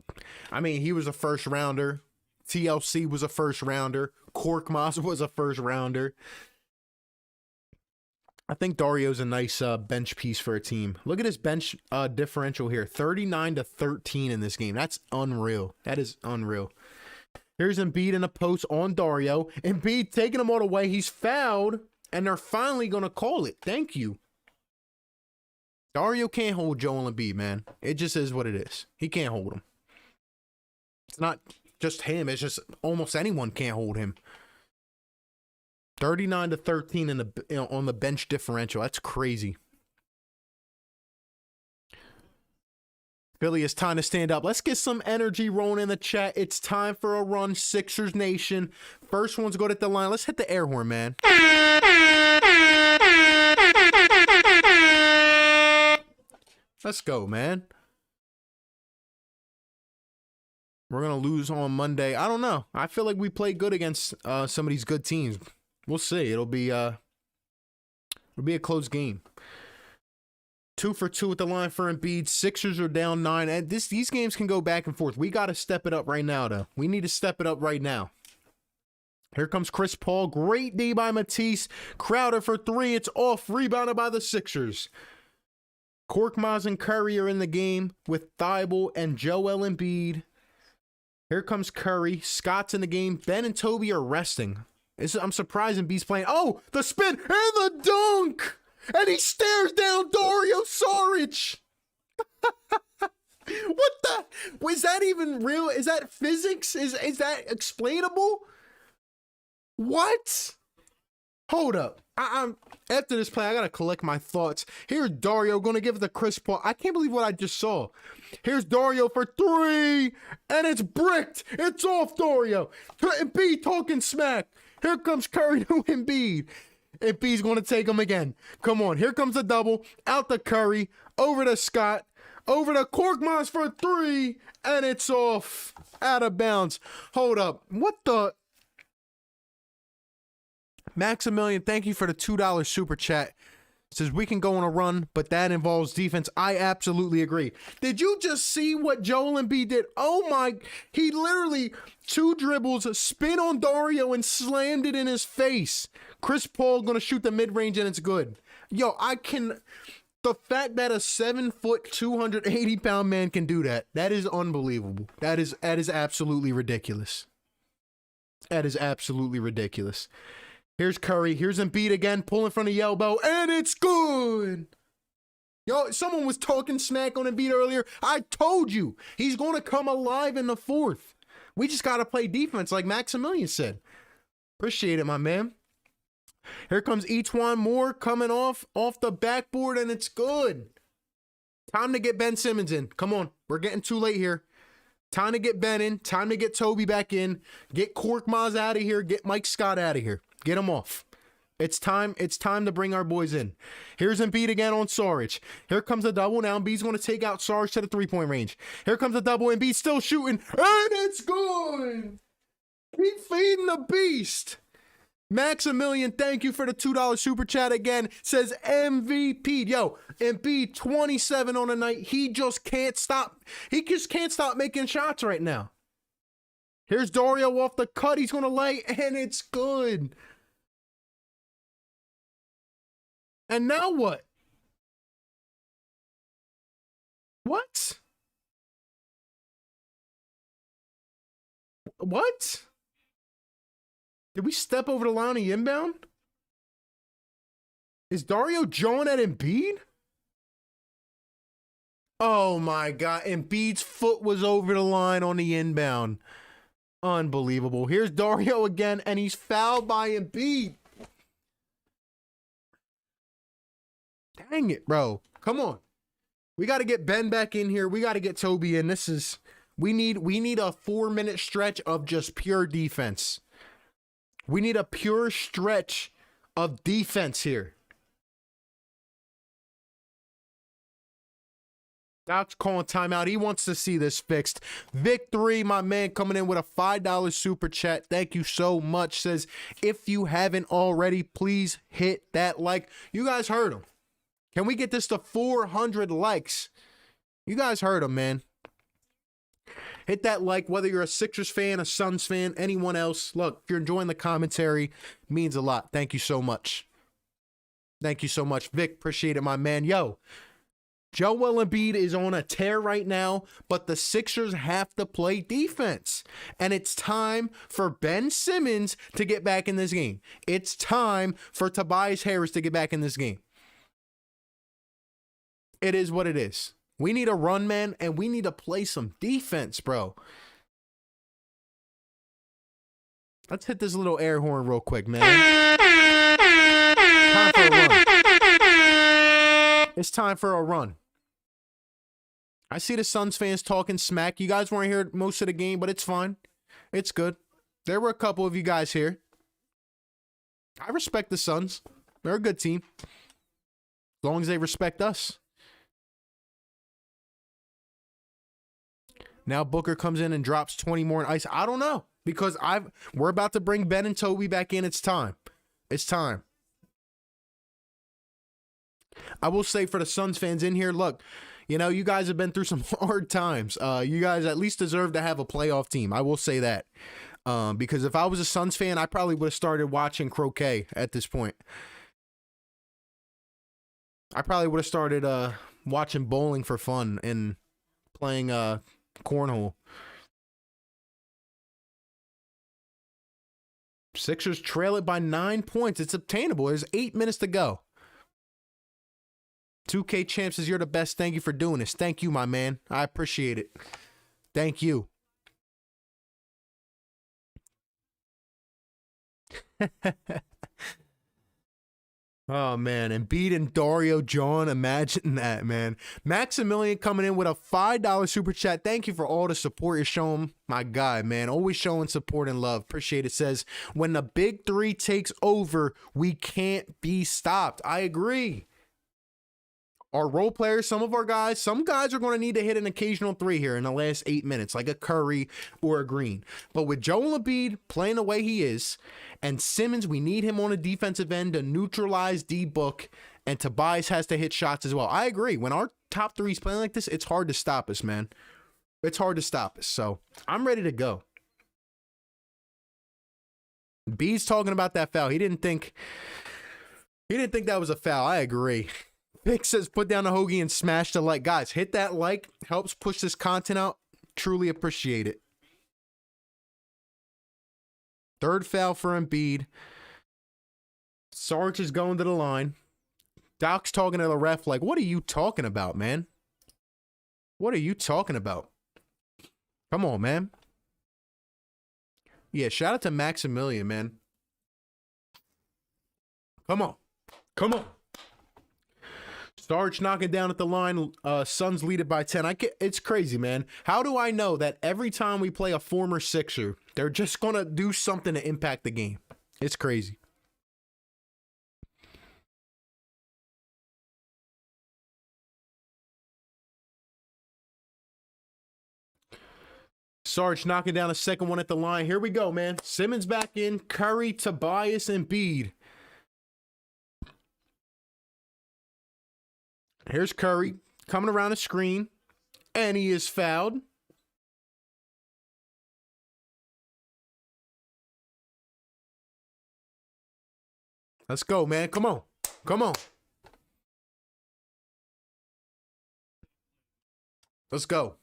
I mean, he was a first rounder. TLC was a first rounder. Korkmaz was a first rounder. I think Dario's a nice bench piece for a team. Look at his bench differential here. 39-13 in this game. That's unreal. That is unreal. Here's Embiid in a post on Dario. Embiid taking him all the way. He's fouled, and they're finally going to call it. Thank you. Dario can't hold Joel Embiid, man. It just is what it is. He can't hold him. It's not just him. It's just almost anyone can't hold him. 39-13 in the on the bench differential. That's crazy. Philly, it's time to stand up. Let's get some energy rolling in the chat. It's time for a run, Sixers Nation. First one's go to the line. Let's hit the air horn, man. Let's go, man. We're going to lose on Monday. I don't know. I feel like we played good against some of these good teams. We'll see. It'll be a close game. 2 for 2 with the line for Embiid. Sixers are down 9. And these games can go back and forth. We got to step it up right now, though. We need to step it up right now. Here comes Chris Paul. Great D by Matisse. Crowder for 3. It's off. Rebounded by the Sixers. Korkmaz and Curry are in the game with Thibault and Joel Embiid. Here comes Curry. Scott's in the game. Ben and Toby are resting. I'm surprised Embiid's playing. Oh, the spin and the dunk! And he stares down Dario Saric. What the? Was that even real? Is that physics? Is that explainable? What? Hold up. I'm after this play, I gotta collect my thoughts. Here's Dario gonna give it to Chris Paul. I can't believe what I just saw. Here's Dario for 3, and it's bricked. It's off, Dario. Embiid talking smack. Here comes Curry to Embiid. Embiid's gonna take him again. Come on, here comes the double. Out to Curry, over to Scott, over to Korkmaz for 3, and it's off. Out of bounds. Hold up. What the? Maximilian, thank you for the $2 super chat. Says we can go on a run, but that involves defense. I absolutely agree. Did you just see what Joel Embiid did? Oh my, he literally 2 dribbles, spin on Dario and slammed it in his face. Chris Paul gonna shoot the mid-range and it's good. Yo, the fact that a 7-foot, 280-pound man can do that is unbelievable. That is absolutely ridiculous. That is absolutely ridiculous. Here's Curry. Here's Embiid again, pulling from the elbow, and it's good. Yo, someone was talking smack on Embiid earlier. I told you, he's going to come alive in the 4th. We just got to play defense like Maximilian said. Appreciate it, my man. Here comes Etuan Moore coming off the backboard, and it's good. Time to get Ben Simmons in. Come on. We're getting too late here. Time to get Ben in. Time to get Toby back in. Get Korkmaz out of here. Get Mike Scott out of here. Get him off. It's time to bring our boys in. Here's Embiid again on Sarge. Here comes the double. Now Embiid's going to take out Sarge to the three-point range. Here comes the double. Embiid still shooting. And it's good. Keep feeding the beast. Maximilian, thank you for the $2 super chat again. Says MVP. Yo, Embiid 27 on the night. He just can't stop. He just can't stop making shots right now. Here's Dario off the cut. He's going to lay, and it's good. And now what? What? What? Did we step over the line of inbound? Is Dario jawing at Embiid? Oh my God. Embiid's foot was over the line on the inbound. Unbelievable. Here's Dario again, and he's fouled by Embiid. Dang it, bro. Come on. We got to get Ben back in here. We got to get Toby in. We need a 4-minute stretch of just pure defense. We need a pure stretch of defense here. Doc's calling timeout. He wants to see this fixed. Victory, my man, coming in with a $5 super chat. Thank you so much. Says, if you haven't already, please hit that like. You guys heard him. Can we get this to 400 likes? You guys heard him, man. Hit that like, whether you're a Sixers fan, a Suns fan, anyone else. Look, if you're enjoying the commentary, means a lot. Thank you so much. Thank you so much, Vic. Appreciate it, my man. Yo, Joel Embiid is on a tear right now, but the Sixers have to play defense. And it's time for Ben Simmons to get back in this game. It's time for Tobias Harris to get back in this game. It is what it is. We need a run, man, and we need to play some defense, bro. Let's hit this little air horn real quick, man. Time for a run. It's time for a run. I see the Suns fans talking smack. You guys weren't here most of the game, but it's fine. It's good. There were a couple of you guys here. I respect the Suns. They're a good team. As long as they respect us. Now Booker comes in and drops 20 more in ice. I don't know, because we're about to bring Ben and Toby back in. It's time. It's time. I will say for the Suns fans in here, look, you know, you guys have been through some hard times. You guys at least deserve to have a playoff team. I will say that. Because if I was a Suns fan, I probably would have started watching croquet at this point. I probably would have started watching bowling for fun and playing cornhole. Sixers trail it by 9 points. It's obtainable. There's 8 minutes to go. 2K Champ says, you're the best. Thank you for doing this. Thank you, my man. I appreciate it. Thank you. Oh, man. Embiid and Dario John. Imagine that, man. Maximilian coming in with a $5 super chat. Thank you for all the support you're showing. My guy, man. Always showing support and love. Appreciate it. Says, when the big three takes over, we can't be stopped. I agree. Our role players, some guys are going to need to hit an occasional three here in the last 8 minutes, like a Curry or a Green. But with Joel Embiid playing the way he is, and Simmons, we need him on a defensive end to neutralize D-Book, and Tobias has to hit shots as well. I agree. When our top three is playing like this, it's hard to stop us, man. It's hard to stop us. So I'm ready to go. B's talking about that foul. He didn't think that was a foul. I agree. Vic says, put down the hoagie and smash the like. Guys, hit that like. Helps push this content out. Truly appreciate it. Third foul for Embiid. Sarge is going to the line. Doc's talking to the ref like, what are you talking about, man? What are you talking about? Come on, man. Yeah, shout out to Maximilian, man. Come on. Come on. Sarge knocking down at the line. Suns lead it by 10. It's crazy, man. How do I know that every time we play a former Sixer, they're just going to do something to impact the game? It's crazy. Sarge knocking down a second one at the line. Here we go, man. Simmons back in. Curry, Tobias, and Embiid. Here's Curry coming around the screen, and he is fouled. Let's go, man. Come on. Come on. Let's go.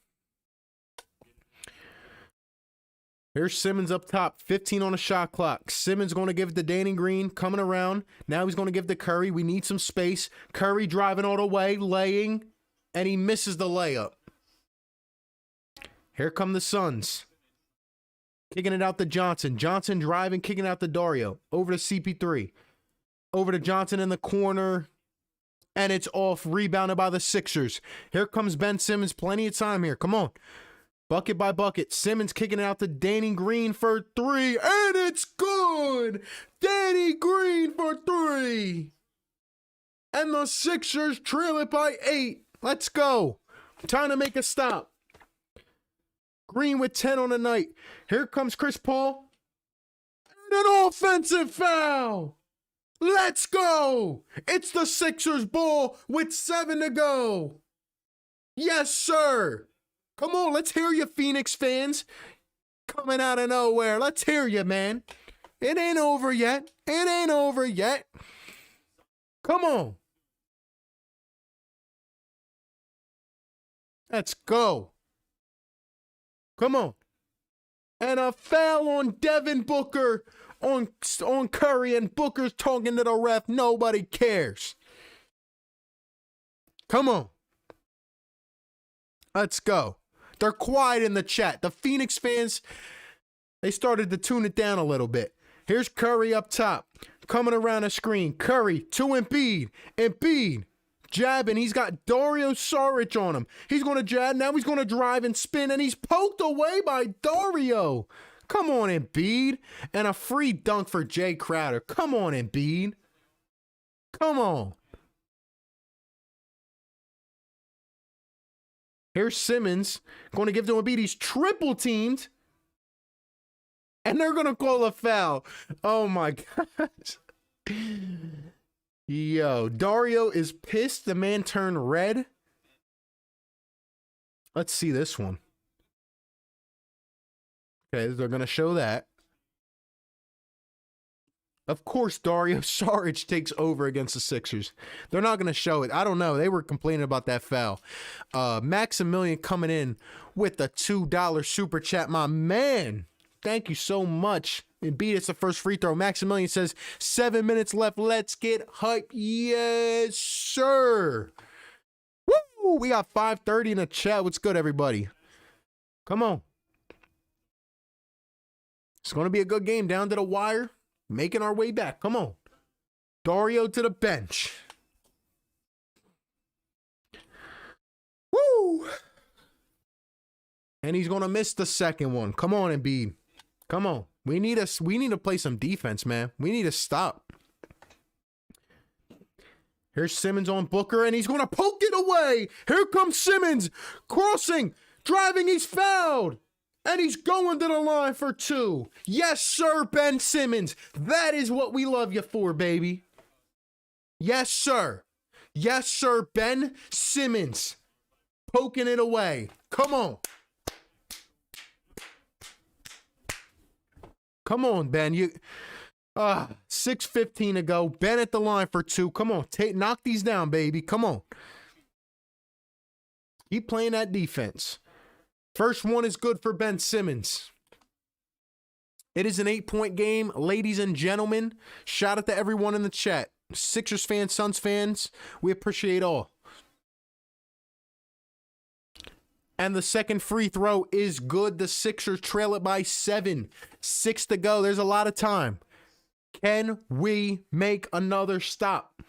Here's Simmons up top, 15 on the shot clock. Simmons going to give it to Danny Green, coming around. Now he's going to give it to Curry. We need some space. Curry driving all the way, laying, and he misses the layup. Here come the Suns. Kicking it out to Johnson. Johnson driving, kicking out to Dario. Over to CP3. Over to Johnson in the corner. And it's off, rebounded by the Sixers. Here comes Ben Simmons. Plenty of time here. Come on. Bucket by bucket. Simmons kicking it out to Danny Green for 3. And it's good. Danny Green for 3. And the Sixers trail it by 8. Let's go. Time to make a stop. Green with 10 on the night. Here comes Chris Paul. And an offensive foul. Let's go. It's the Sixers ball with 7 to go. Yes, sir. Come on, let's hear you, Phoenix fans. Coming out of nowhere. Let's hear you, man. It ain't over yet. It ain't over yet. Come on. Let's go. Come on. And a foul on Devin Booker on Curry, and Booker's talking to the ref. Nobody cares. Come on. Let's go. They're quiet in the chat. The Phoenix fans, they started to tune it down a little bit. Here's Curry up top, coming around the screen. Curry to Embiid. Embiid jabbing. He's got Dario Saric on him. He's going to jab. Now he's going to drive and spin, and he's poked away by Dario. Come on, Embiid. And a free dunk for Jay Crowder. Come on, Embiid. Come on. Here's Simmons going to give to Embiid. He's triple teamed. And they're going to call a foul. Oh, my gosh. Yo, Dario is pissed. The man turned red. Let's see this one. Okay, they're going to show that. Of course, Dario Saric takes over against the Sixers. They're not going to show it. I don't know. They were complaining about that foul. Maximilian coming in with the $2 super chat. My man, thank you so much. Embiid, it's the first free throw. Maximilian says, 7 minutes left. Let's get hype. Yes, sir. Woo! We got 5:30 in the chat. What's good, everybody? Come on. It's going to be a good game down to the wire. Making our way back. Come on. Dario to the bench. Woo! And he's going to miss the second one. Come on, Embiid. Come on. We need to play some defense, man. We need to stop. Here's Simmons on Booker, and he's going to poke it away. Here comes Simmons. Crossing. Driving. He's fouled. And he's going to the line for 2. Yes, sir, Ben Simmons. That is what we love you for, baby. Yes, sir. Yes, sir, Ben Simmons. Poking it away. Come on. Come on, Ben. 6:15 to go. Ben at the line for 2. Come on. Knock these down, baby. Come on. Keep playing that defense. First one is good for Ben Simmons. It is an 8-point game, ladies and gentlemen. Shout out to everyone in the chat. Sixers fans, Suns fans, we appreciate all. And the second free throw is good. The Sixers trail it by 7. 6 to go. There's a lot of time. Can we make another stop?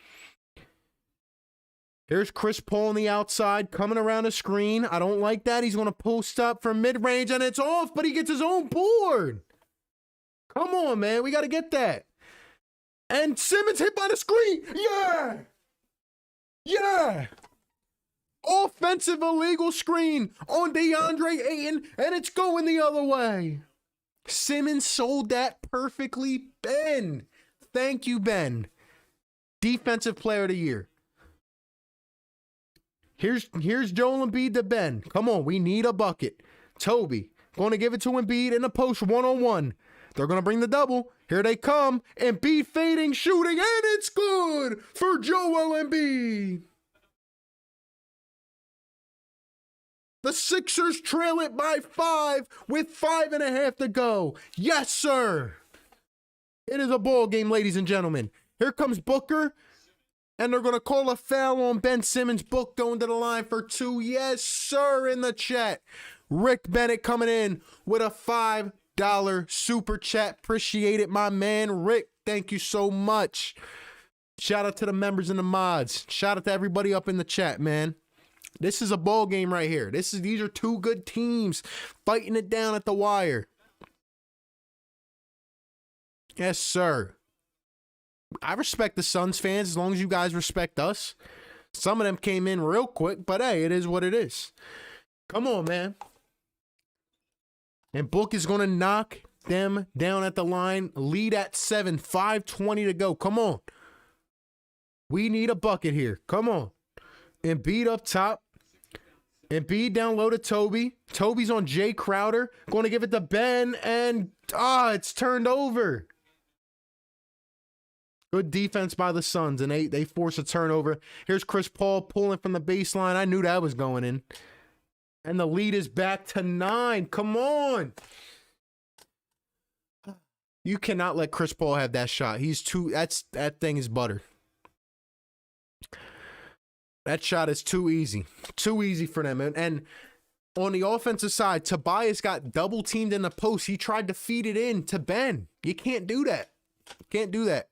Here's Chris Paul on the outside coming around the screen. I don't like that. He's going to post up from mid-range, and it's off, but he gets his own board. Come on, man. We got to get that. And Simmons hit by the screen. Yeah. Yeah. Offensive illegal screen on DeAndre Ayton, and it's going the other way. Simmons sold that perfectly. Ben. Thank you, Ben. Defensive player of the year. Here's Joel Embiid to Ben. Come on, we need a bucket. Toby going to give it to Embiid in the post one-on-one. They're going to bring the double. Here they come. Embiid fading, shooting, and it's good for Joel Embiid. The Sixers trail it by 5 with 5.5 to go. Yes, sir. It is a ball game, ladies and gentlemen. Here comes Booker. And they're going to call a foul on Ben Simmons. Book going to the line for 2. Yes, sir, in the chat. Rick Bennett coming in with a $5 super chat. Appreciate it, my man. Rick, thank you so much. Shout out to the members and the mods. Shout out to everybody up in the chat, man. This is a ball game right here. These are two good teams fighting it down at the wire. Yes, sir. I respect the Suns fans as long as you guys respect us. Some of them came in real quick, but hey, it is what it is. Come on, man. And Book is going to knock them down at the line. Lead at 7. 5:20 to go. Come on. We need a bucket here. Come on. Embiid up top. Embiid down low to Toby. Toby's on Jay Crowder. Going to give it to Ben, and it's turned over. Good defense by the Suns, and they force a turnover. Here's Chris Paul pulling from the baseline. I knew that was going in. And the lead is back to 9. Come on. You cannot let Chris Paul have that shot. That thing is butter. That shot is too easy. Too easy for them. And on the offensive side, Tobias got double teamed in the post. He tried to feed it in to Ben. You can't do that. Can't do that.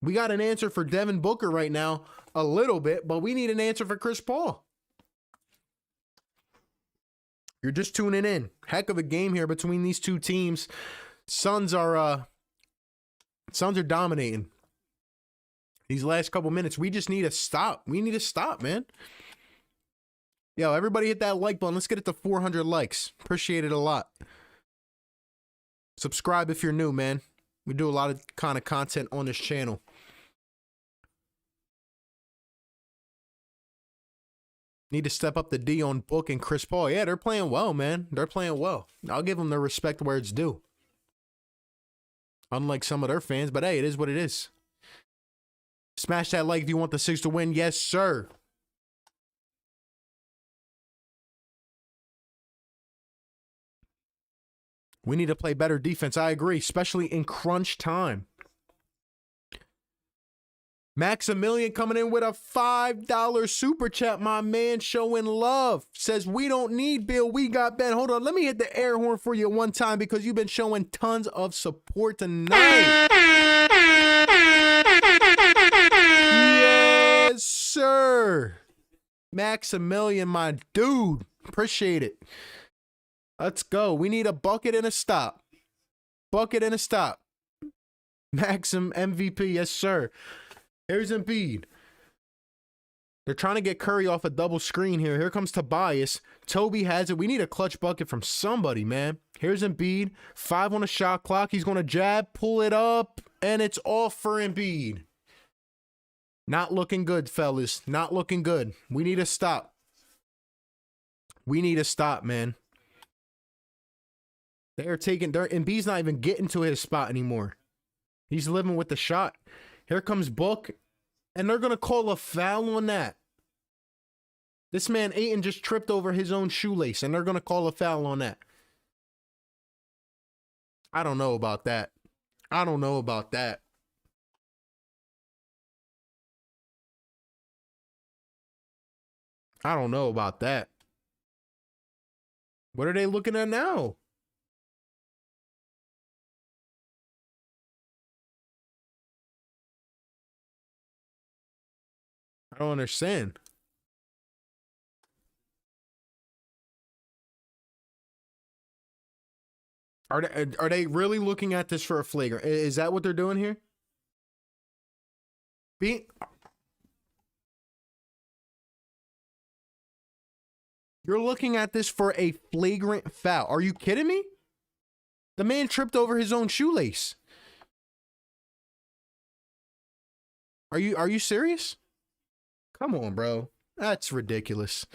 We got an answer for Devin Booker right now, a little bit, but we need an answer for Chris Paul. You're just tuning in. Heck of a game here between these two teams. Suns are dominating. These last couple minutes, we just need a stop. We need a stop, man. Yo, everybody hit that like button. Let's get it to 400 likes. Appreciate it a lot. Subscribe if you're new, man. We do a lot of kind of content on this channel. Need to step up the D on Book and Chris Paul. Yeah, they're playing well, man. They're playing well. I'll give them their respect where it's due. Unlike some of their fans, but hey, it is what it is. Smash that like if you want the Six to win. Yes, sir. We need to play better defense. I agree, especially in crunch time. Maximilian coming in with a $5 super chat. My man showing love. Says, we don't need Bill. We got Ben. Hold on. Let me hit the air horn for you one time because you've been showing tons of support tonight. Yes, sir. Maximilian, my dude. Appreciate it. Let's go. We need a bucket and a stop. Bucket and a stop. Maxim MVP. Yes, sir. Here's Embiid. They're trying to get Curry off a double screen here. Here comes Tobias. Toby has it. We need a clutch bucket from somebody, man. Here's Embiid. 5 on the shot clock. He's going to jab, pull it up, and it's off for Embiid. Not looking good, fellas. Not looking good. We need a stop. We need a stop, man. Embiid's not even getting to his spot anymore. He's living with the shot. Here comes Book, and they're going to call a foul on that. This man, Ayton, just tripped over his own shoelace, and they're going to call a foul on that. I don't know about that. I don't know about that. I don't know about that. What are they looking at now? I don't understand. Are they really looking at this for a flagrant? Is that what they're doing here? You're looking at this for a flagrant foul. Are you kidding me? The man tripped over his own shoelace. Are you serious? Come on, bro. That's ridiculous.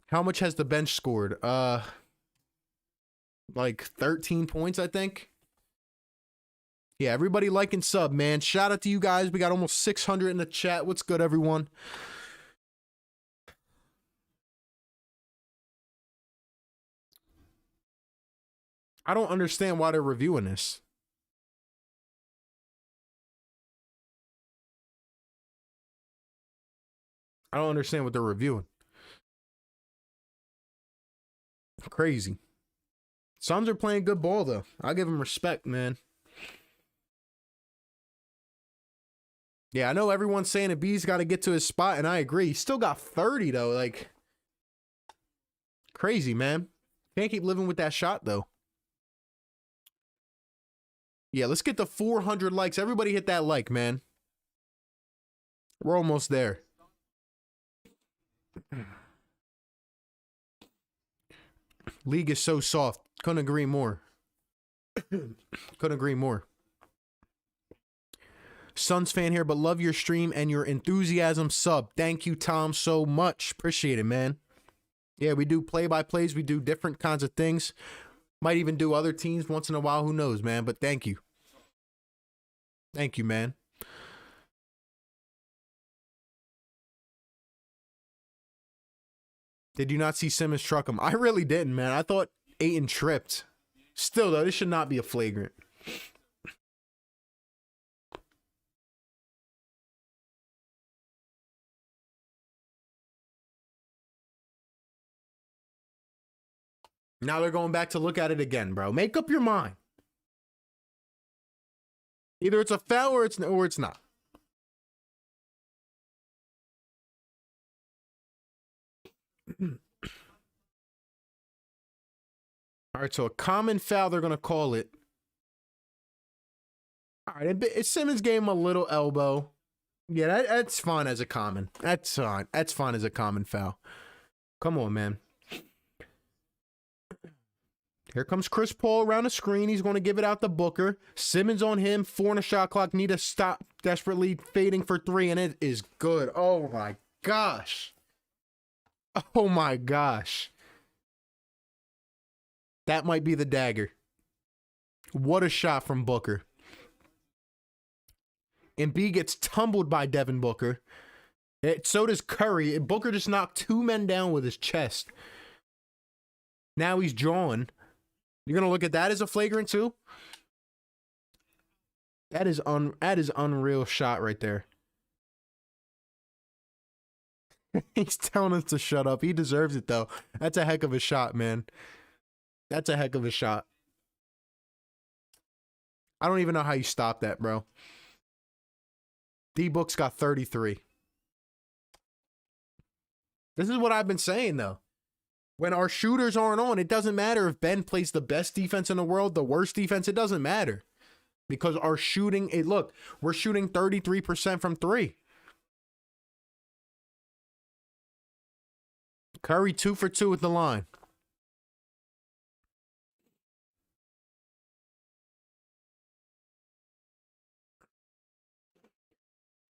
How much has the bench scored? Like 13 points, I think. Yeah, everybody like and sub, man. Shout out to you guys. We got almost 600 in the chat. What's good, everyone? I don't understand why they're reviewing this. I don't understand what they're reviewing. Crazy. Suns are playing good ball, though. I give them respect, man. Yeah, I know everyone's saying that B's got to get to his spot, and I agree. He's still got 30, though. Like, crazy, man. Can't keep living with that shot, though. Yeah, let's get the 400 likes. Everybody hit that like, man. We're almost there. League is so soft. Couldn't agree more. Couldn't agree more. Suns fan here, but love your stream and your enthusiasm. Sub. Thank you, Tom, so much. Appreciate it, man. Yeah, we do play-by-plays. We do different kinds of things. Might even do other teams once in a while. Who knows, man? But thank you. Thank you, man. Did you not see Simmons truck him? I really didn't, man. I thought Ayton tripped. Still, though, this should not be a flagrant. Now they're going back to look at it again, bro. Make up your mind. Either it's a foul or it's not. All right, so a common foul, they're going to call it. All right, it's Simmons gave him a little elbow. Yeah, that's fine as a common. That's fine. That's fine as a common foul. Come on, man. Here comes Chris Paul around the screen. He's going to give it out to Booker. Simmons on him. 4 on the shot clock. Need to stop. Desperately fading for 3, and it is good. Oh, my gosh. Oh, my gosh. That might be the dagger. What a shot from Booker. Embiid gets tumbled by Devin Booker. So does Curry. Booker just knocked 2 men down with his chest. Now he's drawing. You're going to look at that as a flagrant too? That is unreal shot right there. He's telling us to shut up. He deserves it though. That's a heck of a shot, man. That's a heck of a shot. I don't even know how you stop that, bro. D-Book's got 33. This is what I've been saying though. When our shooters aren't on, it doesn't matter if Ben plays the best defense in the world, the worst defense, it doesn't matter. Because our shooting, look, we're shooting 33% from 3. Curry 2 for 2 at the line.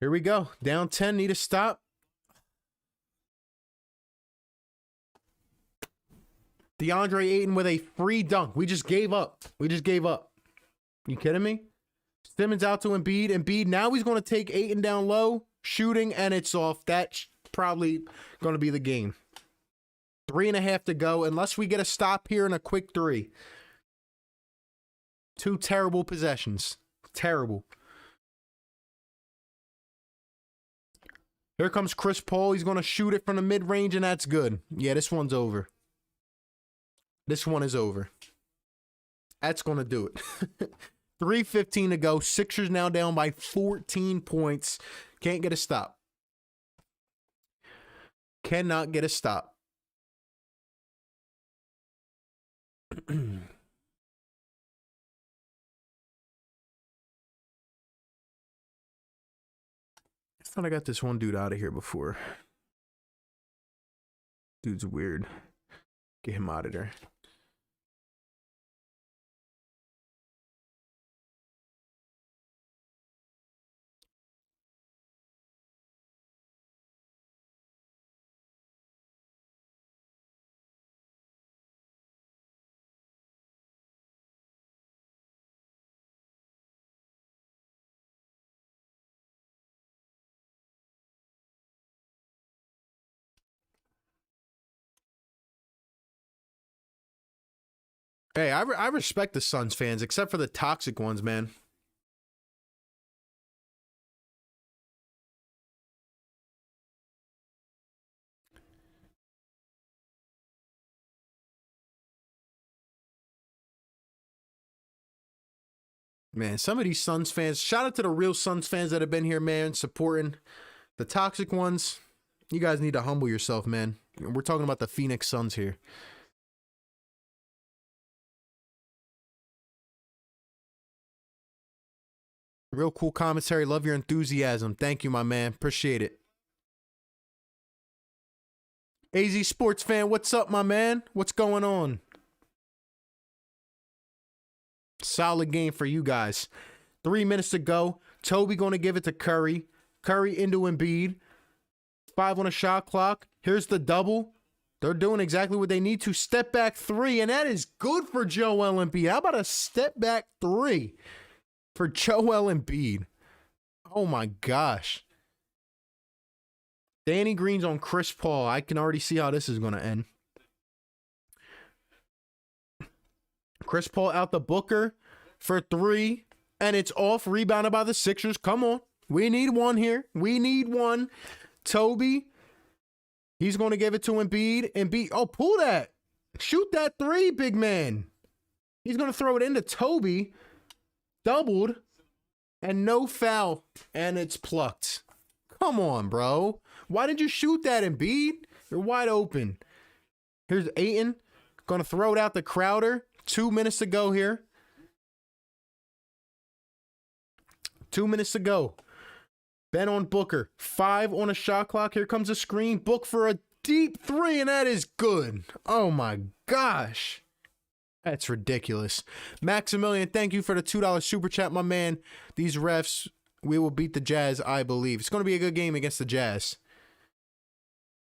Here we go. Down 10, need a stop. DeAndre Ayton with a free dunk. We just gave up. You kidding me? Simmons out to Embiid. Embiid, now he's going to take Ayton down low, shooting, and it's off. That's probably going to be the game. 3.5 to go, unless we get a stop here and a quick 3. 2 terrible possessions. Terrible. Here comes Chris Paul. He's going to shoot it from the mid-range, and that's good. Yeah, this one's over. This one is over. That's going to do it. 3:15 to go. Sixers now down by 14 points. Can't get a stop. cannot get a stop. I thought I got this one dude out of here before. Dude's weird. Get him out of there. Hey, I respect the Suns fans, except for the toxic ones, man. Man, some of these Suns fans, shout out to the real Suns fans that have been here, man, supporting. The toxic ones, you guys need to humble yourself, man. We're talking about the Phoenix Suns here. Real cool commentary. Love your enthusiasm. Thank you, my man. Appreciate it. AZ Sports fan, what's up, my man? What's going on? Solid game for you guys. 3 minutes to go. Toby going to give it to Curry. Curry into Embiid. 5 on a shot clock. Here's the double. They're doing exactly what they need to. Step back 3, and that is good for Joel Embiid. How about a step back 3 for Joel Embiid? Oh my gosh. Danny Green's on Chris Paul. I can already see how this is going to end. Chris Paul out the Booker for 3, and it's off. Rebounded by the Sixers. Come on. We need one here. We need one. Toby, he's going to give it to Embiid. Embiid, oh, pull that. Shoot that 3, big man. He's going to throw it into Toby. Doubled, and no foul, and it's plucked. Come on, bro. Why did you shoot that, Embiid? You're wide open. Here's Ayton. Going to throw it out to Crowder. 2 minutes to go here. 2 minutes to go. Ben on Booker. 5 on a shot clock. Here comes a screen. Book for a deep 3, and that is good. Oh, my gosh. That's ridiculous. Maximilian, thank you for the $2 super chat, my man. These refs, we will beat the Jazz, I believe. It's going to be a good game against the Jazz.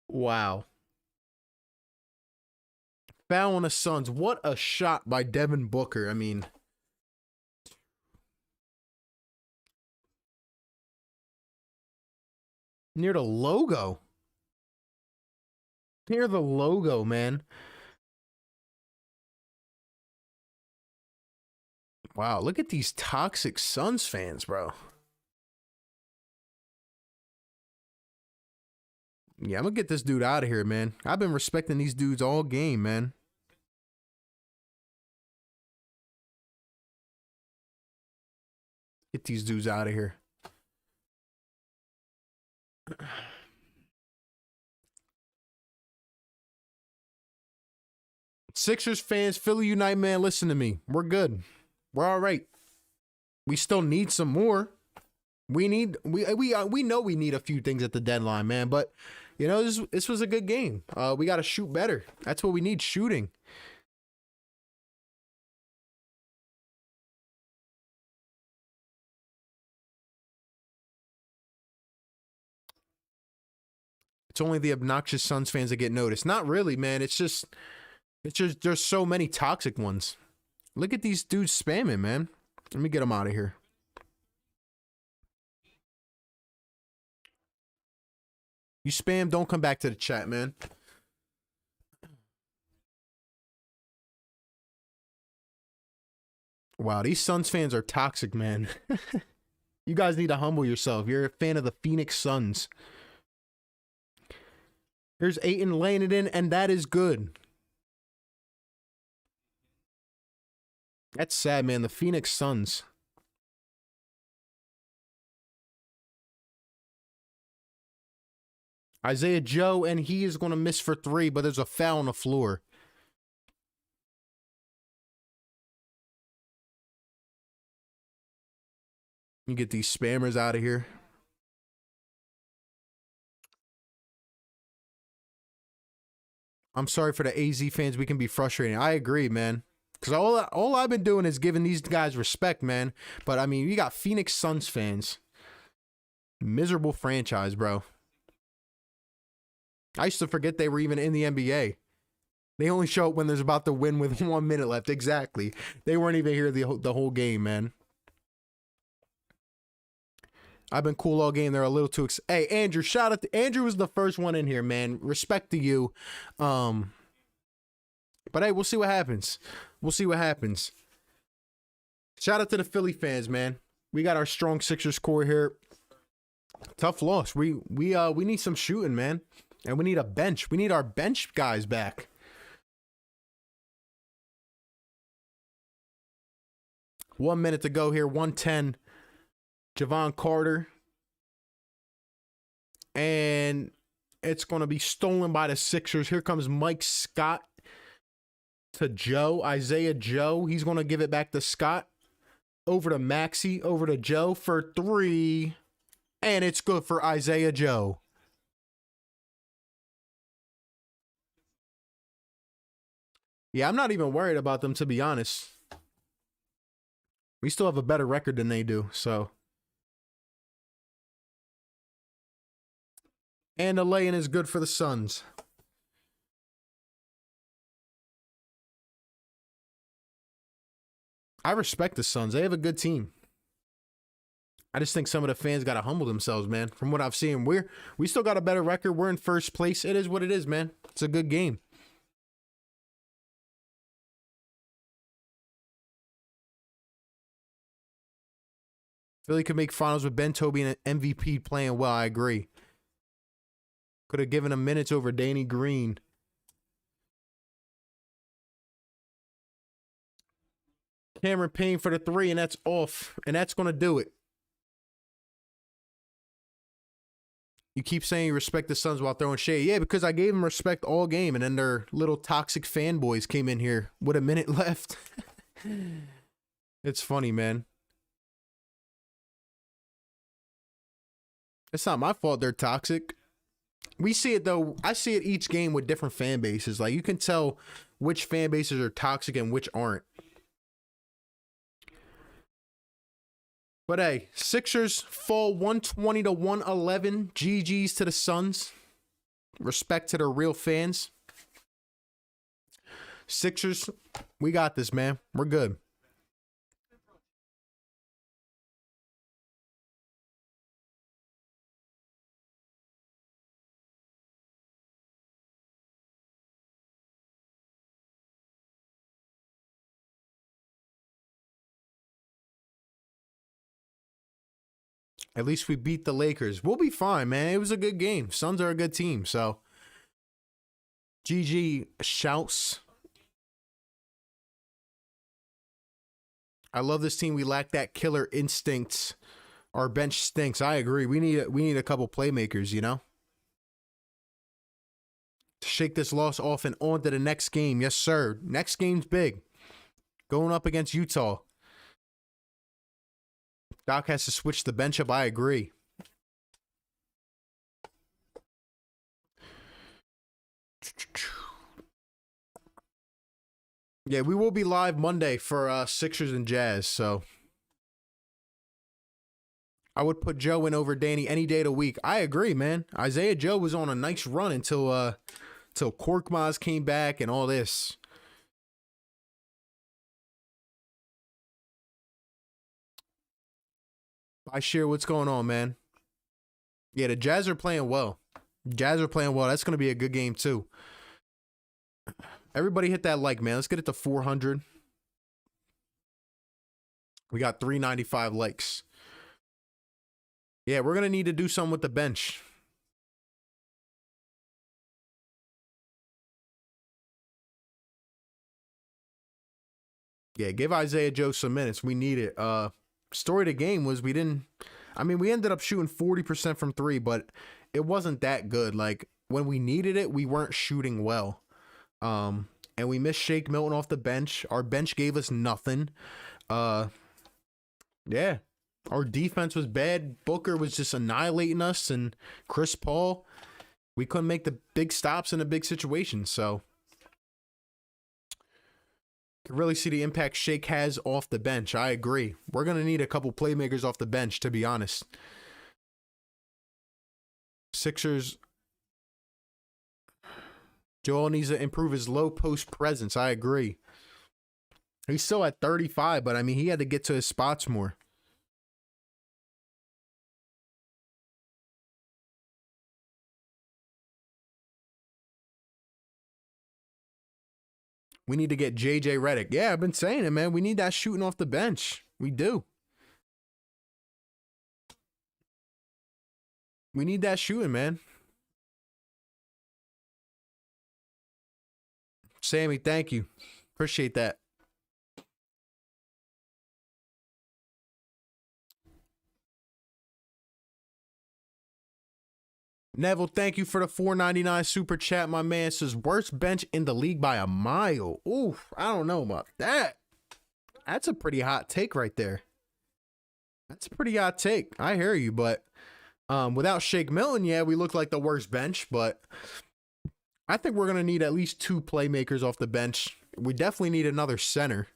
Wow. Foul on the Suns. What a shot by Devin Booker. I mean, near the logo. Near the logo, man. Wow, look at these toxic Suns fans, bro. Yeah, I'm gonna get this dude out of here, man. I've been respecting these dudes all game, man. Get these dudes out of here. Sixers fans, Philly Unite, man, listen to me. We're good. We're all right. We still need some more. We know we need a few things at the deadline, man. But you know, this was a good game. We got to shoot better. That's what we need, shooting. It's only the obnoxious Suns fans that get noticed. Not really, man. It's just there's so many toxic ones. Look at these dudes spamming, man. Let me get them out of here. You spam, don't come back to the chat, man. Wow, these Suns fans are toxic, man. You guys need to humble yourself. You're a fan of the Phoenix Suns. Here's Ayton laying it in, and that is good. That's sad, man. The Phoenix Suns. Isaiah Joe, and he is going to miss for 3, but there's a foul on the floor. You get these spammers out of here. I'm sorry for the AZ fans. We can be frustrating. I agree, man. Because all I've been doing is giving these guys respect, man. But, I mean, you got Phoenix Suns fans. Miserable franchise, bro. I used to forget they were even in the NBA. They only show up when there's about to win with 1 minute left. Exactly. They weren't even here the whole game, man. I've been cool all game. They're a little too Hey, Andrew, shout out to Andrew was the first one in here, man. Respect to you. But hey, we'll see what happens. We'll see what happens. Shout out to the Philly fans, man. We got our strong Sixers core here. Tough loss. We need some shooting, man. And we need a bench. We need our bench guys back. One minute to go here. 110. Javon Carter. And it's going to be stolen by the Sixers. Here comes Mike Scott to Joe. Isaiah Joe. He's going to give it back to Scott. Over to Maxey. Over to Joe for 3. And it's good for Isaiah Joe. Yeah, I'm not even worried about them, to be honest. We still have a better record than they do, so. And the lay-in is good for the Suns. I respect the Suns. They have a good team. I just think some of the fans got to humble themselves, man. From what I've seen, we still got a better record. We're in first place. It is what it is, man. It's a good game. Philly could make finals with Ben Toby and an MVP playing well. I agree. Could have given him minutes over Danny Green. Cameron Payne for the 3, and that's off. And that's going to do it. You keep saying you respect the Suns while throwing shade. Yeah, because I gave them respect all game, and then their little toxic fanboys came in here with a minute left. It's funny, man. It's not my fault they're toxic. We see it, though. I see it each game with different fan bases. Like, you can tell which fan bases are toxic and which aren't. But hey, Sixers fall 120 to 111. GG's to the Suns. Respect to their real fans. Sixers, we got this, man. We're good. At least we beat the Lakers. We'll be fine, man. It was a good game. Suns are a good team, so. GG shouts. I love this team. We lack that killer instincts. Our bench stinks. I agree. We need a couple playmakers, you know? To shake this loss off and on to the next game. Yes, sir. Next game's big. Going up against Utah. Doc has to switch the bench up. I agree. Yeah, we will be live Monday for Sixers and Jazz, so I would put Joe in over Danny any day of the week. I agree, man. Isaiah Joe was on a nice run until Korkmaz came back and all this. I share what's going on, man. Yeah, the Jazz are playing well. Jazz are playing well. That's going to be a good game, too. Everybody hit that like, man. Let's get it to 400. We got 395 likes. Yeah, we're going to need to do something with the bench. Yeah, give Isaiah Joe some minutes. We need it. Story of the game was we ended up shooting 40% from 3, but it wasn't that good. Like when we needed it, we weren't shooting well. And we missed Shake Milton off the bench. Our bench gave us nothing. Yeah. Our defense was bad. Booker was just annihilating us, and Chris Paul, we couldn't make the big stops in a big situation. So you can really see the impact Shake has off the bench. I agree. We're going to need a couple playmakers off the bench, to be honest. Sixers, Joel needs to improve his low post presence. I agree. He's still at 35, but I mean, he had to get to his spots more. We need to get JJ Redick. Yeah, I've been saying it, man. We need that shooting off the bench. We do. We need that shooting, man. Sammy, thank you. Appreciate that. Neville, thank you for the $4.99 super chat. My man says worst bench in the league by a mile. Oof, I don't know about that. That's a pretty hot take right there. That's a pretty hot take. I hear you, but without Shake Milton, yeah, we look like the worst bench, but I think we're going to need at least 2 playmakers off the bench. We definitely need another center.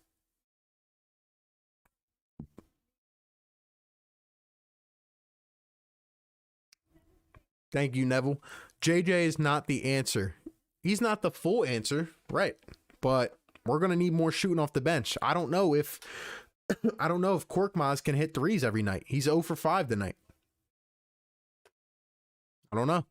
Thank you, Neville. JJ is not the answer. He's not the full answer, right? But we're going to need more shooting off the bench. I don't know if Korkmaz can hit threes every night. He's 0 for 5 tonight. I don't know.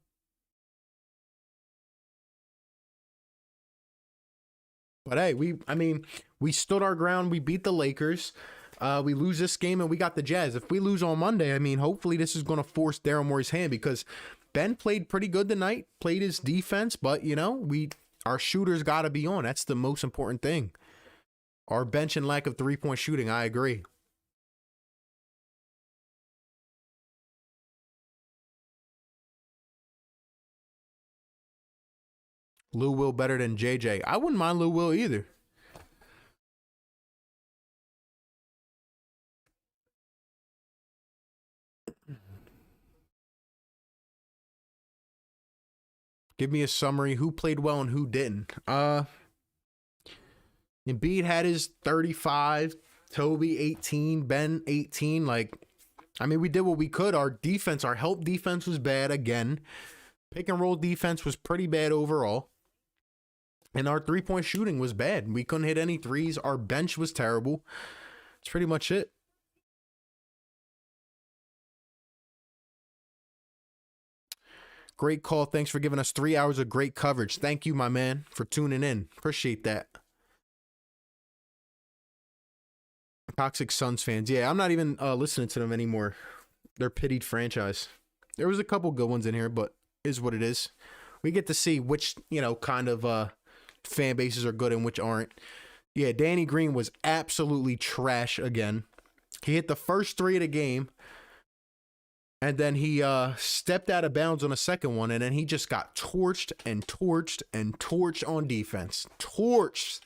But hey, we stood our ground. We beat the Lakers. We lose this game and we got the Jazz. If we lose on Monday, I mean, hopefully this is going to force Daryl Morey's hand, because Ben played pretty good tonight, played his defense, but you know, our shooters got to be on. That's the most important thing. Our bench and lack of 3-point shooting, I agree. Lou Will better than JJ. I wouldn't mind Lou Will either. Give me a summary. Who played well and who didn't? Embiid had his 35, Toby 18, Ben 18. Like, I mean, we did what we could. Our defense, our help defense was bad again. Pick and roll defense was pretty bad overall. And our 3-point shooting was bad. We couldn't hit any threes. Our bench was terrible. That's pretty much it. Great call. Thanks for giving us 3 hours of great coverage. Thank you, my man, for tuning in. Appreciate that. Toxic Suns fans. Yeah, I'm not even listening to them anymore. They're pitied franchise. There was a couple good ones in here, but is what it is. We get to see which, kind of fan bases are good and which aren't. Yeah, Danny Green was absolutely trash again. He hit the first 3 of the game, and then he stepped out of bounds on a second one, and then he just got torched and torched and torched on defense. Torched.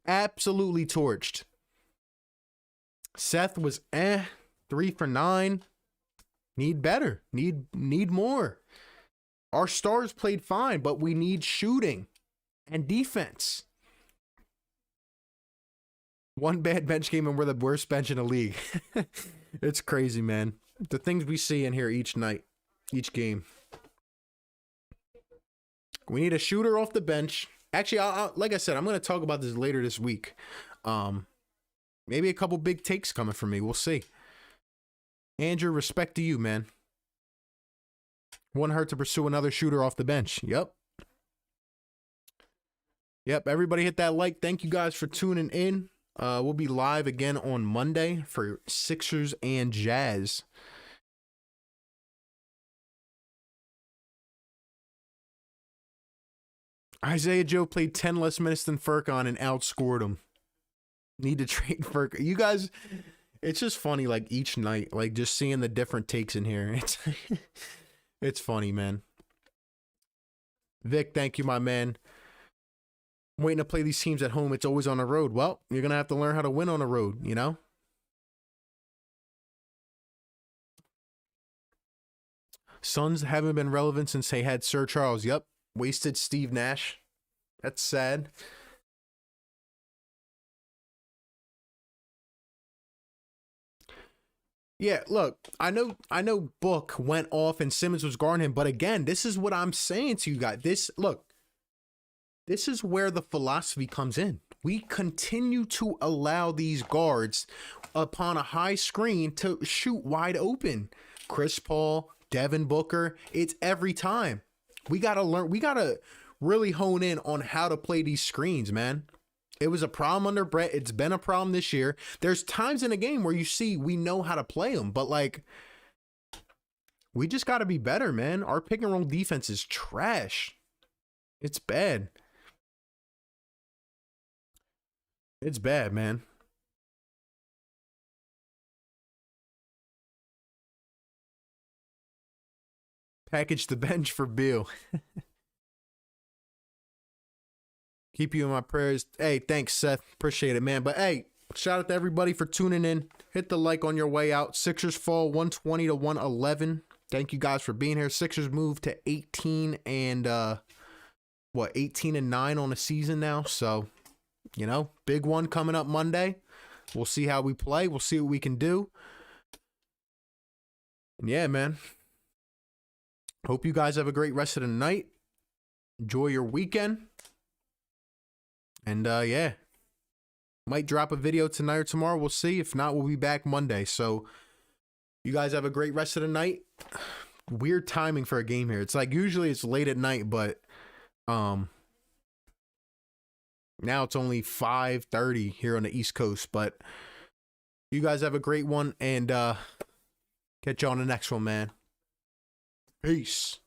Absolutely torched. Seth was 3 for 9. Need better. Need more. Our stars played fine, but we need shooting and defense. One bad bench game and we're the worst bench in the league. It's crazy, man. The things we see in here each night, each game. We need a shooter off the bench. Actually, like I said, I'm going to talk about this later this week. Maybe a couple big takes coming from me. We'll see. Andrew, respect to you, man. Wouldn't hurt to pursue another shooter off the bench. Yep. Everybody hit that like. Thank you guys for tuning in. We'll be live again on Monday for Sixers and Jazz. Isaiah Joe played 10 less minutes than Furkan and outscored him. Need to trade Furkan. You guys, it's just funny, like each night, like just seeing the different takes in here. It's funny, man. Vic, thank you, my man. Waiting to play these teams at home. It's always on the road. Well, you're going to have to learn how to win on the road, you know? Suns haven't been relevant since they had Sir Charles. Yep. Wasted Steve Nash. That's sad. Yeah, look, I know Book went off and Simmons was guarding him, but again, this is what I'm saying to you guys. This is where the philosophy comes in. We continue to allow these guards upon a high screen to shoot wide open. Chris Paul, Devin Booker, it's every time. We got to learn, we got to really hone in on how to play these screens, man. It was a problem under Brett. It's been a problem this year. There's times in a game where you see we know how to play them, but like, we just got to be better, man. Our pick and roll defense is trash. It's bad. It's bad, man. Package the bench for Bill. Keep you in my prayers. Hey, thanks, Seth. Appreciate it, man. But hey, shout out to everybody for tuning in. Hit the like on your way out. Sixers fall 120 to 111. Thank you guys for being here. Sixers move to 18 and 18 and 9 on the season now. So, you know, big one coming up Monday. We'll see how we play. We'll see what we can do. And yeah, man. Hope you guys have a great rest of the night. Enjoy your weekend. And yeah, might drop a video tonight or tomorrow. We'll see. If not, we'll be back Monday. So you guys have a great rest of the night. Weird timing for a game here. It's like usually it's late at night, but now it's only 5:30 here on the East Coast. But you guys have a great one, and catch you on the next one, man. Peace.